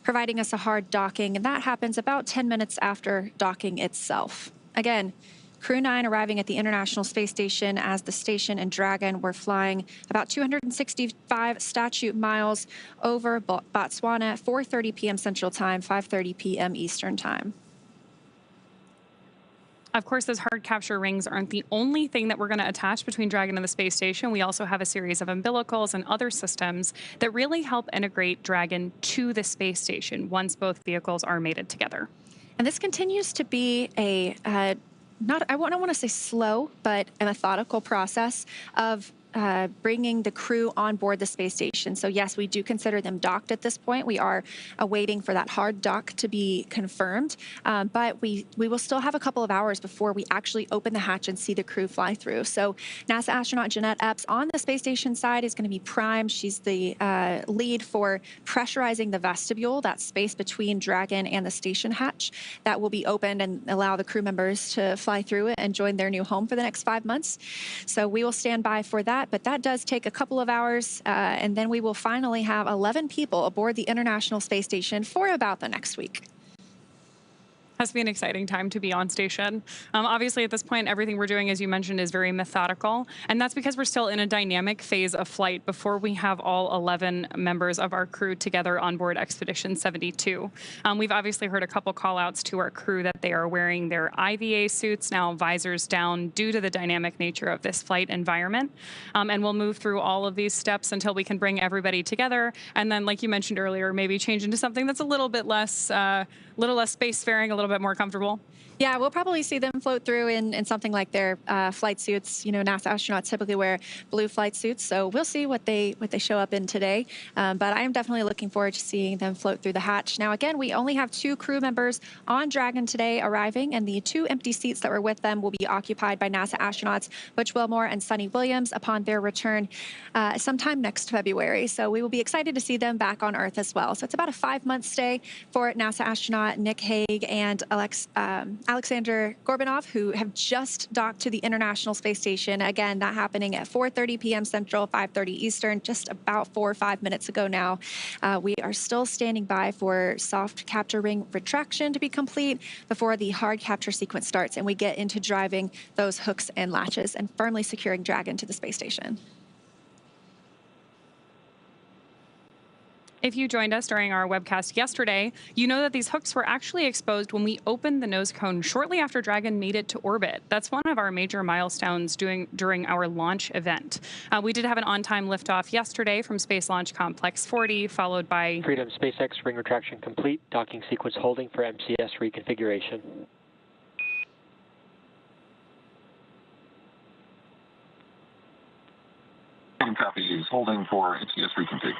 providing us a hard docking, and that happens about 10 minutes after docking itself. Again, Crew-9 arriving at the International Space Station as the station and Dragon were flying about 265 statute miles over Botswana at 4:30 p.m. Central Time, 5:30 p.m. Eastern Time.
Of course, those hard capture rings aren't the only thing that we're going to attach between Dragon and the space station. We also have a series of umbilicals and other systems that really help integrate Dragon to the space station once both vehicles are mated together.
And this continues to be a I don't want to say slow, but a methodical process of bringing the crew on board the space station. So yes, we do consider them docked at this point. We are awaiting for that hard dock to be confirmed, but we will still have a couple of hours before we actually open the hatch and see the crew fly through. So NASA astronaut Jeanette Epps on the space station side is going to be prime. She's the lead for pressurizing the vestibule, that space between Dragon and the station hatch that will be opened and allow the crew members to fly through it and join their new home for the next 5 months. So we will stand by for that. that, but that does take a couple of hours, and then we will finally have 11 people aboard the International Space Station for about the next week.
Has to be an exciting time to be on station. Obviously, at this point, everything we're doing, as you mentioned, is very methodical, and that's because we're still in a dynamic phase of flight before we have all 11 members of our crew together on board Expedition 72. We've obviously heard a couple call-outs to our crew that they are wearing their IVA suits, now visors down, due to the dynamic nature of this flight environment. And we'll move through all of these steps until we can bring everybody together, and then, like you mentioned earlier, maybe change into something that's a little bit less spacefaring, a little bit more comfortable.
Yeah, we'll probably see them float through in something like their flight suits. You know, NASA astronauts typically wear blue flight suits, so we'll see what they show up in today. But I am definitely looking forward to seeing them float through the hatch. Now, again, we only have 2 crew members on Dragon today arriving, and the 2 empty seats that were with them will be occupied by NASA astronauts Butch, Wilmore, and Suni Williams upon their return sometime next February. So we will be excited to see them back on Earth as well. So it's about a 5-month stay for NASA astronaut Nick Hague and Alexander Gorbunov, who have just docked to the International Space Station. Again, that happening at 4:30 p.m. Central, 5:30 Eastern, just about 4 or 5 minutes ago now. We are still standing by for soft capture ring retraction to be complete before the hard capture sequence starts and we get into driving those hooks and latches and firmly securing Dragon to the space station.
If you joined us during our webcast yesterday, you know that these hooks were actually exposed when we opened the nose cone shortly after Dragon made it to orbit. That's one of our major milestones during our launch event. We did have an on-time liftoff yesterday from Space Launch Complex 40, followed by
Freedom SpaceX ring retraction complete, docking sequence holding for MCS reconfiguration.
Copy, holding for MCS reconfig.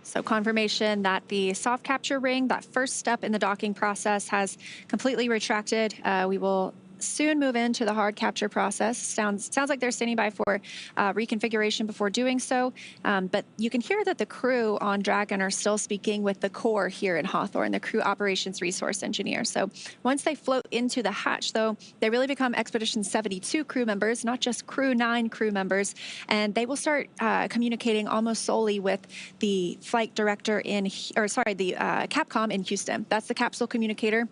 So confirmation that the soft capture ring, that first step in the docking process, has completely retracted. We will soon move into the hard capture process. Sounds like they're standing by for reconfiguration before doing so. But you can hear that the crew on Dragon are still speaking with the core here in Hawthorne, the crew operations resource engineer. So once they float into the hatch, though, they really become Expedition 72 crew members, not just Crew-9 crew members. And they will start communicating almost solely with the flight director the Capcom in Houston. That's the capsule communicator.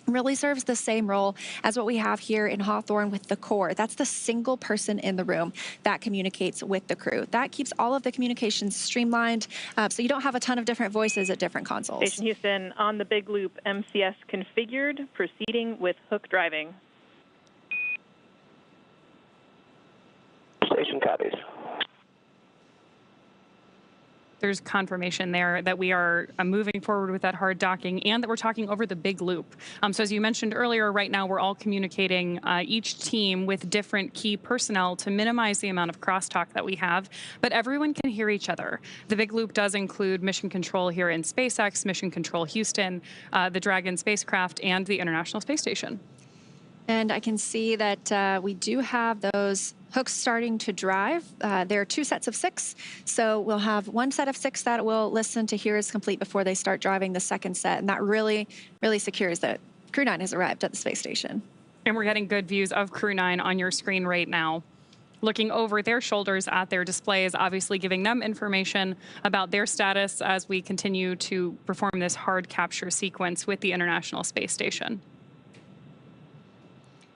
Really serves the same role as what we have here in Hawthorne with the core. That's the single person in the room that communicates with the crew. That keeps all of the communications streamlined, so you don't have a ton of different voices at different consoles.
Station Houston, on the big loop, MCS configured, proceeding with hook driving.
Station copies.
There's confirmation there that we are moving forward with that hard docking and that we're talking over the big loop. So as you mentioned earlier, right now we're all communicating each team with different key personnel to minimize the amount of crosstalk that we have, but everyone can hear each other. The big loop does include mission control here in SpaceX, mission control Houston, the Dragon spacecraft, and the International Space Station.
And I can see that we do have those hooks starting to drive. There are 2 sets of 6, so we'll have 1 set of 6 that will listen to here is complete before they start driving the second set, and that really secures that Crew-9 has arrived at the space station.
And we're getting good views of Crew-9 on your screen right now. Looking over their shoulders at their displays, obviously giving them information about their status as we continue to perform this hard capture sequence with the International Space Station.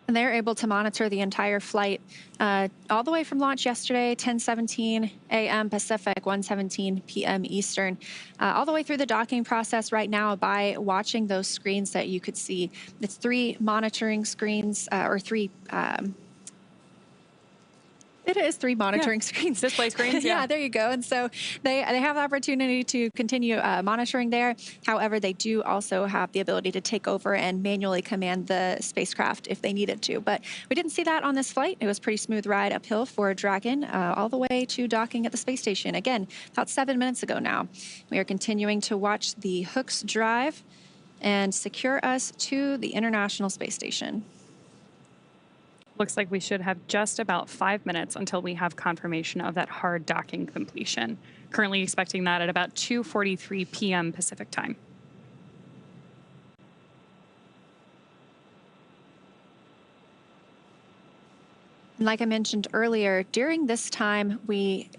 And they're able to monitor the entire flight all the way from launch yesterday, 10:17 a.m. Pacific, 1:17 p.m. Eastern, all the way through the docking process right now by watching those screens that you could see. It's 3 monitoring screens, or 3... It is 3 monitoring screens.
Display screens,
yeah, there you go. And so they have the opportunity to continue monitoring there. However, they do also have the ability to take over and manually command the spacecraft if they needed to. But we didn't see that on this flight. It was a pretty smooth ride uphill for Dragon all the way to docking at the space station. Again, about 7 minutes ago now. We are continuing to watch the hooks drive and secure us to the International Space Station.
Looks like we should have just about 5 minutes until we have confirmation of that hard docking completion. Currently expecting that at about 2:43 p.m. Pacific time.
Like I mentioned earlier, during this time, we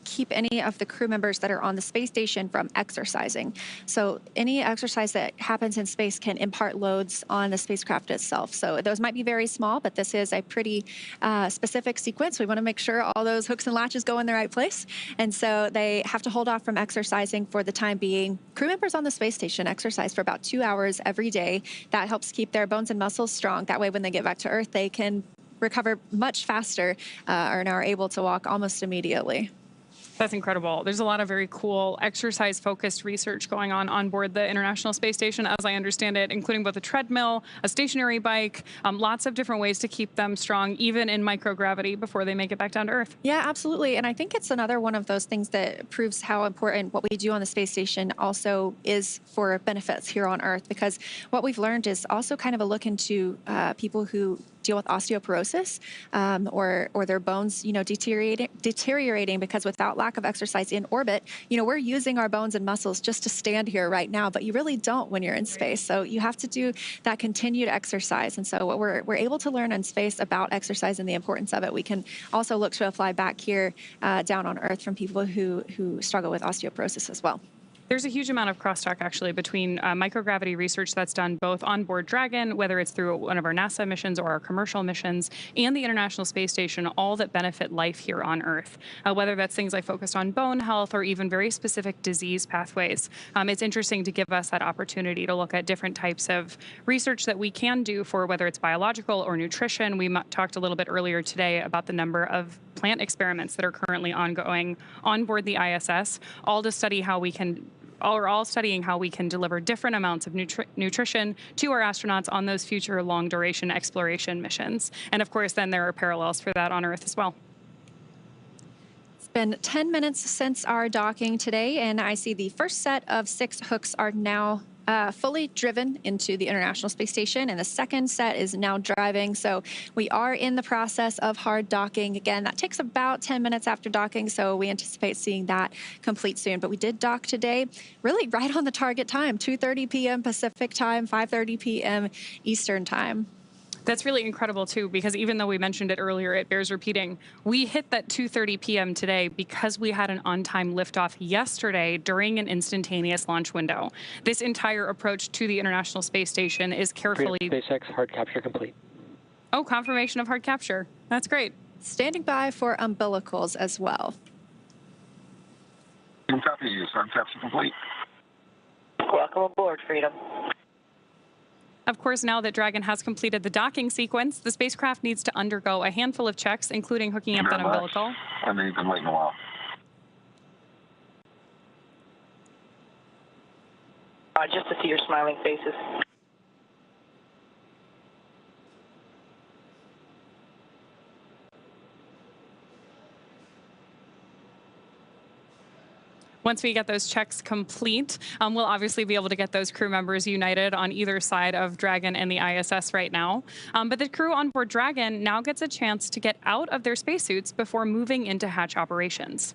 keep any of the crew members that are on the space station from exercising. So any exercise that happens in space can impart loads on the spacecraft itself. So those might be very small, but this is a pretty specific sequence. We want to make sure all those hooks and latches go in the right place. And so they have to hold off from exercising for the time being. Crew members on the space station exercise for about 2 hours every day. That helps keep their bones and muscles strong. That way, when they get back to Earth, they can recover much faster and are able to walk almost immediately.
That's incredible. There's a lot of very cool exercise-focused research going on board the International Space Station, as I understand it, including both a treadmill, a stationary bike, lots of different ways to keep them strong, even in microgravity, before they make it back down to Earth.
Yeah, absolutely. And I think it's another one of those things that proves how important what we do on the space station also is for benefits here on Earth, because what we've learned is also kind of a look into people who deal with osteoporosis or their bones, deteriorating because without lack of exercise in orbit, we're using our bones and muscles just to stand here right now, but you really don't when you're in space. So you have to do that continued exercise. And so what we're able to learn in space about exercise and the importance of it, we can also look to apply back here down on Earth from people who struggle with osteoporosis as well.
There's a huge amount of crosstalk, actually, between microgravity research that's done both on board Dragon, whether it's through one of our NASA missions or our commercial missions, and the International Space Station, all that benefit life here on Earth, whether that's things like focused on bone health or even very specific disease pathways. It's interesting to give us that opportunity to look at different types of research that we can do for whether it's biological or nutrition. We talked a little bit earlier today about the number of plant experiments that are currently ongoing on board the ISS, all to study how we can studying how we can deliver different amounts of nutrition to our astronauts on those future long-duration exploration missions. And of course, then there are parallels for that on Earth as well.
It's been 10 minutes since our docking today, and I see the first set of 6 hooks are now fully driven into the International Space Station, and the second set is now driving. So we are in the process of hard docking. Again, that takes about 10 minutes after docking, so we anticipate seeing that complete soon. But we did dock today, really right on the target time, 2:30 p.m. Pacific time, 5:30 p.m. Eastern time.
That's really incredible, too, because even though we mentioned it earlier, it bears repeating. We hit that 2:30 p.m. today because we had an on-time liftoff yesterday during an instantaneous launch window. This entire approach to the International Space Station is carefully...
SpaceX hard capture complete.
Oh, confirmation of hard capture. That's great.
Standing by for umbilicals as well.
Copy. Hard capture complete.
Welcome aboard, Freedom.
Of course, now that Dragon has completed the docking sequence, the spacecraft needs to undergo a handful of checks, including hooking up that umbilical.
I know you've been waiting a while.
Just to see your smiling faces.
Once we get those checks complete, we'll obviously be able to get those crew members united on either side of Dragon and the ISS right now. But the crew on board Dragon now gets a chance to get out of their spacesuits before moving into hatch operations.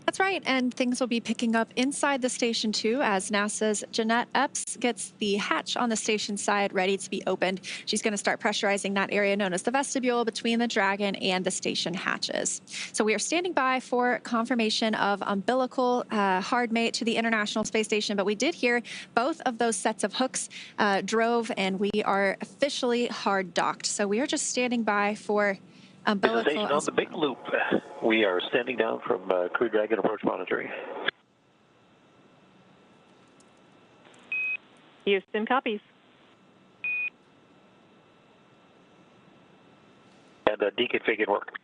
That's right, and things will be picking up inside the station too as NASA's Jeanette Epps gets the hatch on the station side ready to be opened. She's going to start pressurizing that area known as the vestibule between the Dragon and the station hatches. So we are standing by for confirmation of umbilical hard mate to the International Space Station, but we did hear both of those sets of hooks drove, and we are officially hard docked. So we are just standing by for umbilical.
Station on the big loop. We are standing down from Crew Dragon approach monitoring.
Houston copies.
And deconfigured work.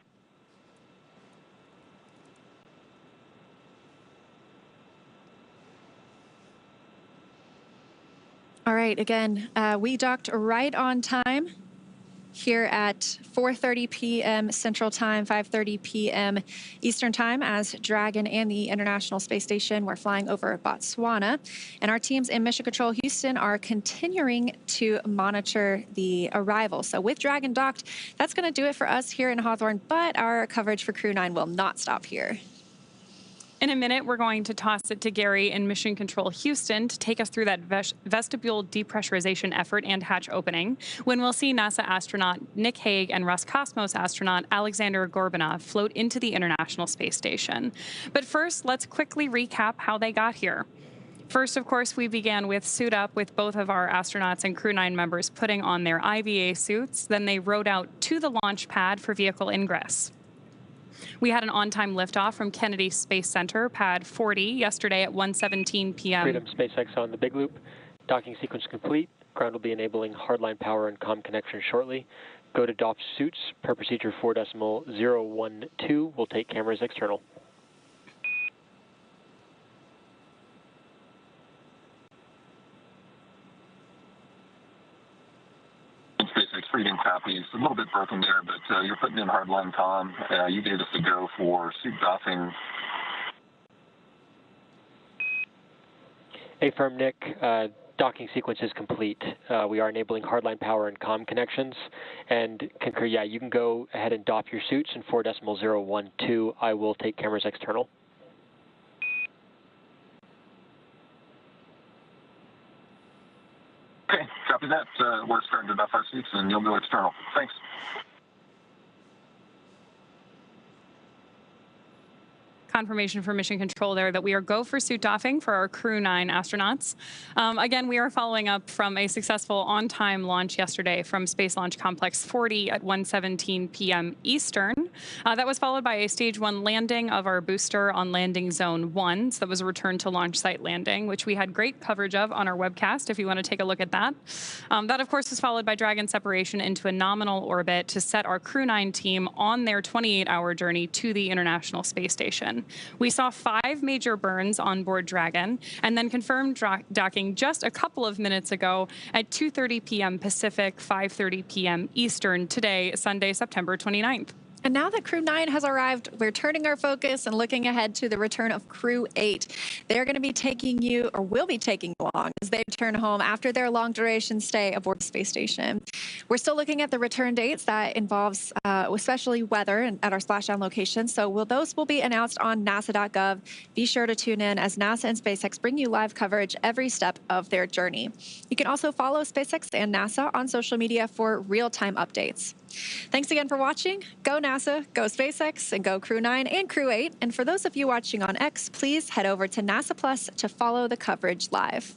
All right, again, we docked right on time. here at 4:30 p.m. Central Time, 5:30 p.m. Eastern Time, as Dragon and the International Space Station were flying over Botswana. And our teams in Mission Control Houston are continuing to monitor the arrival. So with Dragon docked, that's going to do it for us here in Hawthorne, but our coverage for Crew-9 will not stop here.
In a minute, we're going to toss it to Gary in Mission Control Houston to take us through that vestibule depressurization effort and hatch opening, when we'll see NASA astronaut Nick Hague and Roscosmos astronaut Alexander Gorbunov float into the International Space Station. But first, let's quickly recap how they got here. First, of course, we began with suit up, with both of our astronauts and Crew-9 members putting on their IVA suits. Then they rode out to the launch pad for vehicle ingress. We had an on-time liftoff from Kennedy Space Center, pad 40, yesterday at 1:17 p.m.
Freedom SpaceX on the big loop. Docking sequence complete. Ground will be enabling hardline power and comm connection shortly. Go to DOP suits per procedure 4.012. We'll take cameras external.
SpaceX Freedom copies. A little bit broken there, but you're putting in hardline comm. You gave us a go for suit doffing.
Affirm, Nick. Docking sequence is complete. We are enabling hardline power and comm connections. And concur, yeah, you can go ahead and doff your suits in 4.012. I will take cameras external.
Okay, copy that. We're starting to doff our suits, and you'll go external. Thanks.
Confirmation from Mission Control there that we are go for suit doffing for our Crew-9 astronauts. Again, we are following up from a successful on-time launch yesterday from Space Launch Complex 40 at 1:17 p.m. Eastern. That was followed by a Stage 1 landing of our booster on landing zone 1. So that was a return to launch site landing, which we had great coverage of on our webcast, if you want to take a look at that. That, of course, was followed by Dragon separation into a nominal orbit to set our Crew-9 team on their 28-hour journey to the International Space Station. We saw 5 major burns on board Dragon, and then confirmed docking just a couple of minutes ago at 2:30 p.m. Pacific, 5:30 p.m. Eastern today, Sunday, September 29th.
And now that Crew-9 has arrived, we're turning our focus and looking ahead to the return of Crew-8. They're going to be taking you, or will be taking you along, as they return home after their long-duration stay aboard the space station. We're still looking at the return dates. That involves especially weather at our splashdown location. So those will be announced on nasa.gov. Be sure to tune in as NASA and SpaceX bring you live coverage every step of their journey. You can also follow SpaceX and NASA on social media for real-time updates. Thanks again for watching. Go NASA, go SpaceX, and go Crew-9 and Crew-8. And for those of you watching on X, please head over to NASA Plus to follow the coverage live.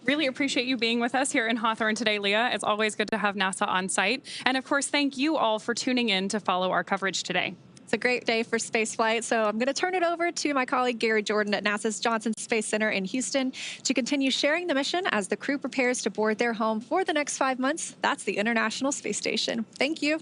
Really appreciate you being with us here in Hawthorne today, Leah. It's always good to have NASA on site. And of course, thank you all for tuning in to follow our coverage today.
It's a great day for spaceflight, so I'm going to turn it over to my colleague Gary Jordan at NASA's Johnson Space Center in Houston to continue sharing the mission as the crew prepares to board their home for the next 5 months. That's the International Space Station. Thank you.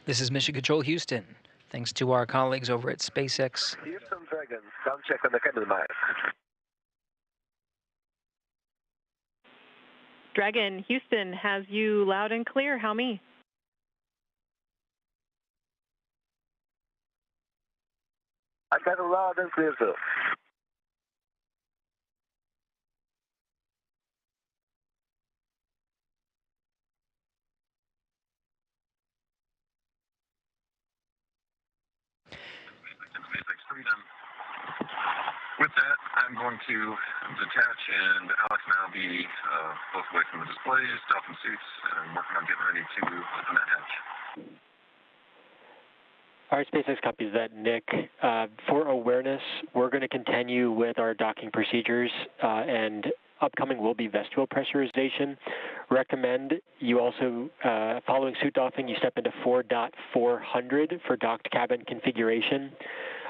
This is Mission Control Houston. Thanks to our colleagues over at SpaceX.
Houston Dragon, sound check on the cabin mic.
Dragon, Houston has you loud and clear. How me?
I got it loud and clear, sir.
SpaceX Freedom. With that, I'm going to detach, and Alex and I will be both away from the displays, doffing suits, and working on getting ready to open that hatch.
All right, SpaceX copies that, Nick. For awareness, we're going to continue with our docking procedures, and upcoming will be vestibule pressurization. Recommend you also, following suit doffing, you step into 4.400 for docked cabin configuration.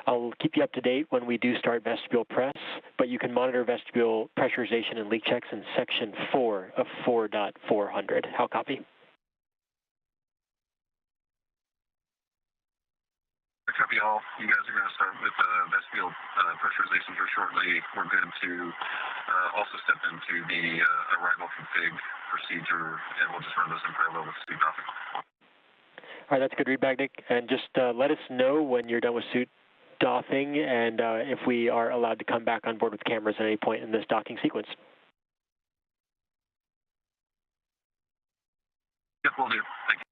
I'll keep you up to date when we do start vestibule press, but you can monitor vestibule pressurization and leak checks in section 4 of 4.400. How copy?
Copy all. You guys are going to start with vestibule pressurization here shortly. We're going to also step into the arrival config procedure, and we'll just run those in parallel with suit doffing.
All right, that's a good read back, Nick. And just let us know when you're done with suit doffing and if we are allowed to come back on board with cameras at any point in this docking sequence.
Yep, will do. Thank you.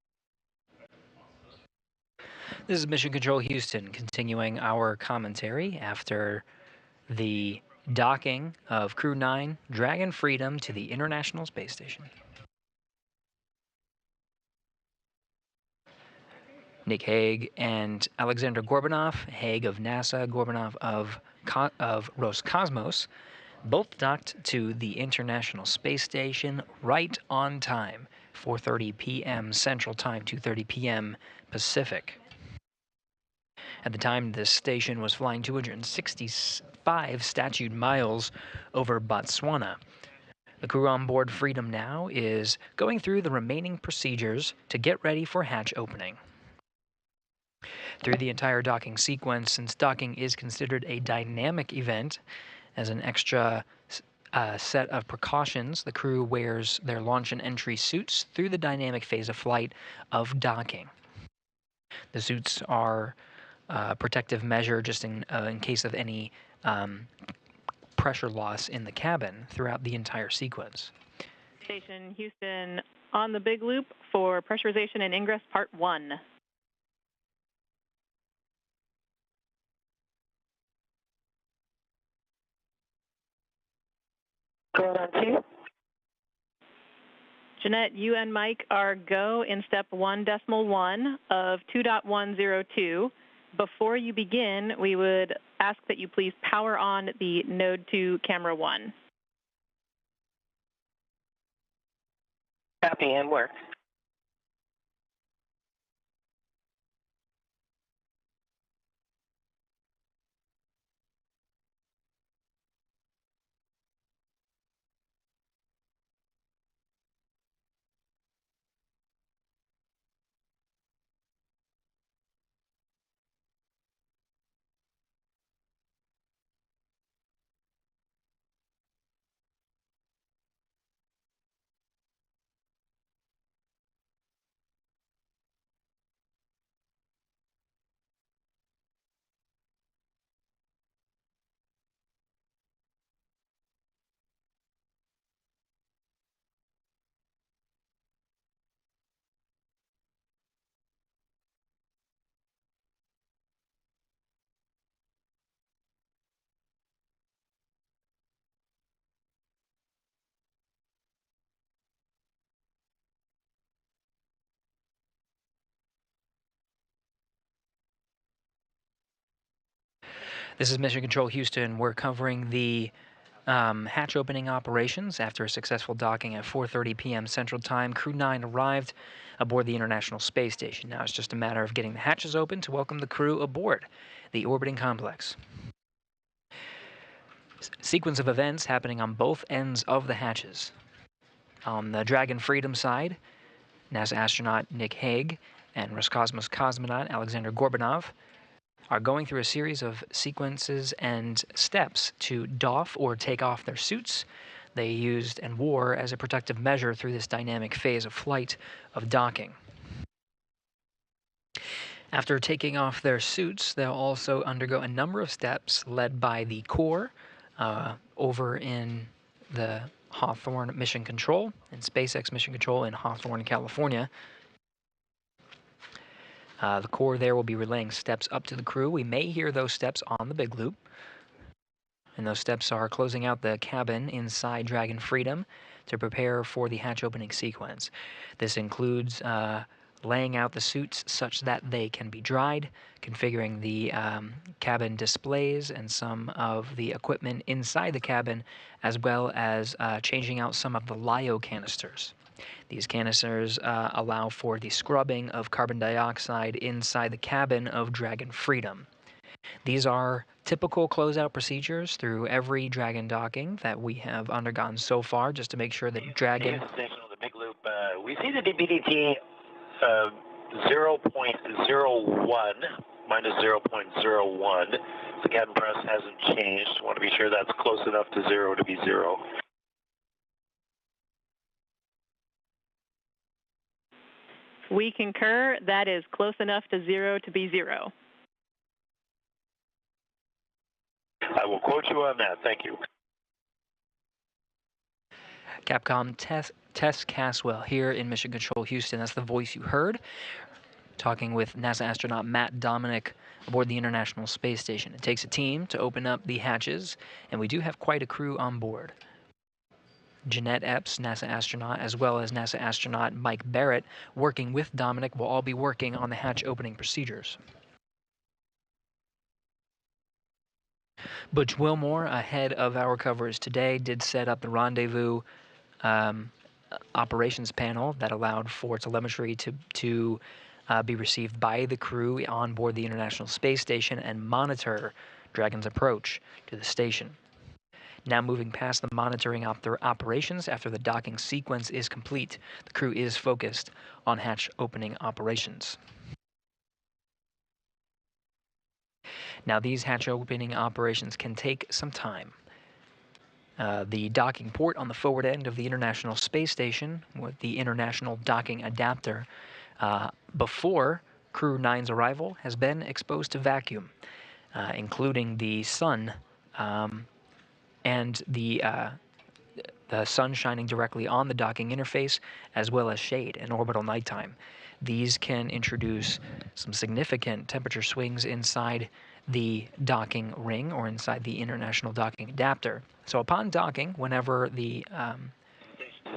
This is Mission Control Houston, continuing our commentary after the docking of Crew-9 Dragon Freedom to the International Space Station. Nick Hague and Alexander Gorbunov, Hague of NASA, Gorbunov of Roscosmos, both docked to the International Space Station right on time, 4:30 p.m. Central Time, 2:30 p.m. Pacific. At the time, this station was flying 265 statute miles over Botswana. The crew on board Freedom now is going through the remaining procedures to get ready for hatch opening. Through the entire docking sequence, since docking is considered a dynamic event, as an extra set of precautions, the crew wears their launch and entry suits through the dynamic phase of flight of docking. The suits are protective measure just in case of any pressure loss in the cabin throughout the entire sequence.
Station Houston on the big loop for pressurization and ingress part 1.
Going on 2.
Jeanette, you and Mike are go in step 1.1 of 2.102. Before you begin, we would ask that you please power on the Node 2 camera 1.
Copy and work.
This is Mission Control Houston. We're covering the hatch opening operations after a successful docking at 4:30 p.m. Central Time. Crew-9 arrived aboard the International Space Station. Now it's just a matter of getting the hatches open to welcome the crew aboard the orbiting complex. Sequence of events happening on both ends of the hatches. On the Dragon Freedom side, NASA astronaut Nick Hague and Roscosmos cosmonaut Alexander Gorbunov are going through a series of sequences and steps to doff or take off their suits they used and wore as a protective measure through this dynamic phase of flight of docking. After taking off their suits, they'll also undergo a number of steps led by the core over in the Hawthorne Mission Control and SpaceX Mission Control in Hawthorne, California. The core there will be relaying steps up to the crew. We may hear those steps on the big loop. And those steps are closing out the cabin inside Dragon Freedom to prepare for the hatch opening sequence. This includes laying out the suits such that they can be dried, configuring the cabin displays and some of the equipment inside the cabin, as well as changing out some of the LiO canisters. These canisters allow for the scrubbing of carbon dioxide inside the cabin of Dragon Freedom. These are typical closeout procedures through every Dragon docking that we have undergone so far, just to make sure that Dragon...
Station on the big loop. We see the DBDT 0.01, minus 0.01. The cabin press hasn't changed. Want to be sure that's close enough to zero to be zero.
We concur. That is close enough to zero to be zero.
I will quote you on that. Thank you.
Capcom Tess Caswell here in Mission Control Houston. That's the voice you heard, talking with NASA astronaut Matt Dominic aboard the International Space Station. It takes a team to open up the hatches, and we do have quite a crew on board. Jeanette Epps, NASA astronaut, as well as NASA astronaut Mike Barrett, working with Dominic, will all be working on the hatch opening procedures. Butch Wilmore, ahead of our coverage today, did set up the Rendezvous operations panel that allowed for telemetry to be received by the crew on board the International Space Station and monitor Dragon's approach to the station. Now moving past the monitoring operations after the docking sequence is complete, the crew is focused on hatch opening operations. Now these hatch opening operations can take some time. The docking port on the forward end of the International Space Station with the International Docking Adapter before Crew-9's arrival has been exposed to vacuum, including the sun and the sun shining directly on the docking interface, as well as shade and orbital nighttime. These can introduce some significant temperature swings inside the docking ring or inside the International Docking Adapter. So upon docking, whenever the...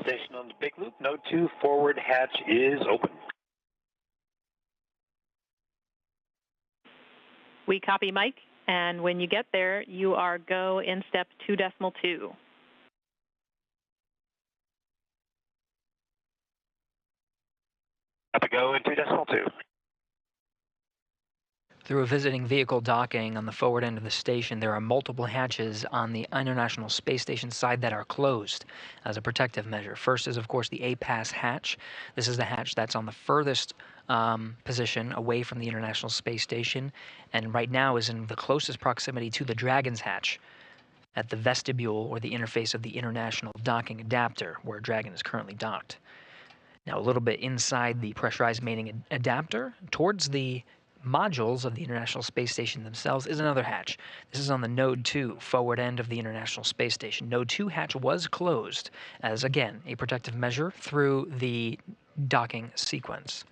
Station on the big loop, node 2 forward hatch is open.
We copy, Mike. And when you get there, you are go in step 2.2.
Up to go in 2.2.
Through a visiting vehicle docking on the forward end of the station, there are multiple hatches on the International Space Station side that are closed as a protective measure. First is, of course, the A-Pass hatch. This is the hatch that's on the furthest position away from the International Space Station, and right now is in the closest proximity to the Dragon's hatch at the vestibule or the interface of the International Docking Adapter, where Dragon is currently docked. Now, a little bit inside the pressurized mating adapter, towards the modules of the International Space Station themselves, is another hatch. This is on the Node 2 forward end of the International Space Station. Node 2 hatch was closed as, again, a protective measure through the docking sequence.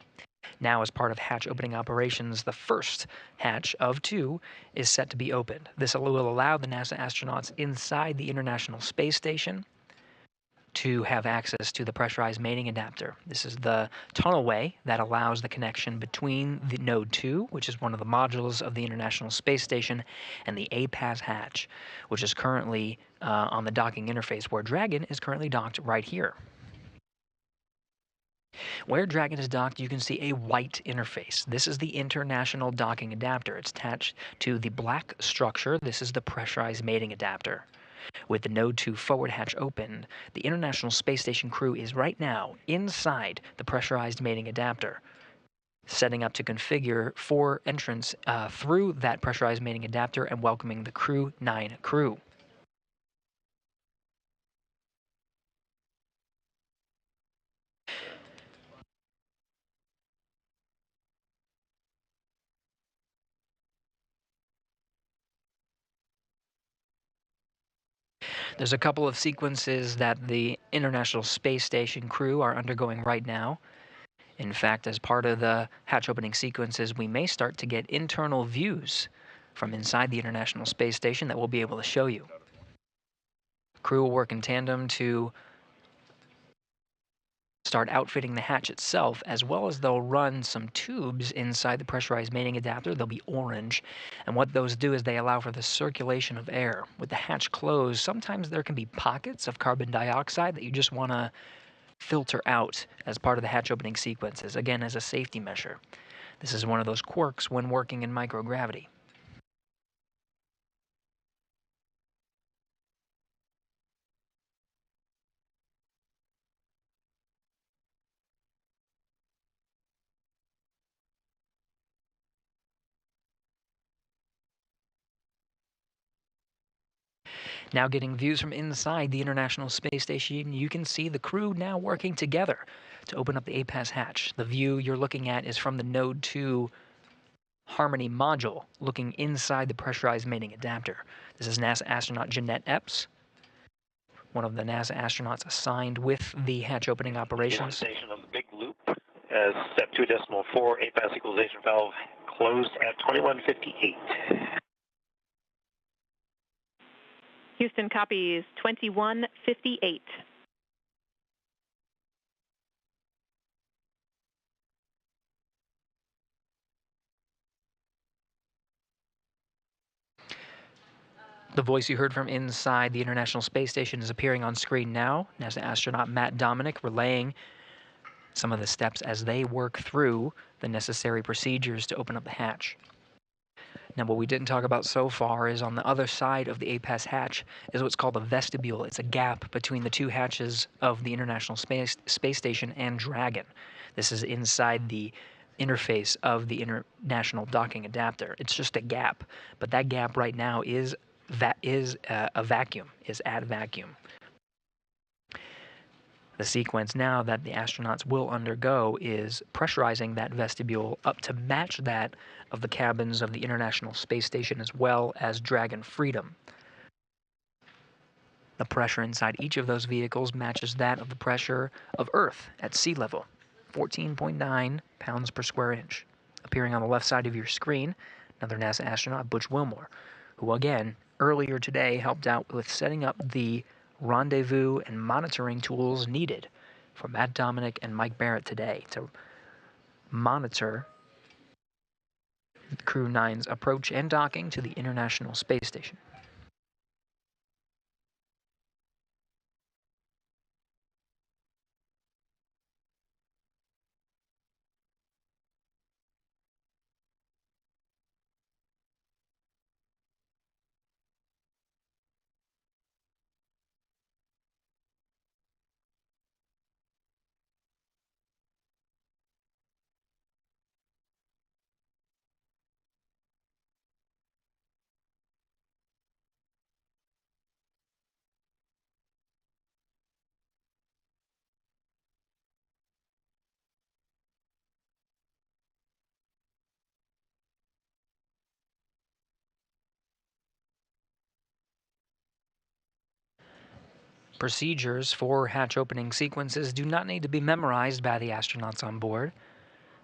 Now, as part of hatch opening operations, the first hatch of 2 is set to be opened. This will allow the NASA astronauts inside the International Space Station to have access to the pressurized mating adapter. This is the tunnelway that allows the connection between the Node 2, which is one of the modules of the International Space Station, and the A-Pass hatch, which is currently on the docking interface, where Dragon is currently docked right here. Where Dragon is docked, you can see a white interface. This is the International Docking Adapter. It's attached to the black structure. This is the pressurized mating adapter. With the Node 2 forward hatch opened, the International Space Station crew is right now inside the pressurized mating adapter, setting up to configure for entrance through that pressurized mating adapter and welcoming the Crew-9 crew. There's a couple of sequences that the International Space Station crew are undergoing right now. In fact, as part of the hatch opening sequences, we may start to get internal views from inside the International Space Station that we'll be able to show you. crew will work in tandem to start outfitting the hatch itself, as well as they'll run some tubes inside the pressurized mating adapter. They'll be orange, and what those do is they allow for the circulation of air. With the hatch closed, sometimes there can be pockets of carbon dioxide that you just want to filter out as part of the hatch opening sequences, again as a safety measure. This is one of those quirks when working in microgravity. Now getting views from inside the International Space Station, you can see the crew now working together to open up the APAS hatch. The view you're looking at is from the Node 2 Harmony module, looking inside the pressurized mating adapter. This is NASA astronaut Jeanette Epps, one of the NASA astronauts assigned with the hatch opening operations.
Station of the big loop as step 2.4 APAS equalization valve closed at 2158.
Houston copies 2158.
The voice you heard from inside the International Space Station is appearing on screen now. NASA astronaut Matt Dominic relaying some of the steps as they work through the necessary procedures to open up the hatch. Now, what we didn't talk about so far is on the other side of the APAS hatch is what's called a vestibule. It's a gap between the two hatches of the International Space Station and Dragon. This is inside the interface of the International Docking Adapter. It's just a gap, but that gap right now is a vacuum, is at vacuum. The sequence now that the astronauts will undergo is pressurizing that vestibule up to match that of the cabins of the International Space Station as well as Dragon Freedom. The pressure inside each of those vehicles matches that of the pressure of Earth at sea level, 14.9 pounds per square inch. Appearing on the left side of your screen, another NASA astronaut, Butch Wilmore, who again, earlier today helped out with setting up the rendezvous and monitoring tools needed for Matt Dominic and Mike Barrett today to monitor Crew-9's approach and docking to the International Space Station. Procedures for hatch opening sequences do not need to be memorized by the astronauts on board.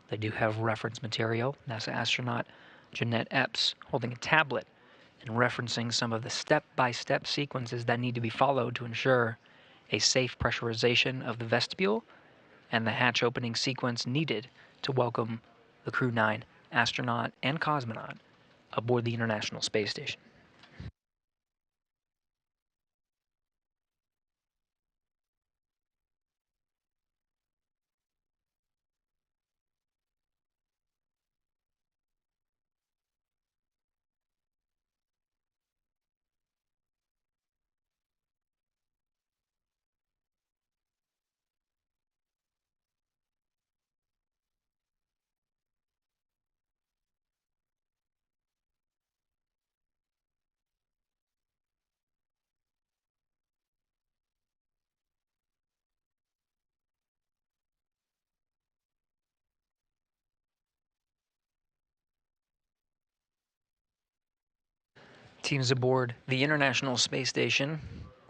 They do have reference material. NASA astronaut Jeanette Epps holding a tablet and referencing some of the step-by-step sequences that need to be followed to ensure a safe pressurization of the vestibule and the hatch opening sequence needed to welcome the Crew-9 astronaut and cosmonaut aboard the International Space Station. Teams aboard the International Space Station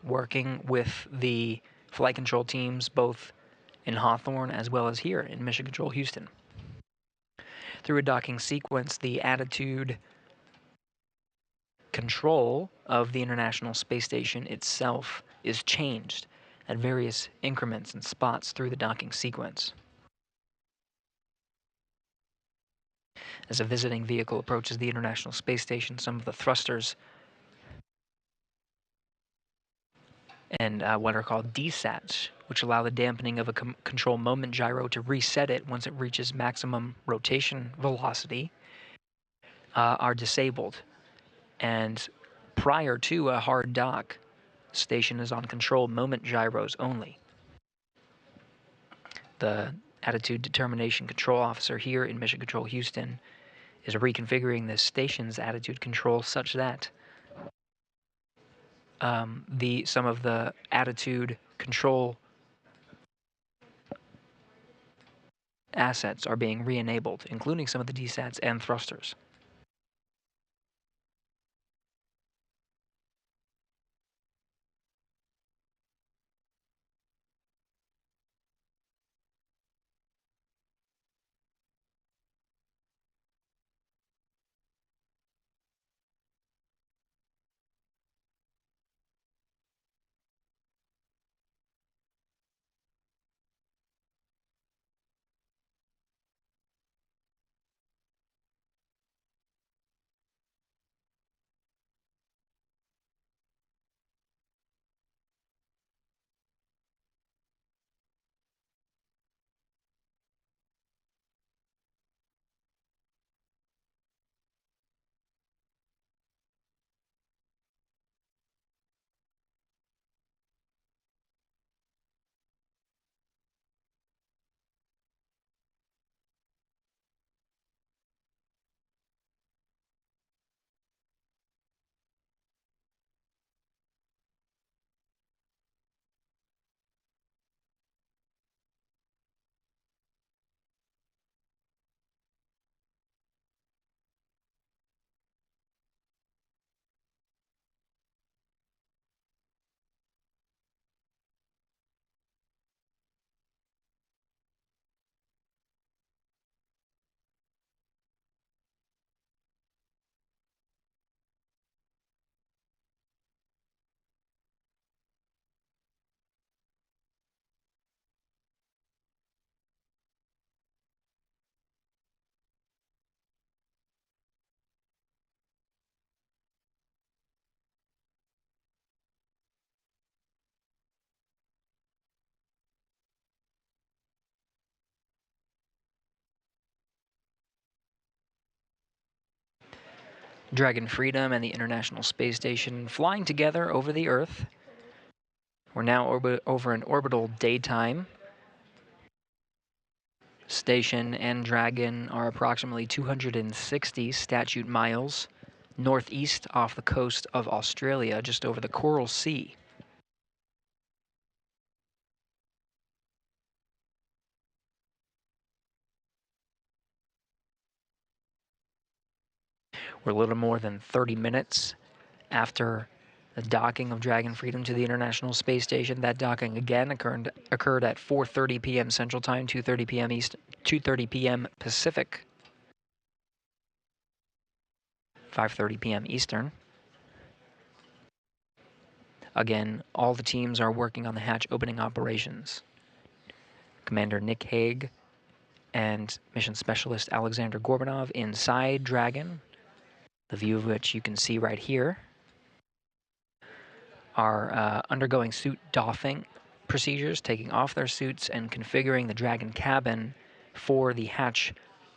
working with the flight control teams both in Hawthorne as well as here in Mission Control Houston. Through a docking sequence, the attitude control of the International Space Station itself is changed at various increments and spots through the docking sequence. As a visiting vehicle approaches the International Space Station, some of the thrusters and what are called desats, which allow the dampening of a control moment gyro to reset it once it reaches maximum rotation velocity, are disabled. And prior to a hard dock, the station is on control moment gyros only. The Attitude Determination Control Officer here in Mission Control Houston is reconfiguring the station's attitude control such that some of the attitude control assets are being re-enabled, including some of the desats and thrusters. Dragon Freedom and the International Space Station flying together over the Earth. We're now over an orbital daytime. Station and Dragon are approximately 260 statute miles northeast off the coast of Australia, just over the Coral Sea. We're a little more than 30 minutes after the docking of Dragon Freedom to the International Space Station. That docking again occurred at 4:30 p.m. Central Time, 2:30 p.m. East, 2:30 p.m. Pacific, 5:30 p.m. Eastern. Again, all the teams are working on the hatch opening operations. Commander Nick Hague and Mission Specialist Alexander Gorbunov inside Dragon, the view of which you can see right here, are undergoing suit doffing procedures, taking off their suits and configuring the Dragon cabin for the hatch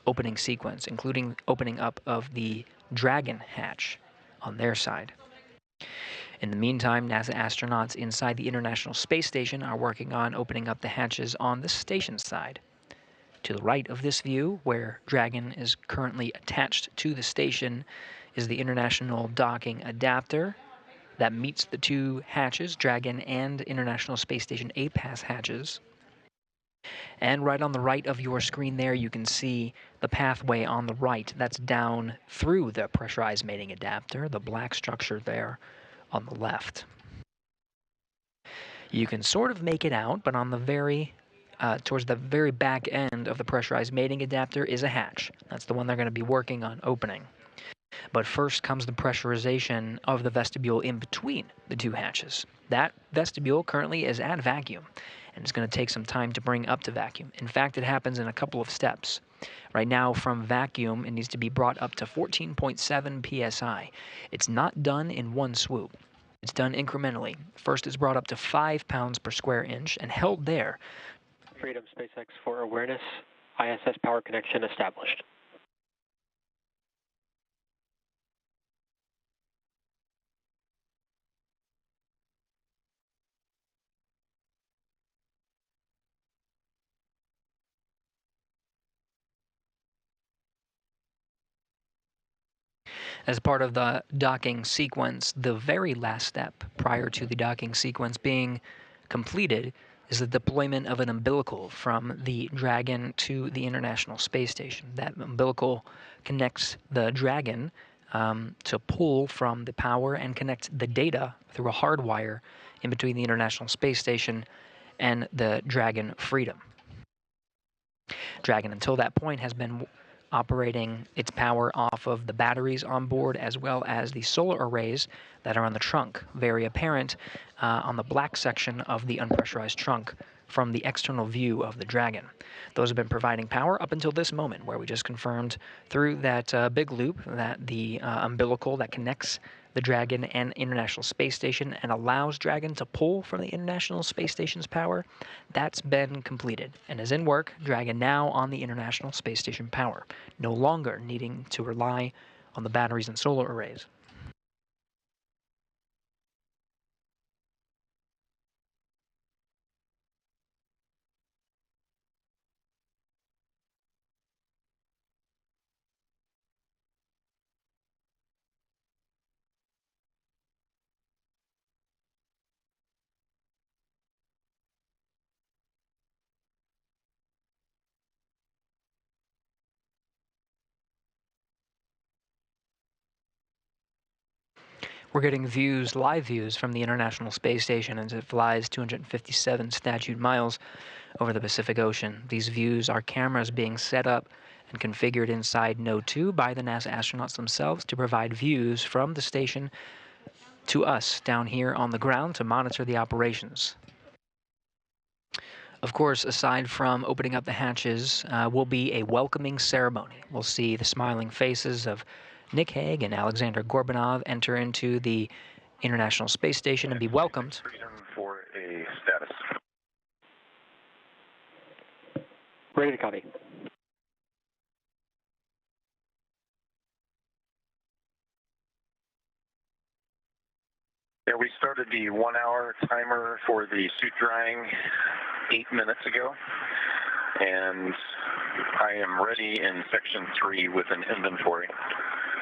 opening sequence, including opening up of the Dragon hatch on their side. In the meantime, NASA astronauts inside the International Space Station are working on opening up the hatches on the station side. To the right of this view, where Dragon is currently attached to the station, is the International Docking Adapter that meets the two hatches, Dragon and International Space Station A-Pass hatches. And right on the right of your screen there, you can see the pathway on the right. That's down through the pressurized mating adapter, the black structure there on the left. You can sort of make it out, but on the towards the very back end of the pressurized mating adapter is a hatch. That's the one they're going to be working on opening. But first comes the pressurization of the vestibule in between the two hatches. That vestibule currently is at vacuum, and it's going to take some time to bring up to vacuum. In fact, it happens in a couple of steps. Right now, from vacuum, it needs to be brought up to 14.7 psi. It's not done in one swoop. It's done incrementally. First, it's brought up to 5 pounds per square inch and held there.
Freedom SpaceX for awareness. ISS power connection established.
As part of the docking sequence, the very last step prior to the docking sequence being completed is the deployment of an umbilical from the Dragon to the International Space Station. That umbilical connects the Dragon to pull from the power and connect the data through a hard wire in between the International Space Station and the Dragon Freedom. Dragon, until that point, has been operating its power off of the batteries on board as well as the solar arrays that are on the trunk, very apparent on the black section of the unpressurized trunk from the external view of the Dragon. Those have been providing power up until this moment, where we just confirmed through that big loop that the umbilical that connects the Dragon and International Space Station and allows Dragon to pull from the International Space Station's power, that's been completed and is in work. Dragon now on the International Space Station power, no longer needing to rely on the batteries and solar arrays. We're getting views, live views, from the International Space Station as it flies 257 statute miles over the Pacific Ocean. These views are cameras being set up and configured inside Node 2 by the NASA astronauts themselves to provide views from the station to us down here on the ground to monitor the operations. Of course, aside from opening up the hatches, will be a welcoming ceremony. We'll see the smiling faces of Nick Hague and Alexander Gorbunov enter into the International Space Station and be welcomed.
Freedom for a status.
Ready to copy.
Yeah, we started the 1 hour timer for the suit drying 8 minutes ago, and I am ready in section 3 with an inventory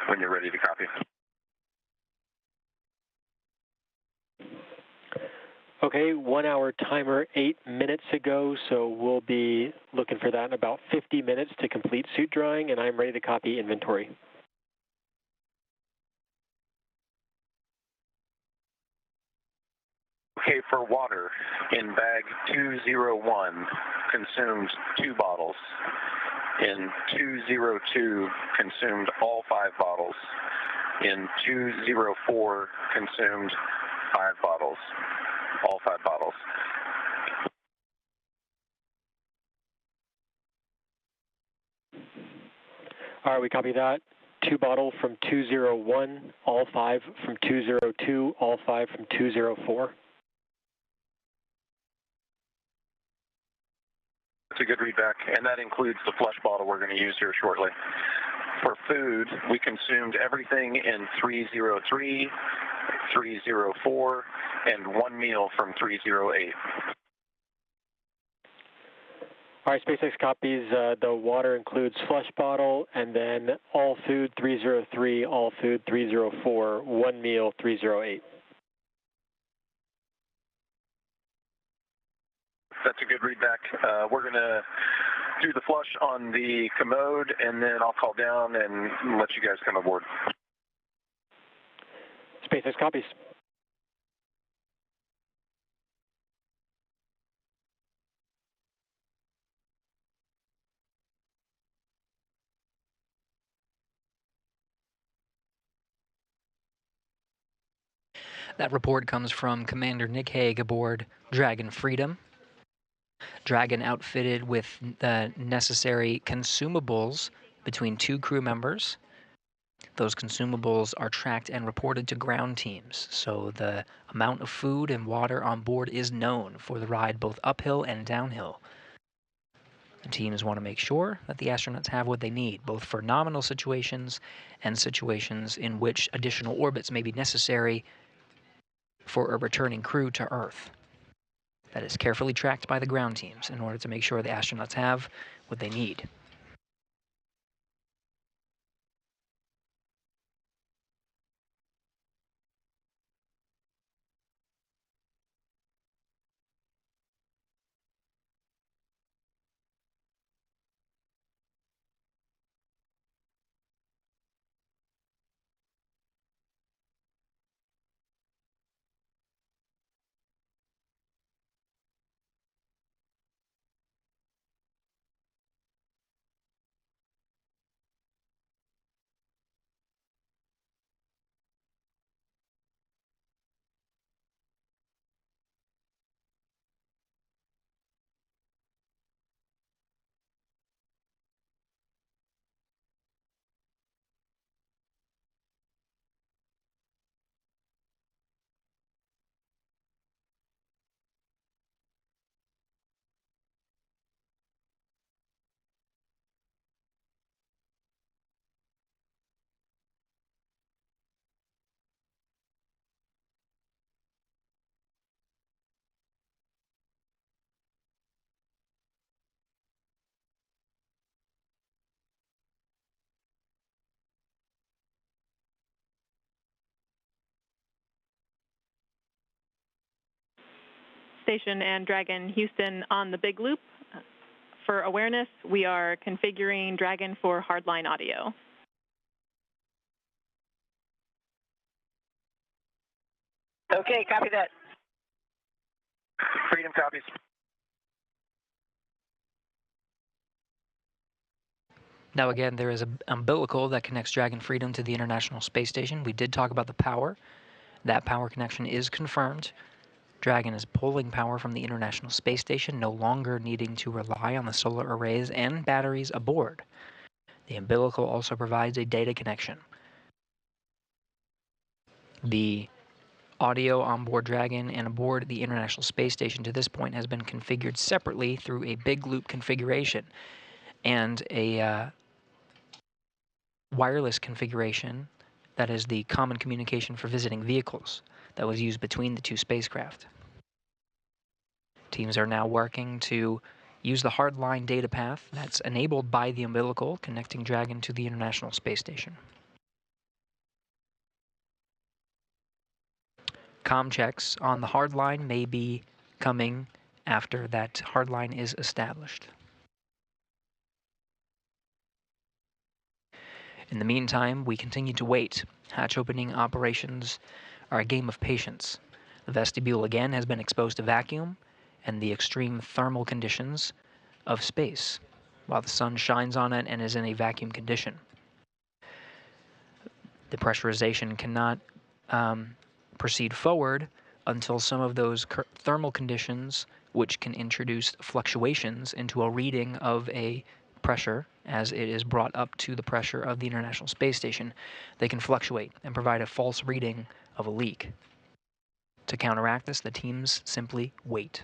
when you're ready to copy.
Okay, 1 hour timer 8 minutes ago, so we'll be looking for that in about 50 minutes to complete suit drying, and I'm ready to copy inventory.
Okay, for water, in bag 201, consumed 2 bottles. In 202, consumed all 5 bottles. In 204, consumed 5 bottles. All 5 bottles.
All right, we copy that. 2 bottle from 201, all 5 from 202, all 5 from 204.
That's a good readback, and that includes the flush bottle we're going to use here shortly. For food, we consumed everything in 303, 304, and 1 meal from 308.
All right, SpaceX copies. The water includes flush bottle, and then all food 303, all food 304, 1 meal 308.
That's a good readback. We're going to do the flush on the commode, and then I'll call down and let you guys come aboard.
SpaceX copies.
That report comes from Commander Nick Hague aboard Dragon Freedom. Dragon outfitted with the necessary consumables between 2 crew members. Those consumables are tracked and reported to ground teams, so the amount of food and water on board is known for the ride both uphill and downhill. The teams want to make sure that the astronauts have what they need, both for nominal situations and situations in which additional orbits may be necessary for a returning crew to Earth. That is carefully tracked by the ground teams in order to make sure the astronauts have what they need.
Station and Dragon Houston on the big loop. For awareness, we are configuring Dragon for hardline audio.
Okay, copy that.
Freedom copies.
Now again, there is an umbilical that connects Dragon Freedom to the International Space Station. We did talk about the power. That power connection is confirmed. Dragon is pulling power from the International Space Station, no longer needing to rely on the solar arrays and batteries aboard. The umbilical also provides a data connection. The audio on board Dragon and aboard the International Space Station to this point has been configured separately through a big loop configuration and a wireless configuration that is the common communication for visiting vehicles that was used between the 2 spacecraft. Teams are now working to use the hardline data path that's enabled by the umbilical connecting Dragon to the International Space Station. Comm checks on the hardline may be coming after that hardline is established. In the meantime, we continue to wait. Hatch opening operations are a game of patience. The vestibule again has been exposed to vacuum and the extreme thermal conditions of space, while the sun shines on it and is in a vacuum condition. The pressurization cannot proceed forward until some of those thermal conditions, which can introduce fluctuations into a reading of a pressure as it is brought up to the pressure of the International Space Station, they can fluctuate and provide a false reading of a leak. To counteract this, the teams simply wait.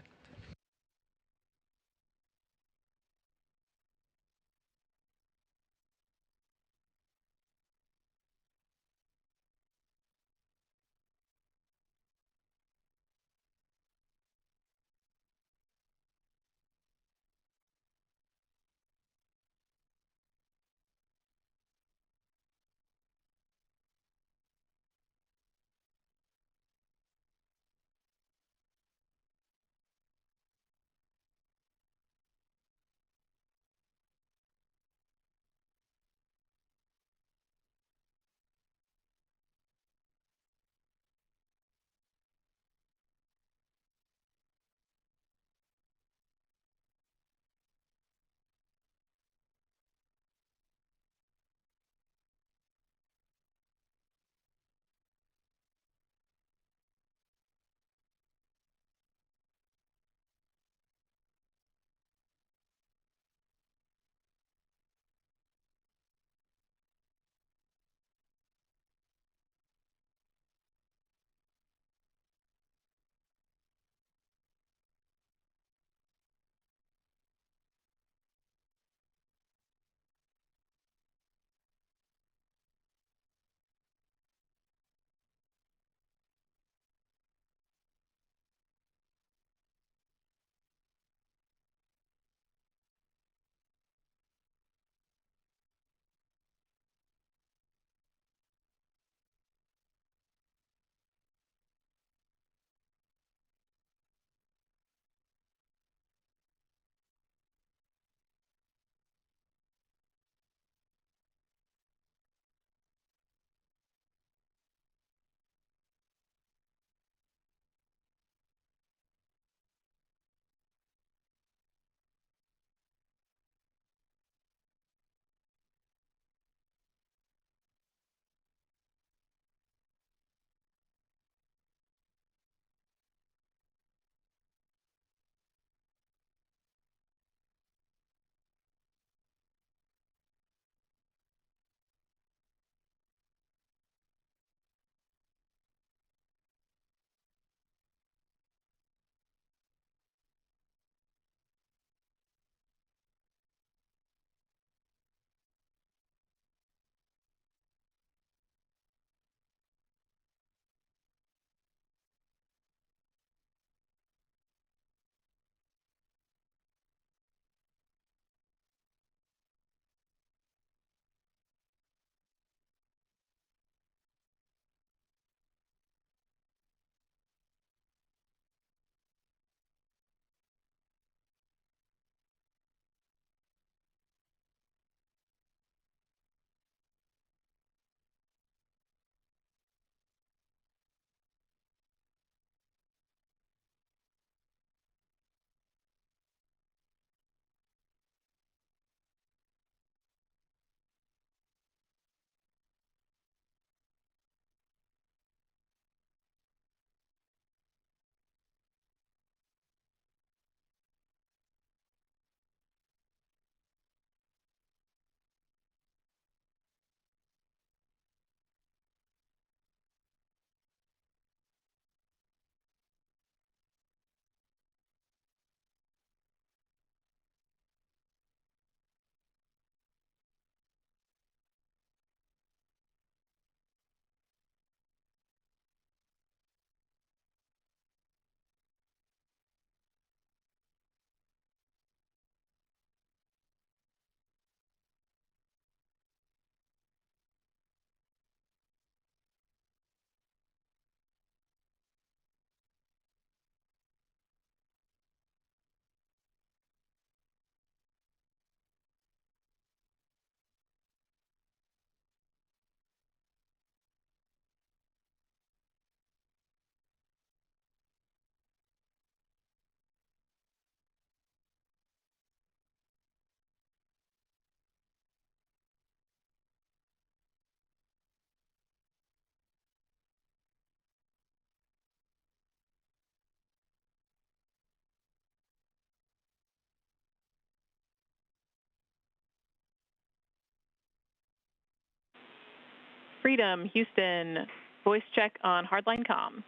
Freedom, Houston, voice check on hardline comm.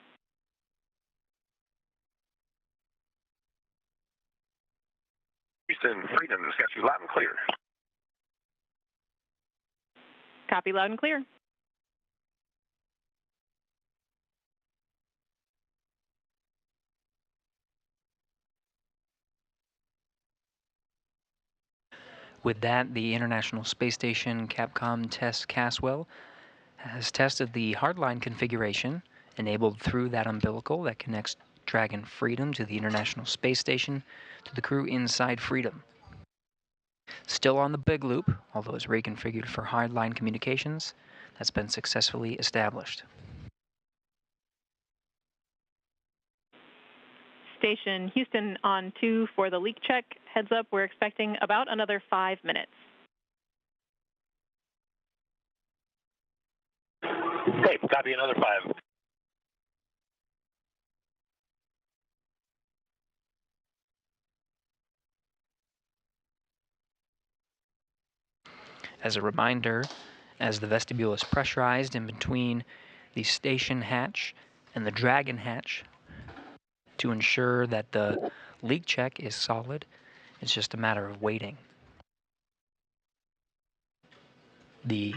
Houston, Freedom, has got you loud and clear.
Copy loud and clear.
With that, the International Space Station Capcom Test Caswell has tested the hardline configuration enabled through that umbilical that connects Dragon Freedom to the International Space Station to the crew inside Freedom. Still on the big loop, although it's reconfigured for hardline communications, that's been successfully established.
Station Houston on 2 for the leak check. Heads up, we're expecting about another 5 minutes.
Hey, copy another 5.
As a reminder, as the vestibule is pressurized in between the station hatch and the Dragon hatch, to ensure that the leak check is solid, it's just a matter of waiting. The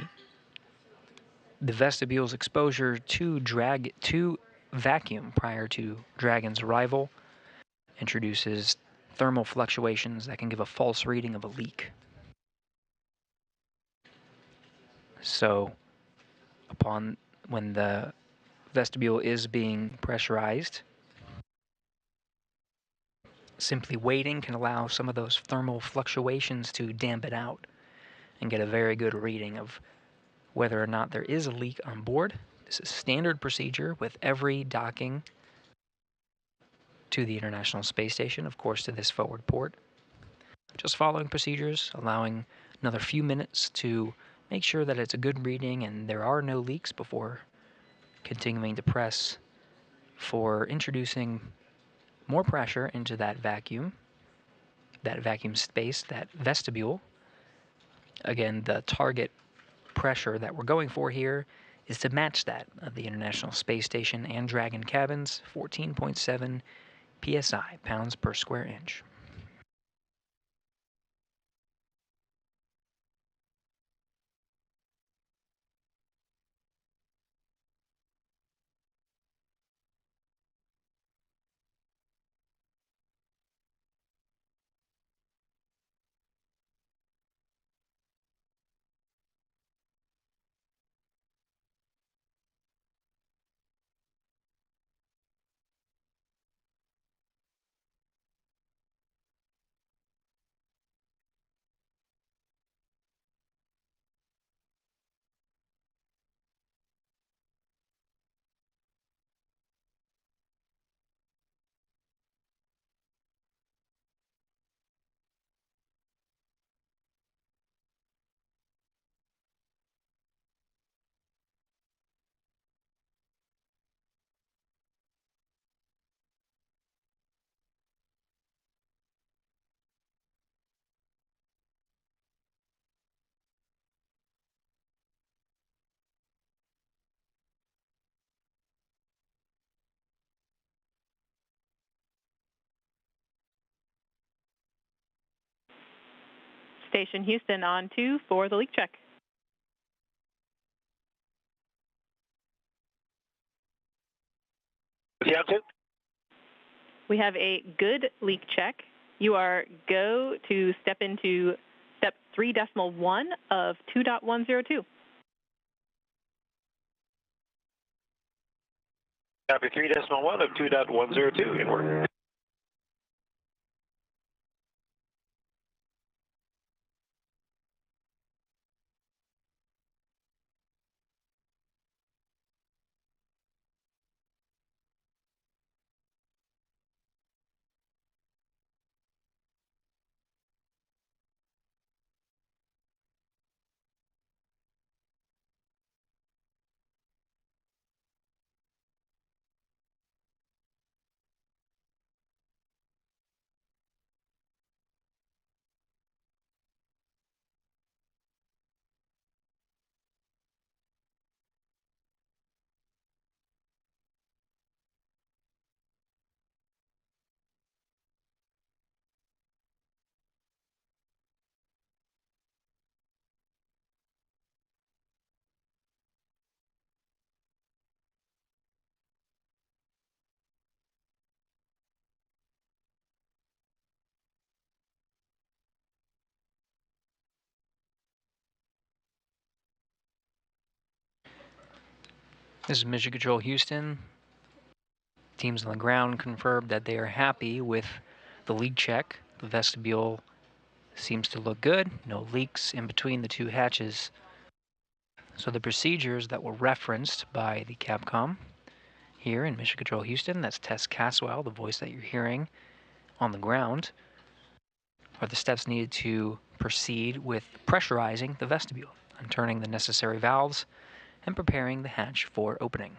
vestibule's exposure to vacuum prior to Dragon's arrival introduces thermal fluctuations that can give a false reading of a leak. So when the vestibule is being pressurized, simply waiting can allow some of those thermal fluctuations to dampen out and get a very good reading of whether or not there is a leak on board. This is standard procedure with every docking to the International Space Station, of course, to this forward port. Just following procedures, allowing another few minutes to make sure that it's a good reading and there are no leaks before continuing to press for introducing more pressure into that vacuum space, that vestibule. Again, the target pressure that we're going for here is to match that of the International Space Station and Dragon cabins, 14.7 psi, pounds per square inch.
Station Houston on 2 for the leak check.
Yeah, 2.
We have a good leak check. You are go to step into step 3.1 of 2.102.
Copy 3.1 of 2.102, inward.
This is Mission Control Houston. Teams on the ground confirmed that they are happy with the leak check. The vestibule seems to look good. No leaks in between the two hatches. So the procedures that were referenced by the Capcom here in Mission Control Houston, that's Tess Caswell, the voice that you're hearing on the ground, are the steps needed to proceed with pressurizing the vestibule and turning the necessary valves and preparing the hatch for opening.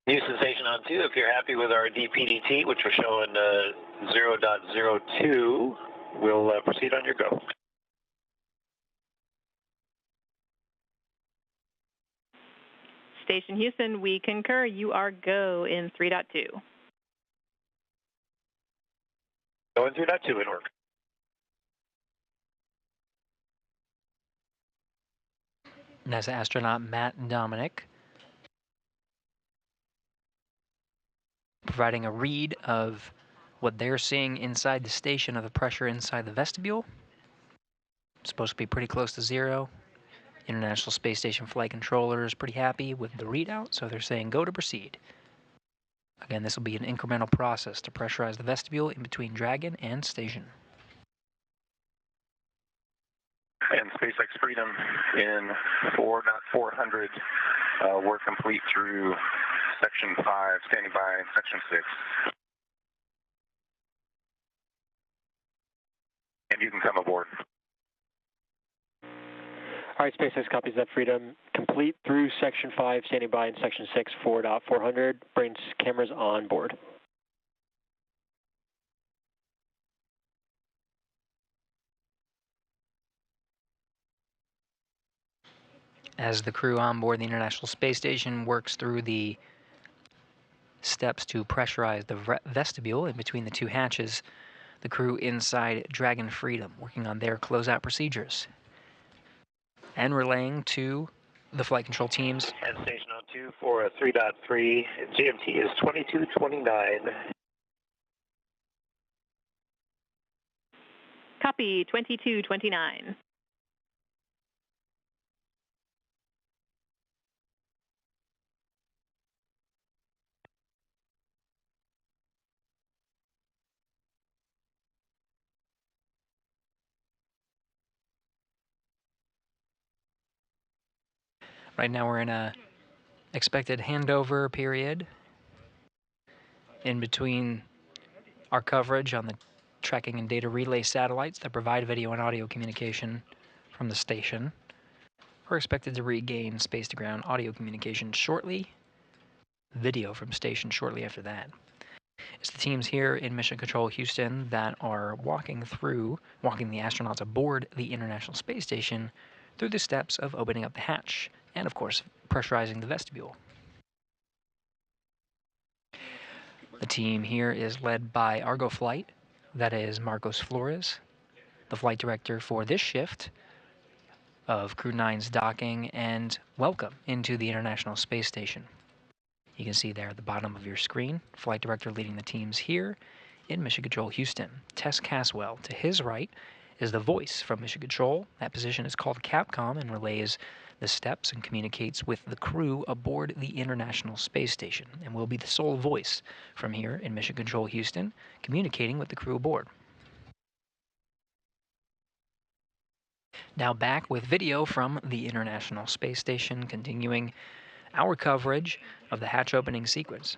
Houston Station on 2, if you're happy with our DPDT, which we're showing 0.02, we'll proceed on your go.
Station Houston, we concur. You are go in 3.2.
Going 3.2 in order.
NASA astronaut Matt Dominic providing a read of what they're seeing inside the station of the pressure inside the vestibule. It's supposed to be pretty close to zero. International Space Station Flight Controller is pretty happy with the readout, so they're saying go to proceed. Again, this will be an incremental process to pressurize the vestibule in between Dragon and station.
And SpaceX Freedom in 4.400, we're complete through Section 5, standing by Section 6. And you can come aboard.
All right, SpaceX copies that. Freedom complete through Section 5, standing by in Section 6, 4.400. Brings cameras on board.
As the crew on board the International Space Station works through the steps to pressurize the vestibule in between the two hatches, the crew inside Dragon Freedom working on their closeout procedures and relaying to the flight control teams.
And Station on 2 for 3.3, GMT is 2229.
Copy 2229.
Right now we're in a expected handover period in between our coverage on the tracking and data relay satellites that provide video and audio communication from the station. We're expected to regain space-to-ground audio communication shortly, video from station shortly after that. It's the teams here in Mission Control Houston that are walking the astronauts aboard the International Space Station through the steps of opening up the hatch and, of course, pressurizing the vestibule. The team here is led by Argo Flight, that is Marcos Flores, the flight director for this shift of Crew-9's docking and welcome into the International Space Station. You can see there at the bottom of your screen, flight director leading the teams here in Mission Control Houston. Tess Caswell, to his right, is the voice from Mission Control. That position is called Capcom and relays the steps and communicates with the crew aboard the International Space Station and will be the sole voice from here in Mission Control Houston, communicating with the crew aboard. Now back with video from the International Space Station, continuing our coverage of the hatch opening sequence.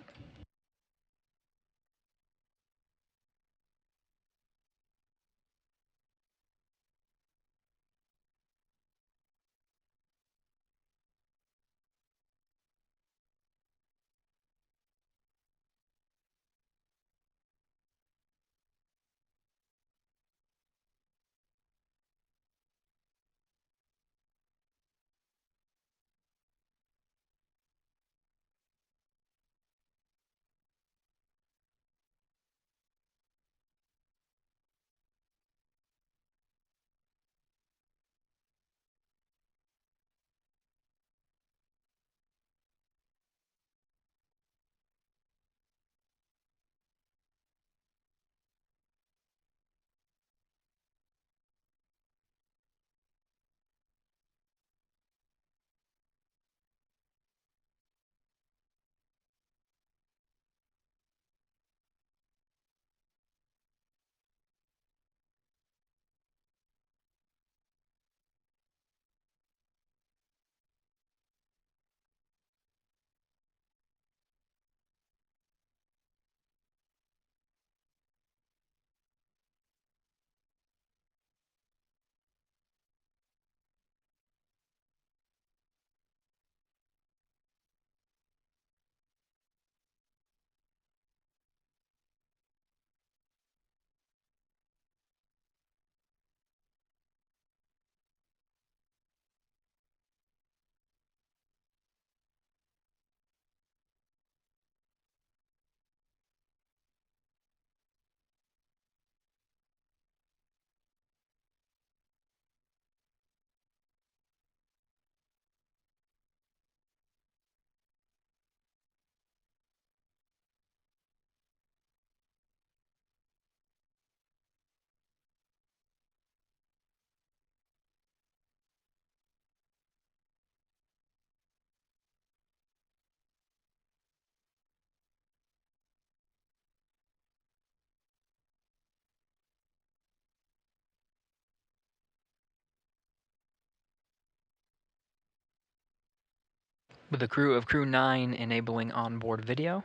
With the crew of Crew-9 enabling onboard video,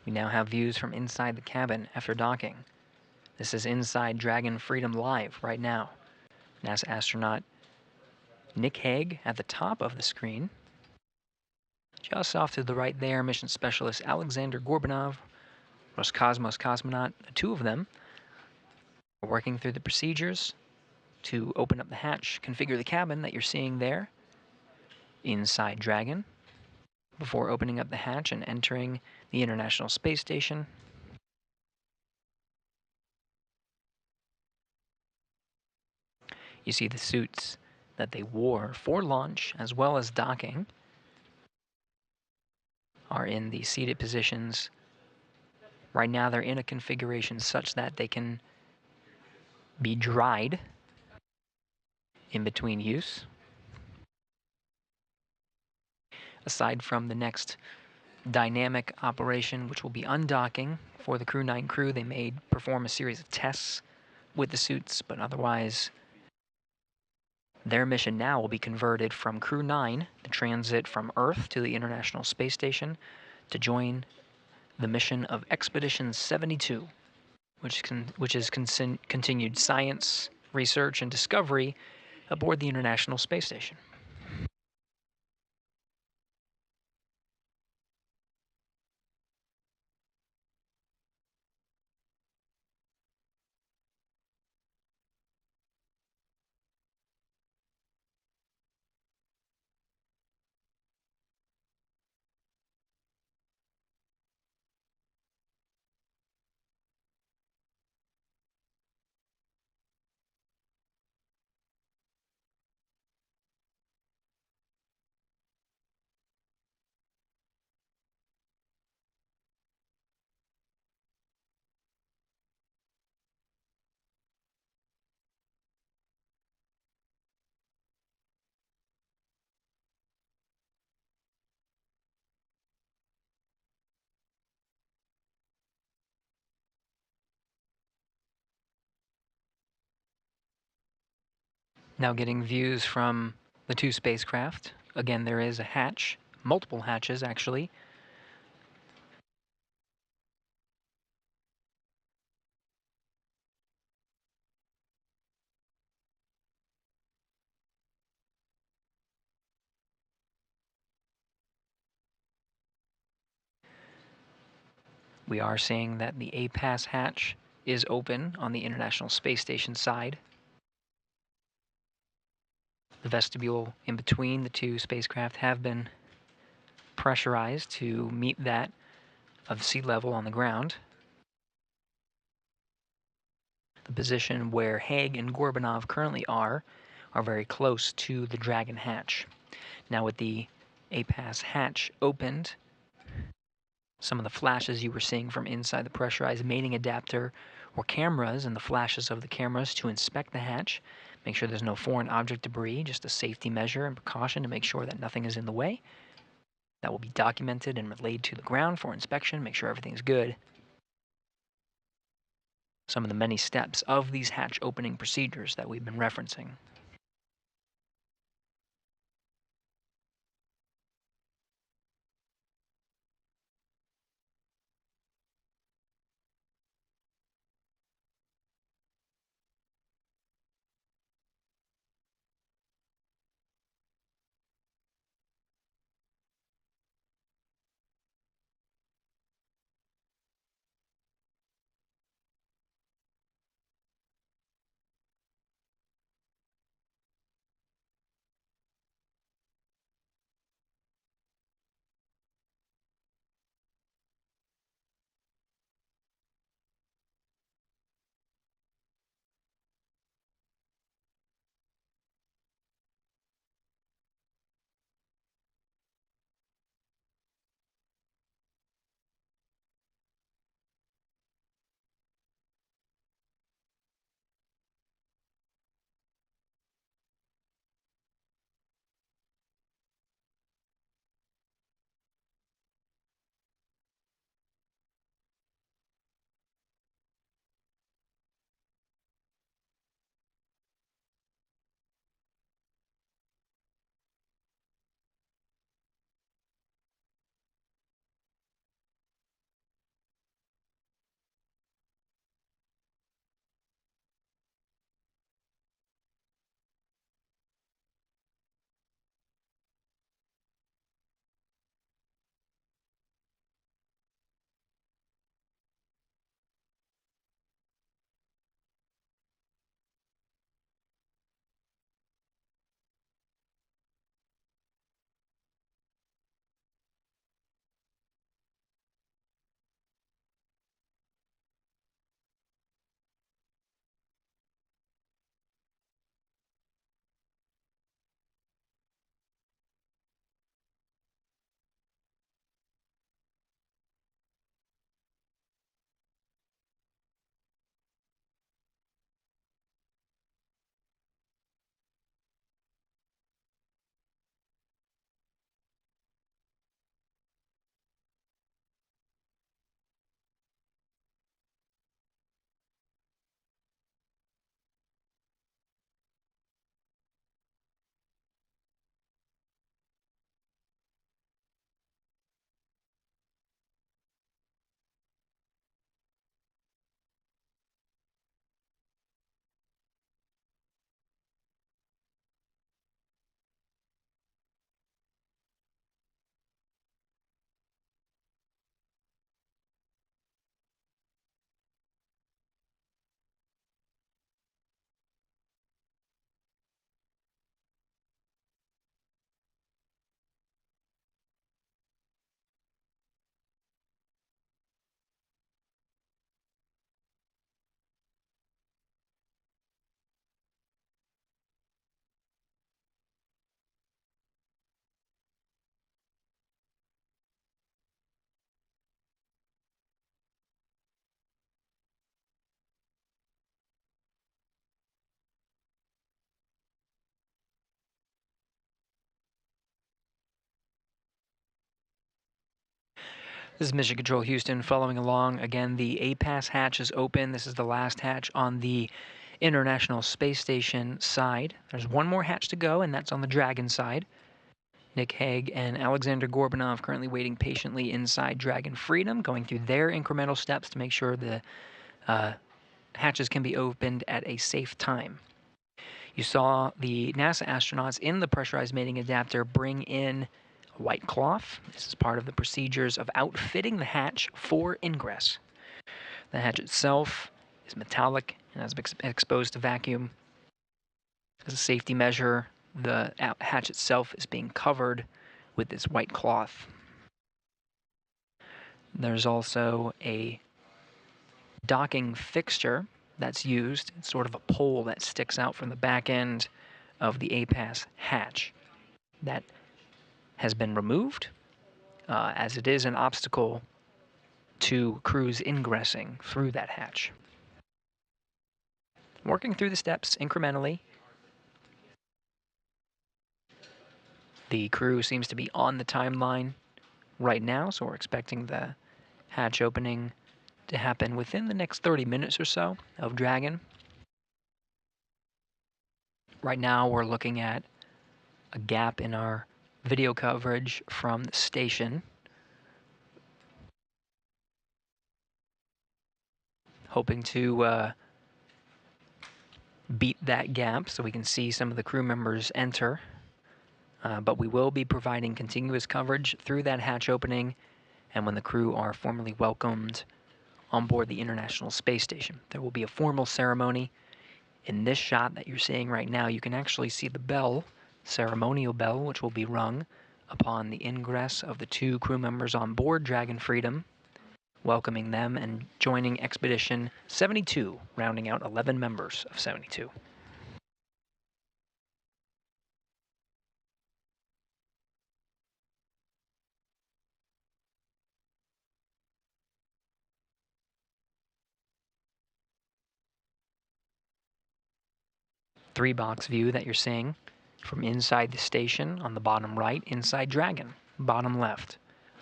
we now have views from inside the cabin after docking. This is inside Dragon Freedom Live right now. NASA astronaut Nick Hague at the top of the screen. Just off to the right there, mission specialist Alexander Gorbunov, Roscosmos cosmonaut, the two of them, are working through the procedures to open up the hatch, configure the cabin that you're seeing there inside Dragon before opening up the hatch and entering the International Space Station. You see the suits that they wore for launch as well as docking are in the seated positions. Right now they're in a configuration such that they can be dried in between use. Aside from the next dynamic operation, which will be undocking for the Crew-9 crew, they may perform a series of tests with the suits, but otherwise their mission now will be converted from Crew-9, the transit from Earth to the International Space Station, to join the mission of Expedition 72, which is continued science, research, and discovery aboard the International Space Station. Now getting views from the two spacecraft. Again, there is a hatch, multiple hatches actually. We are seeing that the A-Pass hatch is open on the International Space Station side. The vestibule in between the two spacecraft have been pressurized to meet that of sea level on the ground. The position where Hague and Gorbunov currently are very close to the Dragon hatch. Now with the A-Pass hatch opened, some of the flashes you were seeing from inside the pressurized mating adapter or cameras and the flashes of the cameras to inspect the hatch, make sure there's no foreign object debris, just a safety measure and precaution to make sure that nothing is in the way. That will be documented and relayed to the ground for inspection, make sure everything's good. Some of the many steps of these hatch opening procedures that we've been referencing. This is Mission Control Houston following along. Again, the APAS hatch is open. This is the last hatch on the International Space Station side. There's one more hatch to go, and that's on the Dragon side. Nick Hague and Alexander Gorbunov currently waiting patiently inside Dragon Freedom, going through their incremental steps to make sure the hatches can be opened at a safe time. You saw the NASA astronauts in the pressurized mating adapter bring in a white cloth. This is part of the procedures of outfitting the hatch for ingress. The hatch itself is metallic and has been exposed to vacuum. As a safety measure, the hatch itself is being covered with this white cloth. There's also a docking fixture that's used. It's sort of a pole that sticks out from the back end of the APAS hatch. That has been removed, as it is an obstacle to crews ingressing through that hatch. Working through the steps incrementally. The crew seems to be on the timeline right now, so we're expecting the hatch opening to happen within the next 30 minutes or so of Dragon. Right now we're looking at a gap in our video coverage from the station. Hoping to beat that gap so we can see some of the crew members enter. But we will be providing continuous coverage through that hatch opening and when the crew are formally welcomed on board the International Space Station. There will be a formal ceremony. In this shot that you're seeing right now, you can actually see the bell, ceremonial bell, which will be rung upon the ingress of the 2 crew members on board Dragon Freedom, welcoming them and joining Expedition 72, rounding out 11 members of 72. Three-box view that you're seeing from inside the station on the bottom right, inside Dragon, bottom left.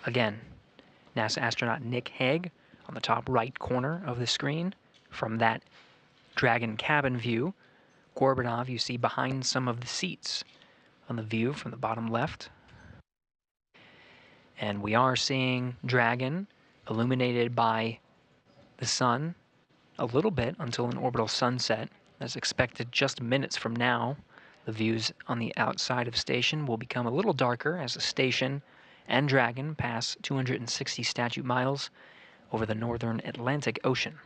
Again, NASA astronaut Nick Hague on the top right corner of the screen. From that Dragon cabin view, Gorbunov you see behind some of the seats on the view from the bottom left. And we are seeing Dragon illuminated by the sun a little bit until an orbital sunset. As expected just minutes from now, the views on the outside of station will become a little darker as the station and Dragon pass 260 statute miles over the northern Atlantic Ocean.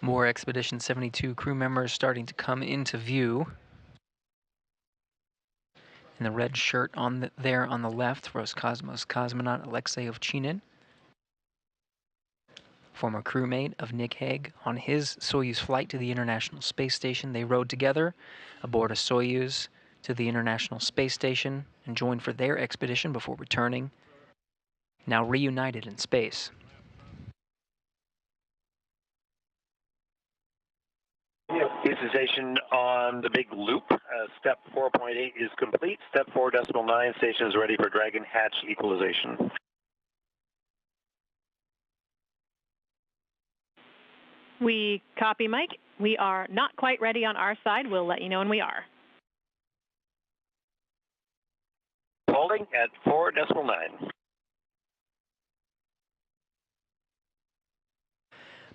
More Expedition 72 crew members starting to come into view. In the red shirt there on the left, Roscosmos cosmonaut Alexei Ovchinin, former crewmate of Nick Hague. On his Soyuz flight to the International Space Station, they rode together aboard a Soyuz to the International Space Station and joined for their expedition before returning, now reunited in space.
Houston Station on the big loop. Step 4.8 is complete. Step 4.9 station is ready for Dragon hatch equalization.
We copy, Mike. We are not quite ready on our side. We'll let you know when we are.
Holding at 4.9.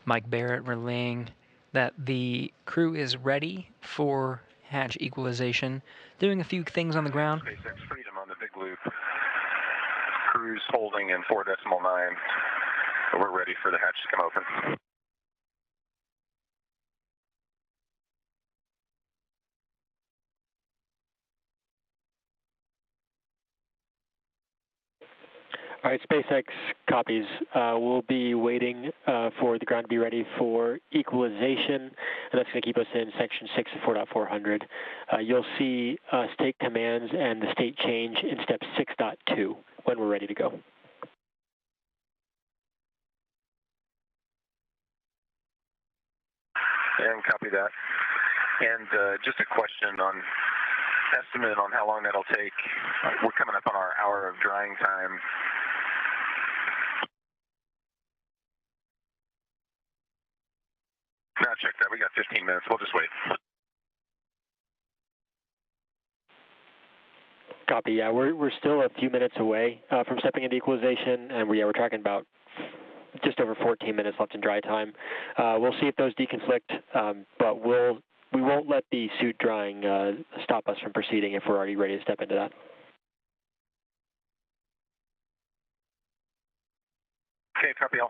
Mike Barrett relaying that the crew is ready for hatch equalization, doing a few things on the ground.
SpaceX Freedom on the big loop. Crew's holding in 4.9. We're ready for the hatch to come open.
All right, SpaceX copies. We'll be waiting for the ground to be ready for equalization, and that's going to keep us in section 6 of 4.400. You'll see us take commands and the state change in step 6.2 when we're ready to go.
And copy that. And just a question on estimate on how long that'll take. We're coming up on our hour of drying time. No, check that. We got 15 minutes. We'll just wait.
Copy. Yeah, we're still a few minutes away from stepping into equalization, and we're tracking about just over 14 minutes left in dry time. We'll see if those deconflict, but we won't let the suit drying stop us from proceeding if we're already ready to step into that.
Okay, copy all.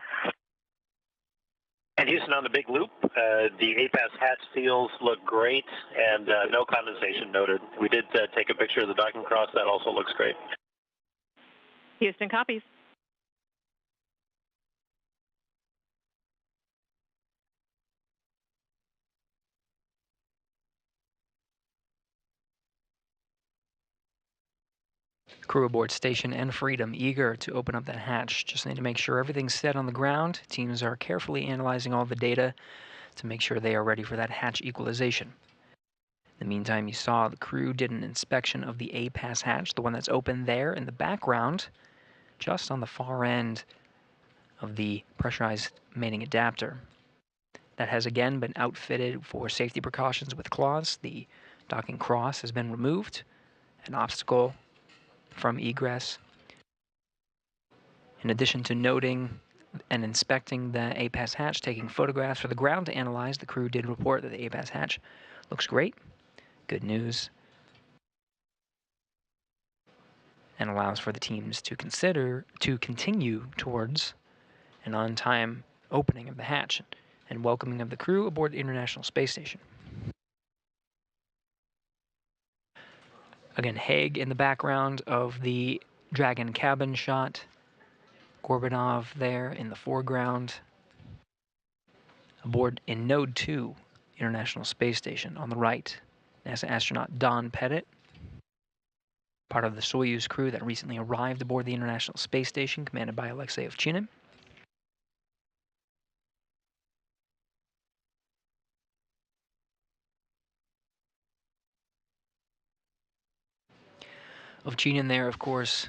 And Houston on the big loop, the APAS hatch seals look great, and no condensation noted. We did take a picture of the docking cross. That also looks great.
Houston copies.
Crew aboard Station and Freedom eager to open up that hatch. Just need to make sure everything's set on the ground. Teams are carefully analyzing all the data to make sure they are ready for that hatch equalization. In the meantime, you saw the crew did an inspection of the APAS hatch, the one that's open there in the background, just on the far end of the pressurized mating adapter. That has again been outfitted for safety precautions with cloths. The docking cross has been removed, an obstacle from egress. In addition to noting and inspecting the APAS hatch, taking photographs for the ground to analyze, the crew did report that the APAS hatch looks great. Good news. And allows for the teams to continue towards an on-time opening of the hatch and welcoming of the crew aboard the International Space Station. Again, Hague in the background of the Dragon cabin shot. Gorbunov there in the foreground. Aboard in Node 2, International Space Station on the right, NASA astronaut Don Pettit, part of the Soyuz crew that recently arrived aboard the International Space Station, commanded by Alexei Ovchinin. Ovchinin there, of course,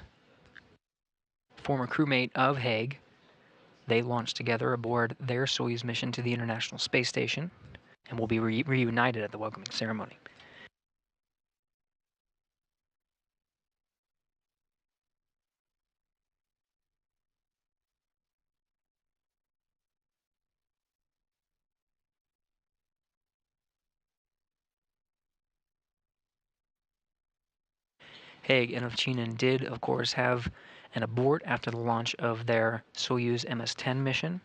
former crewmate of Hague. They launched together aboard their Soyuz mission to the International Space Station and will be reunited at the welcoming ceremony. Hague and Ovchinin did, of course, have an abort after the launch of their Soyuz MS-10 mission.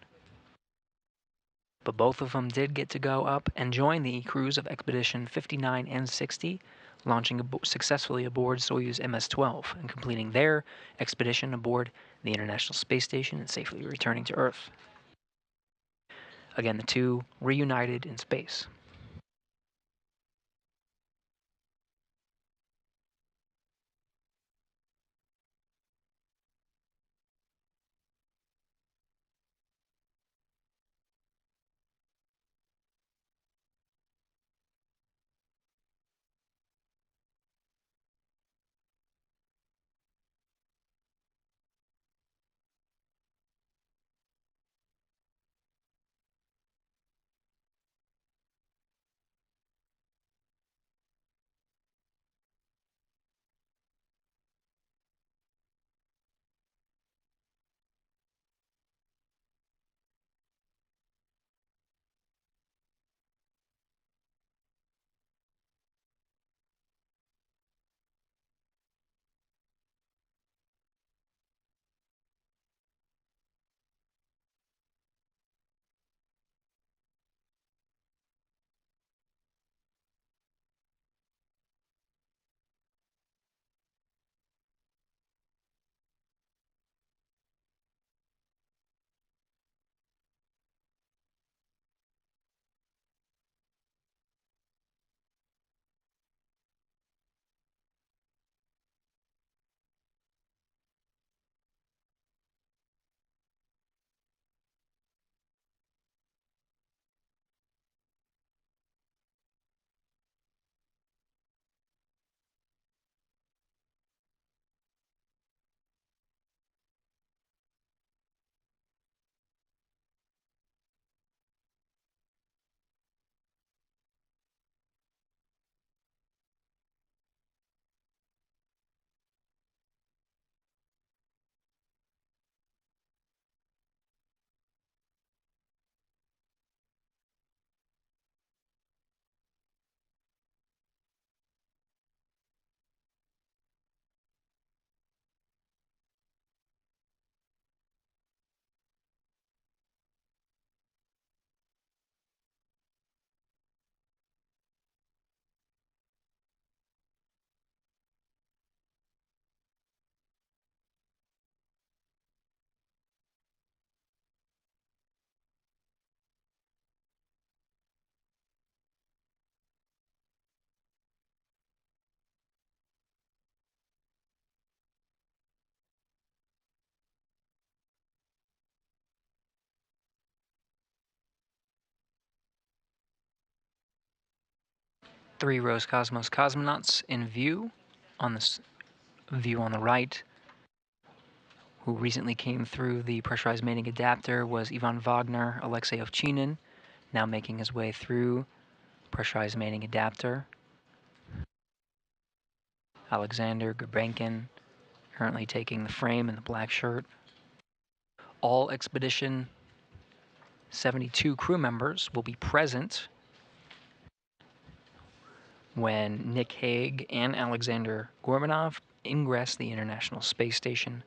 But both of them did get to go up and join the crews of Expedition 59 and 60, launching successfully aboard Soyuz MS-12 and completing their expedition aboard the International Space Station and safely returning to Earth. Again, the two reunited in space. 3 Roscosmos cosmonauts in view. On this view on the right, who recently came through the pressurized mating adapter, was Ivan Wagner, Alexei Ovchinin, now making his way through pressurized mating adapter. Alexander Gorbenkin currently taking the frame in the black shirt. All Expedition 72 crew members will be present when Nick Hague and Alexander Gorbunov ingress the International Space Station.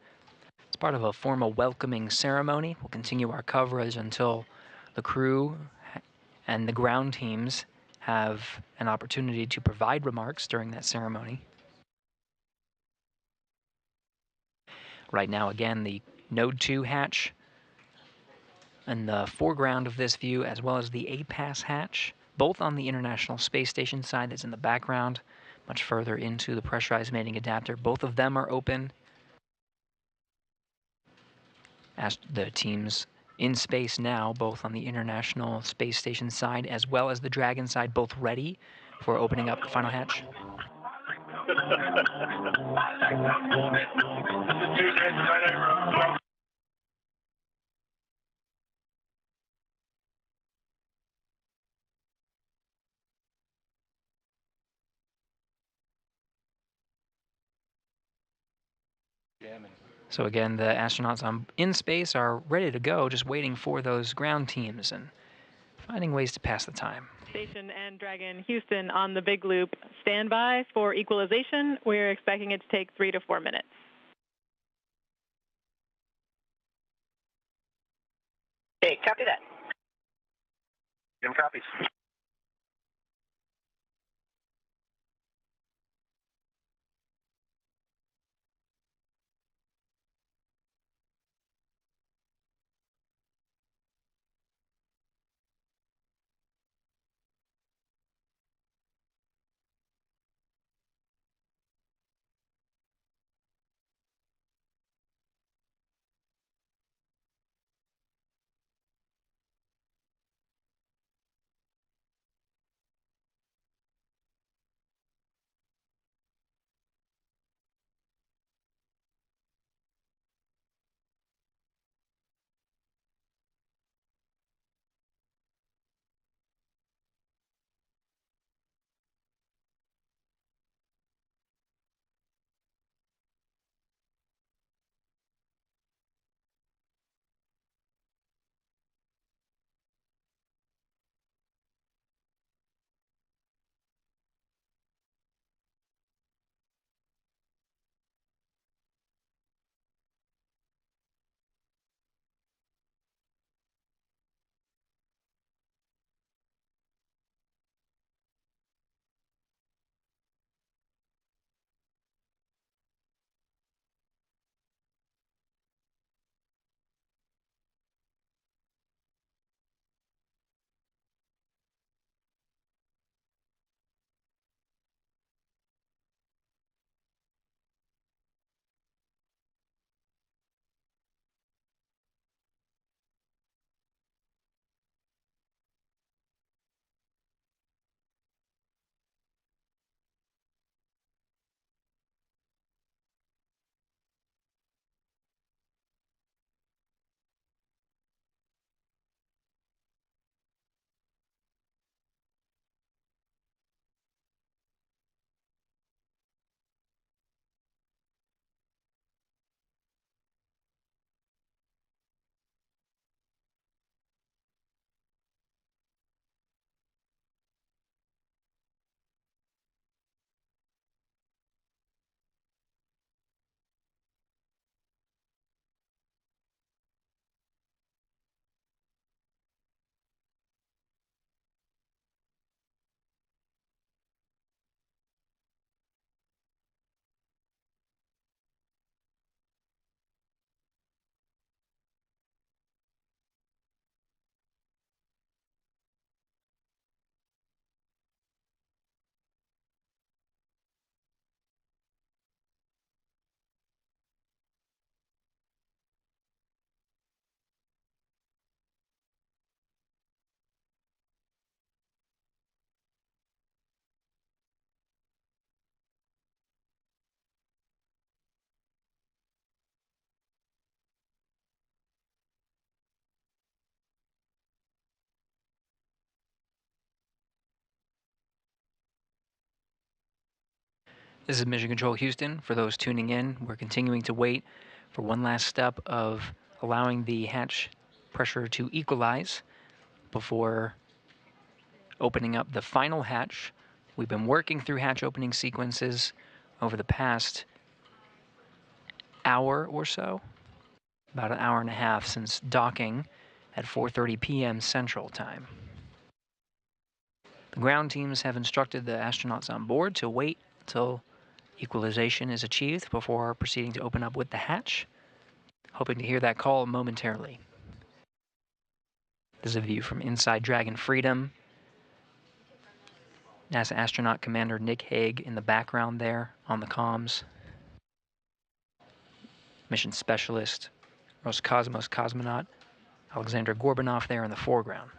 It's part of a formal welcoming ceremony. We'll continue our coverage until the crew and the ground teams have an opportunity to provide remarks during that ceremony. Right now, again, the Node 2 hatch in the foreground of this view, as well as the APAS hatch, both on the International Space Station side that's in the background, much further into the pressurized mating adapter. Both of them are open. As the teams in space now, both on the International Space Station side as well as the Dragon side, both ready for opening up the final hatch. So again, the astronauts in space are ready to go, just waiting for those ground teams and finding ways to pass the time.
Station and Dragon Houston on the big loop. Stand by for equalization. We're expecting it to take 3 to 4 minutes.
Hey, copy that.
Jim copies.
This is Mission Control Houston. For those tuning in, we're continuing to wait for one last step of allowing the hatch pressure to equalize before opening up the final hatch. We've been working through hatch opening sequences over the past hour or so, about an hour and a half since docking at 4:30 p.m. Central Time. The ground teams have instructed the astronauts on board to wait until equalization is achieved before proceeding to open up with the hatch. Hoping to hear that call momentarily. This is a view from inside Dragon Freedom. NASA astronaut Commander Nick Hague in the background there on the comms. Mission specialist Roscosmos cosmonaut Alexander Gorbunov there in the foreground.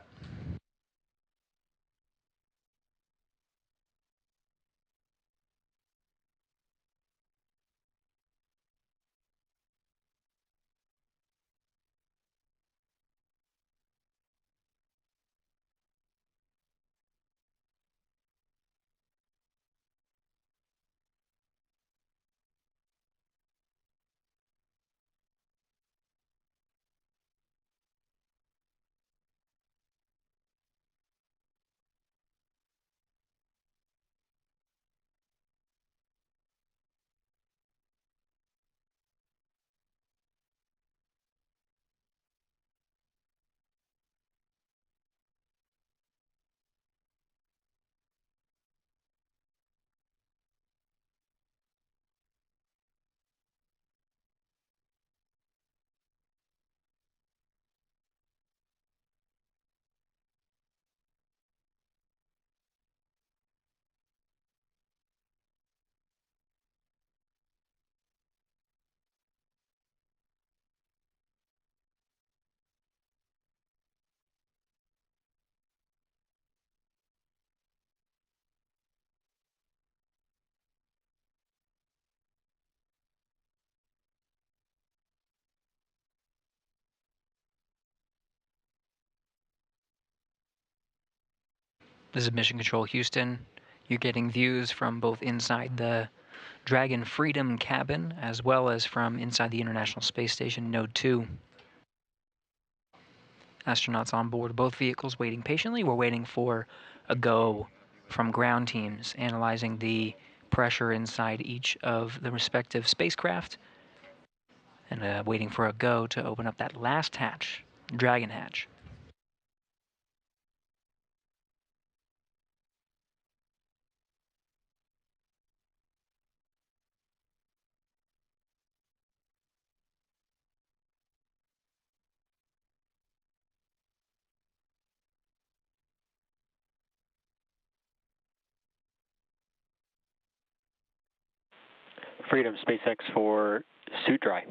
This is Mission Control Houston. You're getting views from both inside the Dragon Freedom cabin as well as from inside the International Space Station Node 2. Astronauts on board both vehicles waiting patiently. We're waiting for a go from ground teams analyzing the pressure inside each of the respective spacecraft and waiting for a go to open up that last hatch, Dragon hatch.
Freedom, SpaceX for suit dry.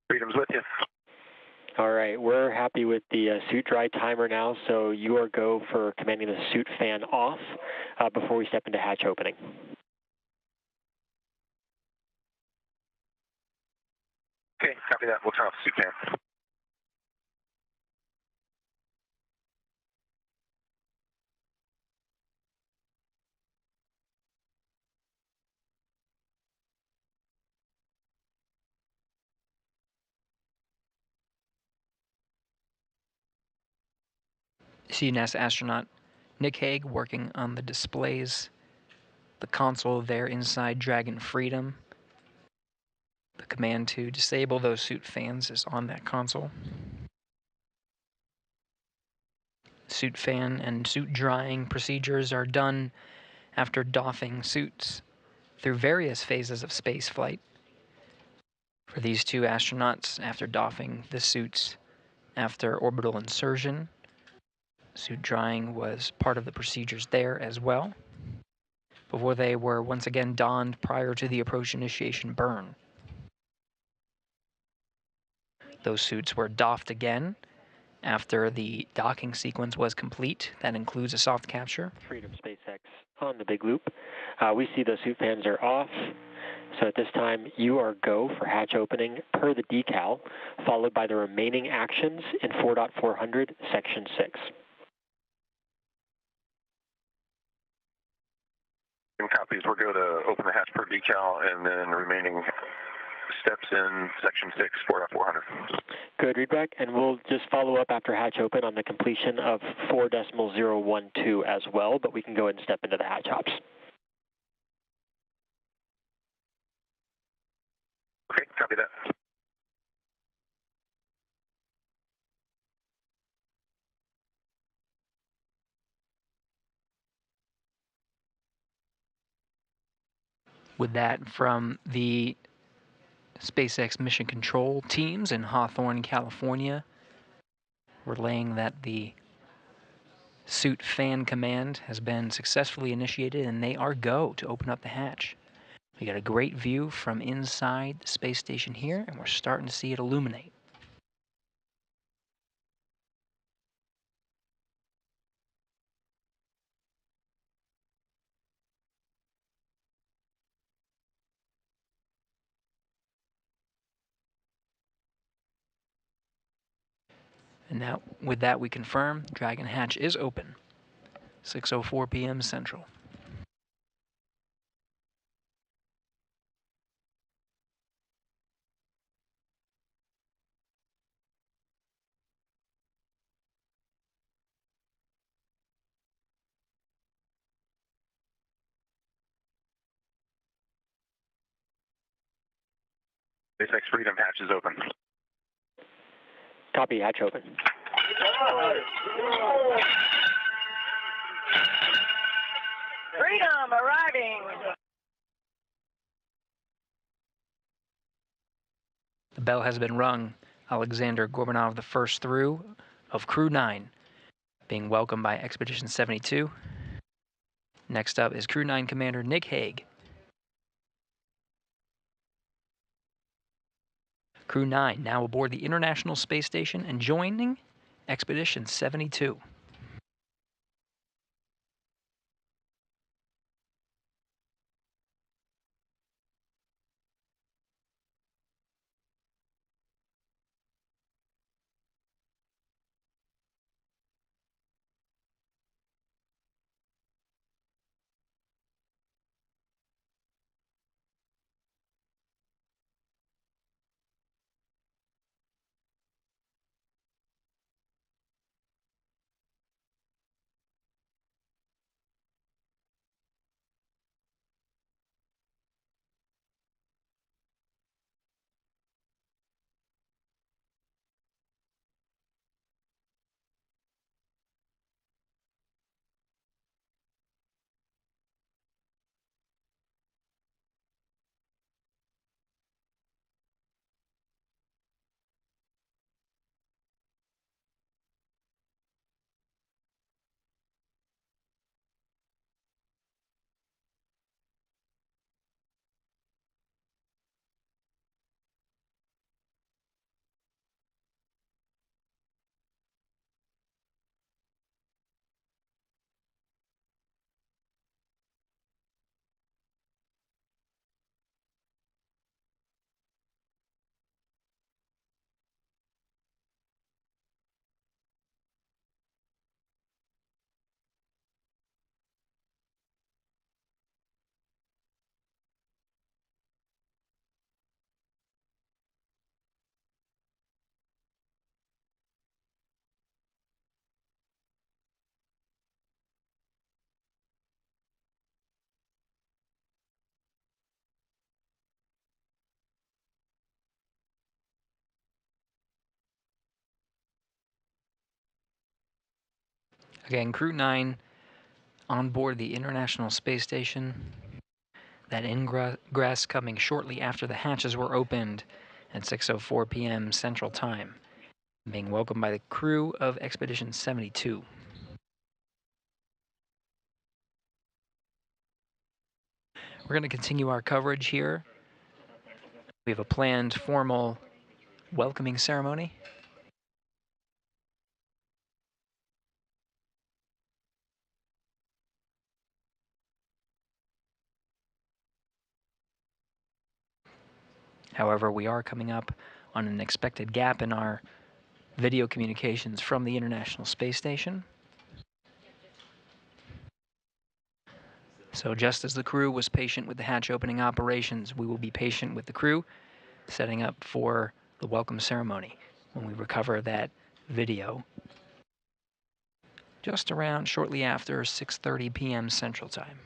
Freedom's with you.
All right, we're happy with the suit dry timer now, so you are go for commanding the suit fan off before we step into hatch opening.
Okay, copy that. We'll turn off the suit fan.
See NASA astronaut Nick Hague working on the displays, the console there inside Dragon Freedom. The command to disable those suit fans is on that console. Suit fan and suit drying procedures are done after doffing suits through various phases of space flight. For these two astronauts, after doffing the suits after orbital insertion, suit drying was part of the procedures there as well, before they were once again donned prior to the approach initiation burn. Those suits were doffed again after the docking sequence was complete. That includes a soft capture.
Freedom SpaceX on the big loop. We see the suit fans are off. So at this time, you are go for hatch opening per the decal, followed by the remaining actions in 4.400, Section 6.
In copies, we're going to open the hatch per decal and then remaining steps in section 6, 4.400.
Good, readback, and we'll just follow up after hatch open on the completion of 4.012 as well, but we can go ahead and step into the hatch hops.
Okay, copy that.
With that from the SpaceX Mission Control teams in Hawthorne, California, relaying that the suit fan command has been successfully initiated and they are go to open up the hatch. We got a great view from inside the space station here, and we're starting to see it illuminate. And now, with that, we confirm Dragon hatch is open. 6:04 p.m. Central.
SpaceX Freedom hatch is open.
Copy, hatch open.
Freedom arriving.
The bell has been rung. Alexander Gorbunov, the first through of Crew-9, being welcomed by Expedition 72. Next up is Crew-9 Commander Nick Hague. Crew-9 now aboard the International Space Station and joining Expedition 72. Again, Crew-9 on board the International Space Station. That ingress coming shortly after the hatches were opened at 6:04 p.m. Central Time, being welcomed by the crew of Expedition 72. We're going to continue our coverage here. We have a planned formal welcoming ceremony. However, we are coming up on an expected gap in our video communications from the International Space Station. So just as the crew was patient with the hatch opening operations, we will be patient with the crew, setting up for the welcome ceremony when we recover that video just around shortly after 6:30 p.m. Central Time.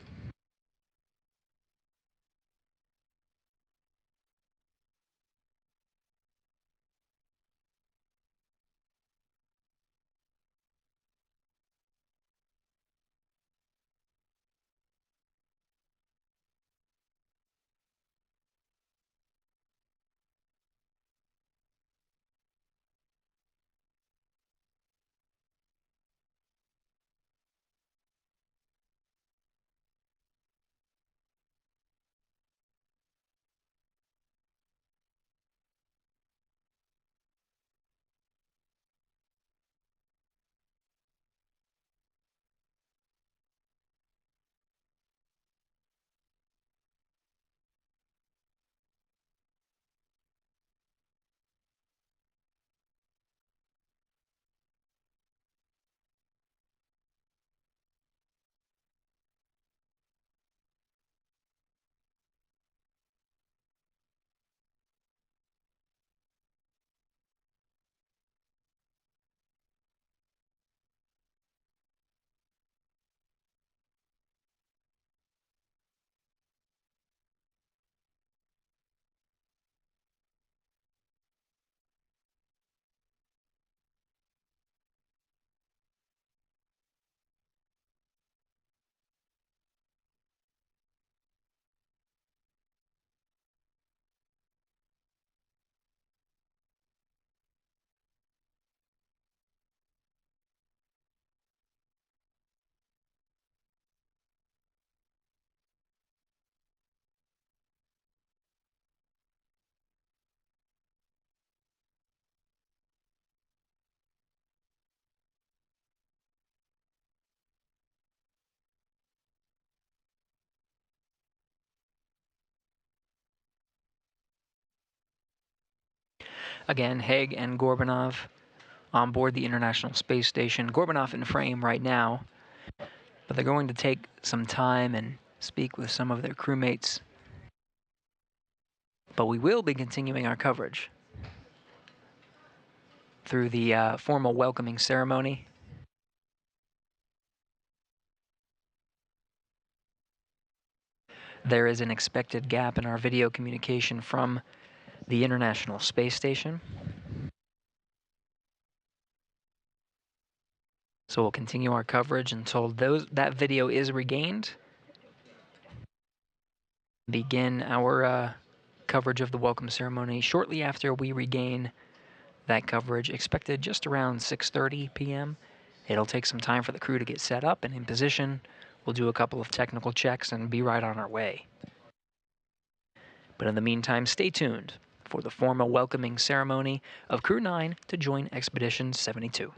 Again, Hague and Gorbunov on board the International Space Station. Gorbunov in frame right now, but they're going to take some time and speak with some of their crewmates. But we will be continuing our coverage through the formal welcoming ceremony. There is an expected gap in our video communication from the International Space Station. So we'll continue our coverage until that video is regained. Begin our coverage of the welcome ceremony shortly after we regain that coverage, expected just around 6:30 p.m. It'll take some time for the crew to get set up and in position. We'll do a couple of technical checks and be right on our way. But in the meantime, stay tuned for the formal welcoming ceremony of Crew-9 to join Expedition 72.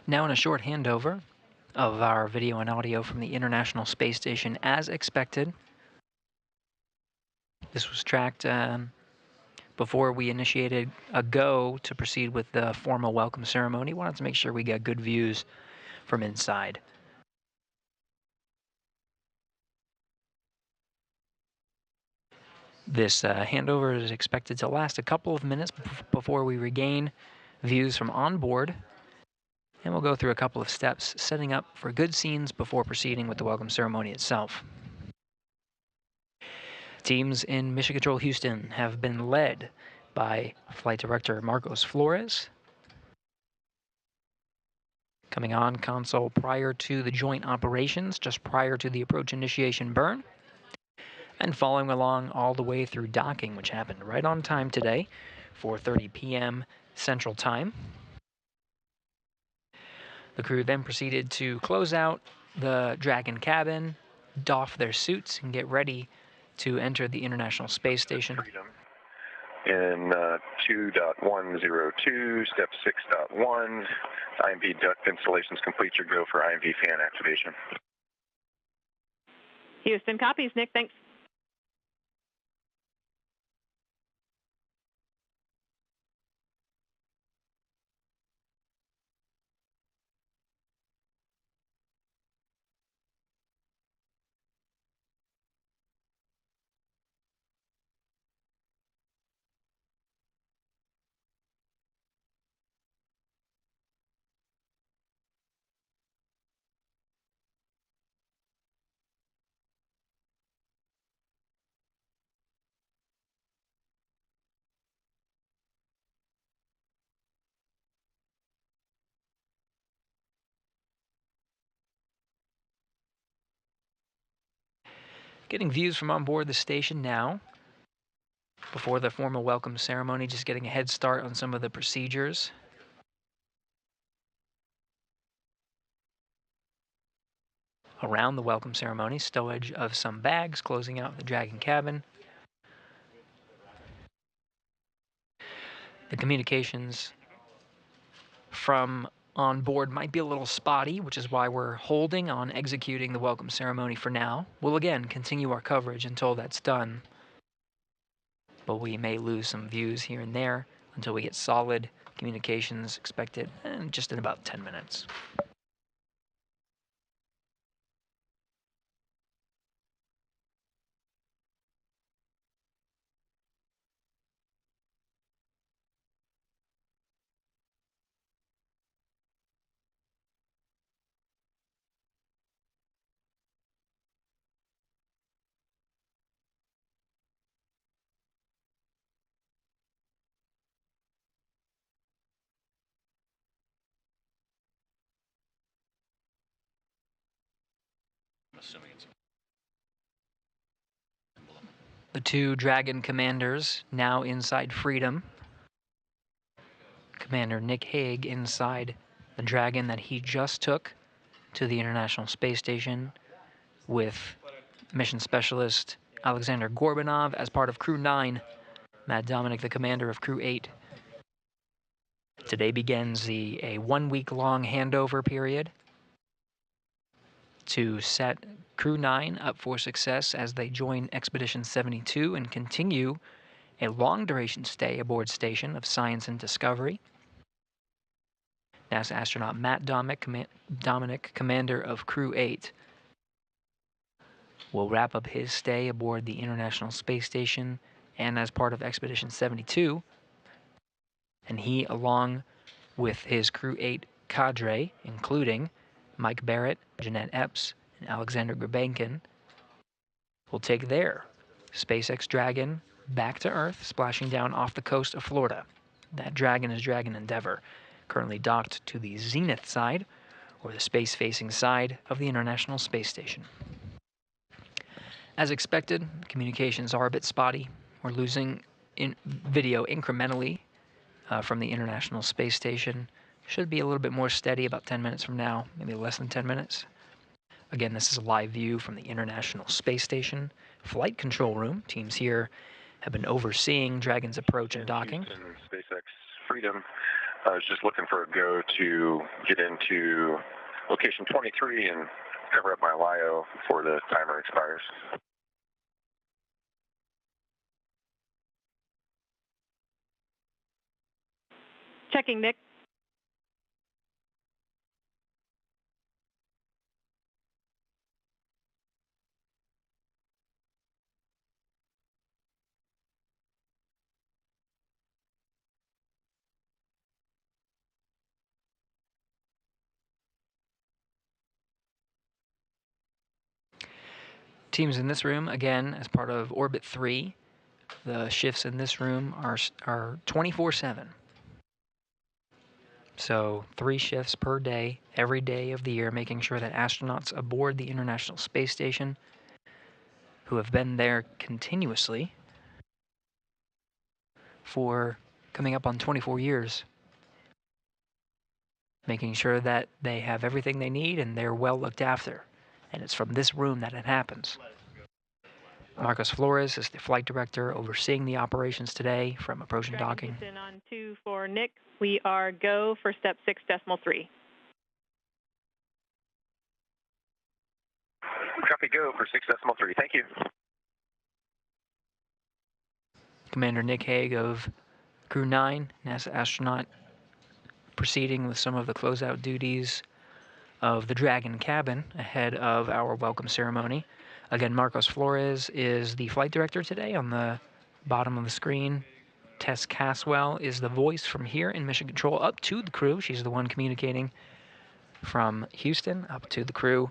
Now in a short handover of our video and audio from the International Space Station as expected. This was tracked before we initiated a go to proceed with the formal welcome ceremony. Wanted to make sure we got good views from inside. This handover is expected to last a couple of minutes before we regain views from on board. And we'll go through a couple of steps, setting up for good scenes before proceeding with the welcome ceremony itself. Teams in Mission Control Houston have been led by Flight Director Marcos Flores. Coming on console prior to the joint operations, just prior to the approach initiation burn. And following along all the way through docking, which happened right on time today, 4:30 p.m. Central Time. The crew then proceeded to close out the Dragon cabin, doff their suits, and get ready to enter the International Space Station.
In 2.102, step 6.1, IMV duct installations complete. Your go for IMV fan activation.
Houston copies, Nick, thanks.
Getting views from on board the station now. Before the formal welcome ceremony, just getting a head start on some of the procedures. Around the welcome ceremony, stowage of some bags, closing out the Dragon cabin. The communications from on board might be a little spotty, which is why we're holding on executing the welcome ceremony for now. We'll again continue our coverage until that's done, but we may lose some views here and there until we get solid communications expected just in about 10 minutes. The two Dragon commanders now inside Freedom. Commander Nick Hague inside the Dragon that he just took to the International Space Station with mission specialist Alexander Gorbunov as part of Crew-9, Matt Dominic, the commander of Crew-8. Today begins a 1-week-long handover period to set Crew-9 up for success as they join Expedition 72 and continue a long-duration stay aboard station of science and discovery. NASA astronaut Matt Dominic, commander of Crew-8, will wrap up his stay aboard the International Space Station and as part of Expedition 72. And he, along with his Crew-8 cadre, including Mike Barrett, Jeanette Epps, and Alexander Grabankin, will take their SpaceX Dragon back to Earth, splashing down off the coast of Florida. That Dragon is Dragon Endeavour, currently docked to the zenith side, or the space-facing side of the International Space Station. As expected, communications are a bit spotty. We're losing video incrementally from the International Space Station. Should be a little bit more steady about 10 minutes from now, maybe less than 10 minutes. Again, this is a live view from the International Space Station flight control room. Teams here have been overseeing Dragon's approach and docking.
SpaceX Freedom, I was just looking for a go to get into location 23 and cover up my LIO before the timer expires.
Checking, Nick.
Teams in this room, again, as part of Orbit 3, the shifts in this room are 24/7. So 3 shifts per day, every day of the year, making sure that astronauts aboard the International Space Station, who have been there continuously for coming up on 24 years, making sure that they have everything they need and they're well looked after. And it's from this room that it happens. Marcos Flores is the flight director overseeing the operations today from approach and docking.
Houston on 2 for Nick. We are go for step 6.3.
Copy, go for 6.3. Thank you.
Commander Nick Hague of Crew-9, NASA astronaut, proceeding with some of the closeout duties of the Dragon cabin ahead of our welcome ceremony. Again, Marcos Flores is the flight director today. On the bottom of the screen, Tess Caswell is the voice from here in Mission Control up to the crew. She's the one communicating from Houston up to the crew.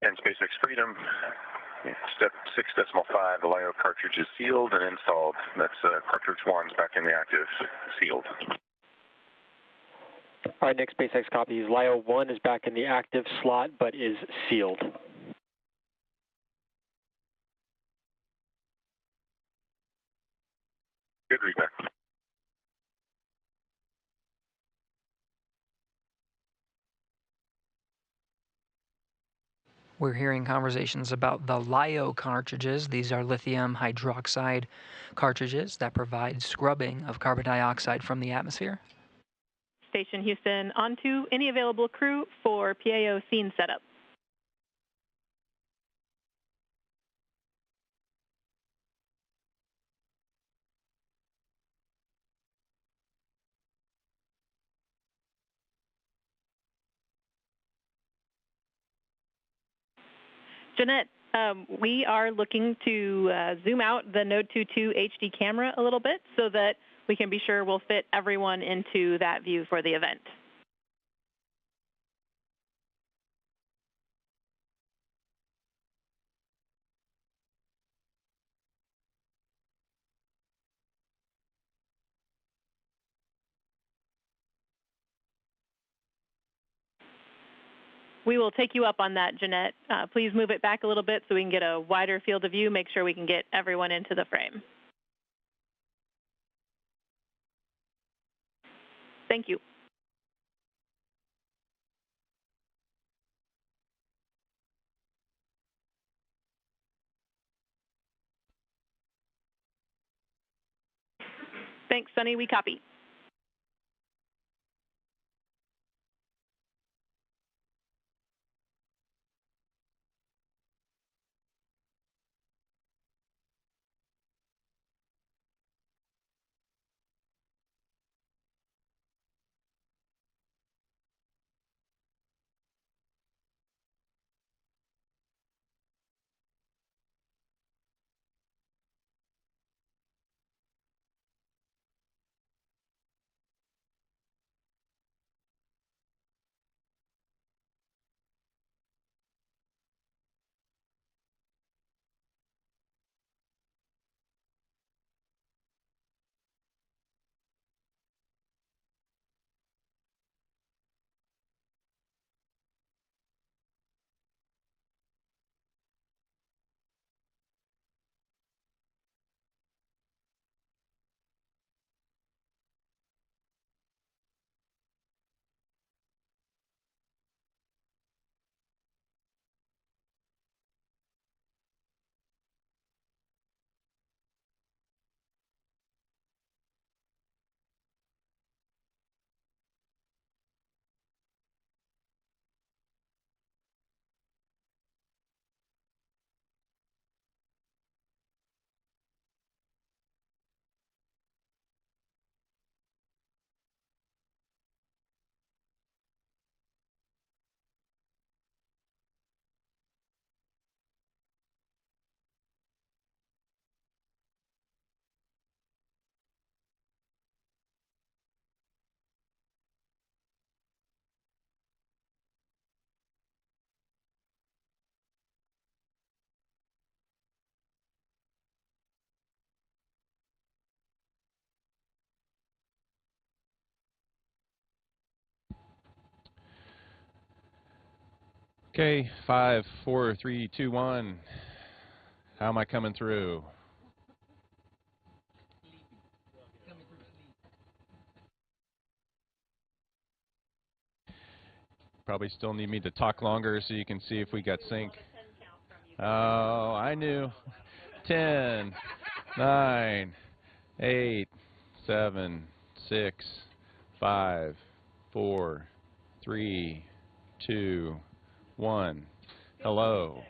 And SpaceX Freedom, step 6.5, the LIO cartridge is sealed and installed. That's cartridge 1's back in the active, sealed.
All right, Nick, SpaceX copies. LIO 1 is back in the active slot, but is sealed.
Good feedback.
We're hearing conversations about the LiO cartridges. These are lithium hydroxide cartridges that provide scrubbing of carbon dioxide from the atmosphere.
Station Houston, on to any available crew for PAO scene setup. Jeanette, we are looking to zoom out the Node 22 HD camera a little bit so that we can be sure we'll fit everyone into that view for the event. We will take you up on that, Jeanette. Please move it back a little bit so we can get a wider field of view, make sure we can get everyone into the frame. Thank you. Thanks, Suni. We copy.
Okay, 5, 4, 3, 2, 1. How am I coming through? Probably still need me to talk longer so you can see if we got sync. Oh, I knew. 10, 9, 8, 7, 6, 5, 4, 3, 2, 1. Hello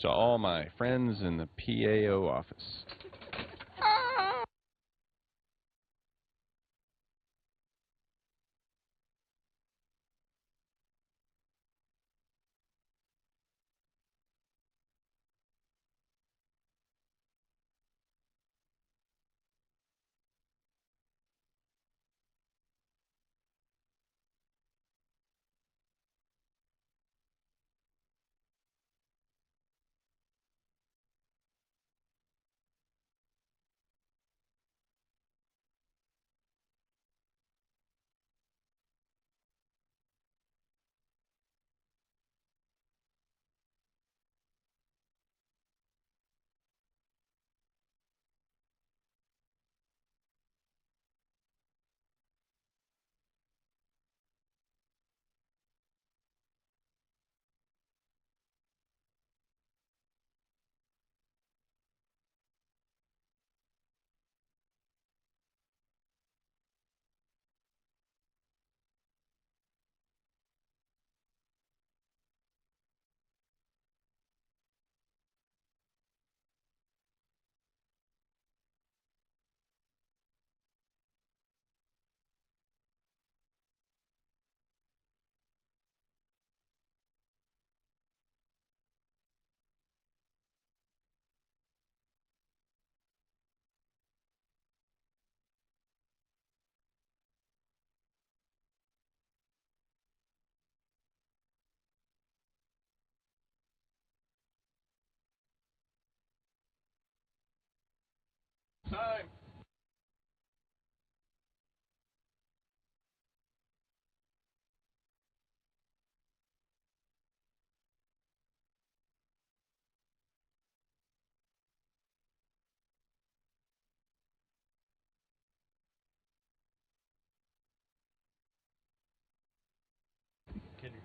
to all my friends in the PAO office.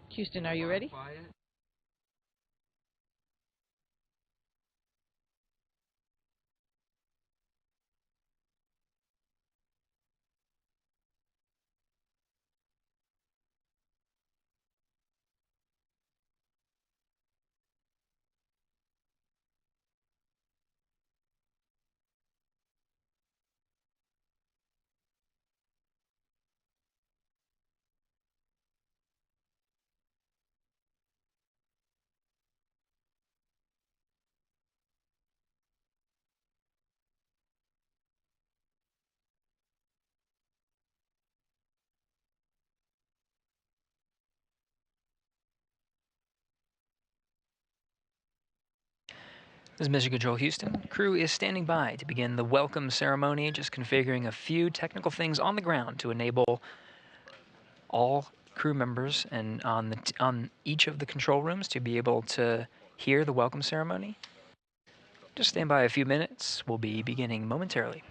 Houston, are you ready?
This is Mission Control Houston. Crew is standing by to begin the welcome ceremony, just configuring a few technical things on the ground to enable all crew members and on each of the control rooms to be able to hear the welcome ceremony. Just stand by a few minutes. We'll be beginning momentarily.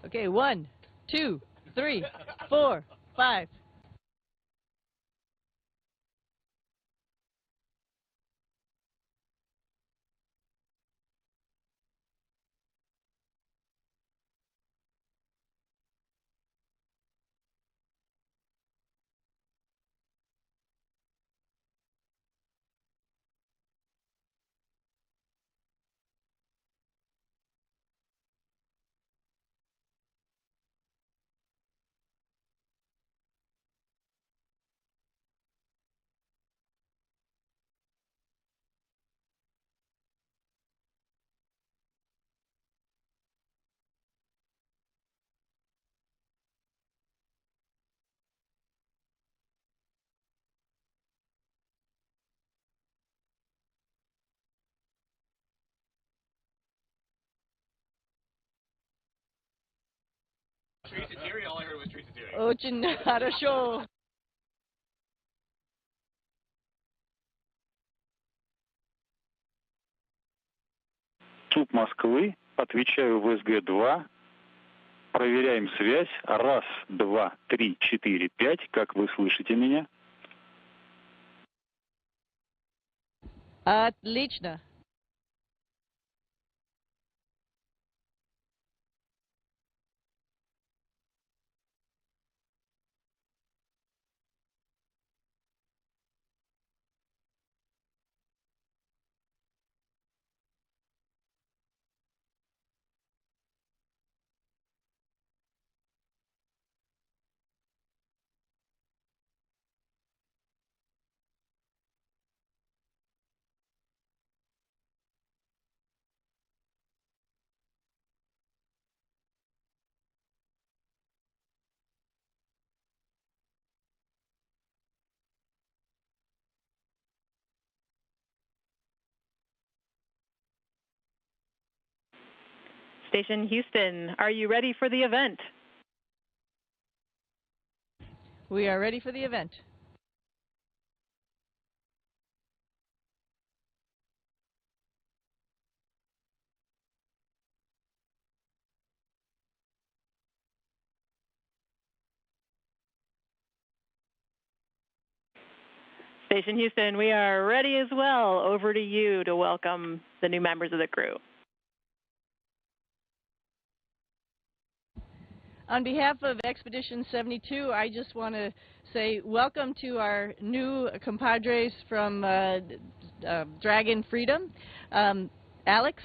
Okay, 1, 2, 3, 4, 5. Очень хорошо.
Тут Москвы, отвечаю в СГ-2. Проверяем связь. 1, 2, 3, 4, 5. Как вы слышите меня?
Отлично.
Station Houston, are you ready for the event?
We are ready for the event.
Station Houston, we are ready as well. Over to you to welcome the new members of the crew.
On behalf of Expedition 72, I just want to say welcome to our new compadres from Dragon Freedom. Alex,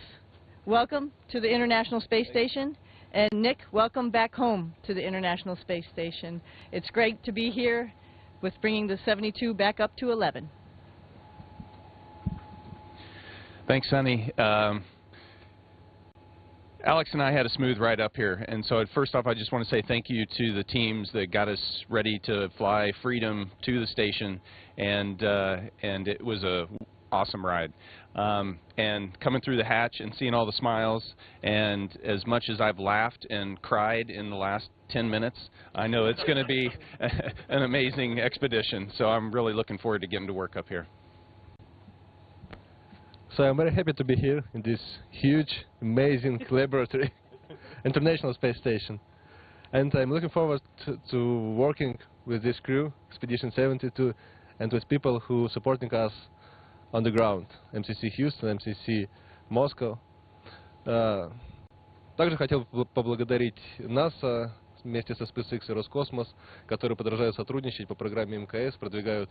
welcome to the International Space Station. And Nick, welcome back home to the International Space Station. It's great to be here with bringing the 72 back up to 11.
Thanks, Suni. Alex and I had a smooth ride up here, and so first off I just want to say thank you to the teams that got us ready to fly Freedom to the station, and it was a awesome ride. And coming through the hatch and seeing all the smiles, and as much as I've laughed and cried in the last 10 minutes, I know it's going to be an amazing expedition, so I'm really looking forward to getting to work up here.
So I'm very happy to be here in this huge, amazing laboratory, International Space Station. And I'm looking forward to working with this crew, Expedition 72, and with people who are supporting us on the ground, МСС Houston, МСС Moscow. Также хотел поблагодарить НАСА вместе со SpaceX и Роскосмос, которые продолжают сотрудничать по программе МКС, продвигают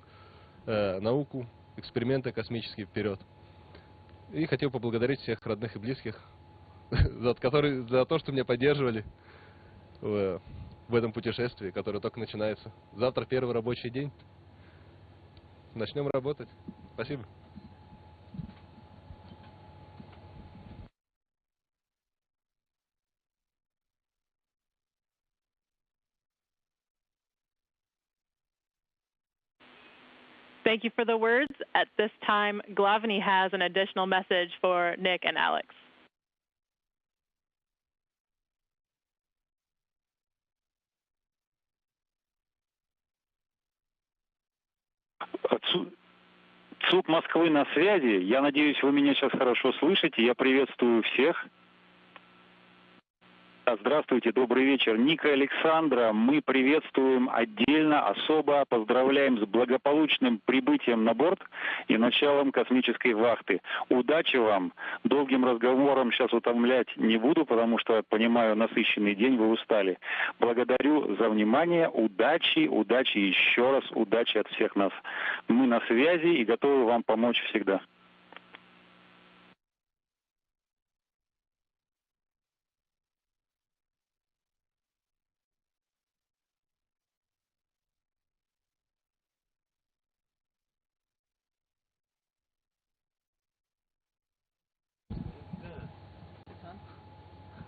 науку, эксперименты космические вперед. И хотел поблагодарить всех родных и близких за то, что меня поддерживали в этом путешествии, которое только начинается. Завтра первый рабочий день. Начнем работать. Спасибо.
Thank you for the words. At this time, Glavny has an additional message for Nick and Alex.
ЦУП Москвы на связи. Я надеюсь, вы меня сейчас хорошо слышите. Я приветствую всех. Здравствуйте, добрый вечер. Ника и Александра, мы приветствуем отдельно, особо поздравляем с благополучным прибытием на борт и началом космической вахты. Удачи вам. Долгим разговором сейчас утомлять не буду, потому что, понимаю, насыщенный день, вы устали. Благодарю за внимание. Удачи, удачи, еще раз удачи от всех нас. Мы на связи и готовы вам помочь всегда.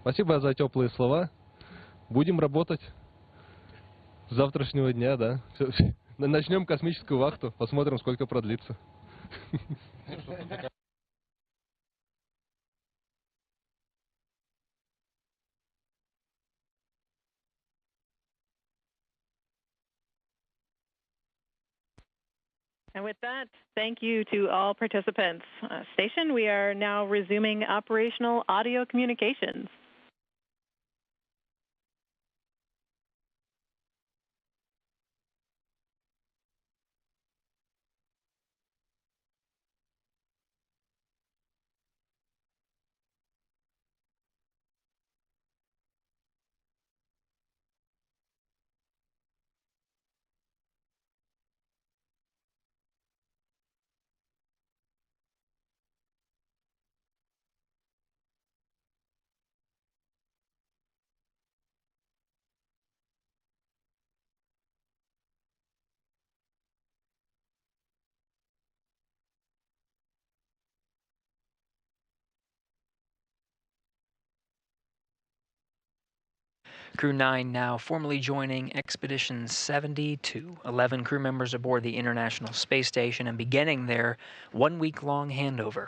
Спасибо за теплые слова. Будем работать с завтрашнего дня, да. Начнем космическую вахту, посмотрим, сколько продлится.
And with that, thank you to all participants. Station, we are now resuming operational audio communications.
Crew-9 now formally joining Expedition 72. 11 crew members aboard the International Space Station and beginning their one-week-long handover.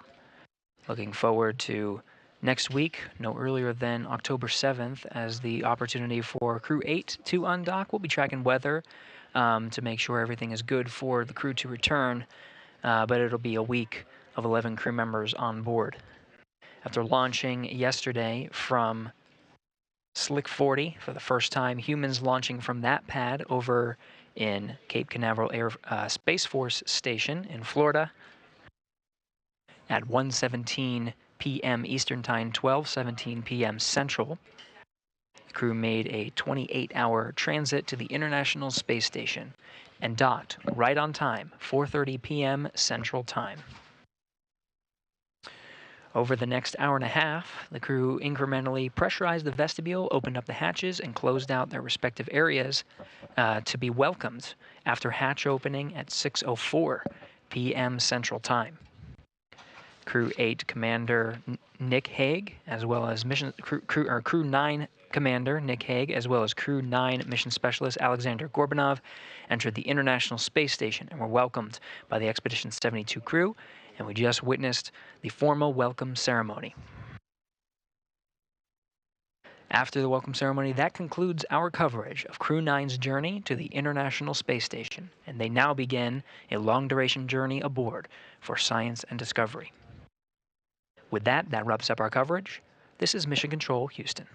Looking forward to Next week, no earlier than October 7th, as the opportunity for Crew 8 to undock. We'll be tracking weather to make sure everything is good for the crew to return, but it'll be a week of 11 crew members on board. After launching yesterday from Slick 40 for the first time, humans launching from that pad over in Cape Canaveral Space Force Station in Florida at 1:17 p.m. Eastern Time, 12:17 p.m. Central. The crew made a 28-hour transit to the International Space Station and docked right on time, 4:30 p.m. Central Time. Over the next hour and a half, the crew incrementally pressurized the vestibule, opened up the hatches, and closed out their respective areas to be welcomed after hatch opening at 6:04 p.m. Central Time. Crew 8 Commander Nick Hague, as well as Crew 9 Commander Nick Hague, as well as Crew 9 Mission Specialist Alexander Gorbunov, entered the International Space Station and were welcomed by the Expedition 72 crew, and we just witnessed the formal welcome ceremony. After the welcome ceremony, that concludes our coverage of Crew 9's journey to the International Space Station, and they now begin a long-duration journey aboard for science and discovery. With that, that wraps up our coverage. This is Mission Control, Houston.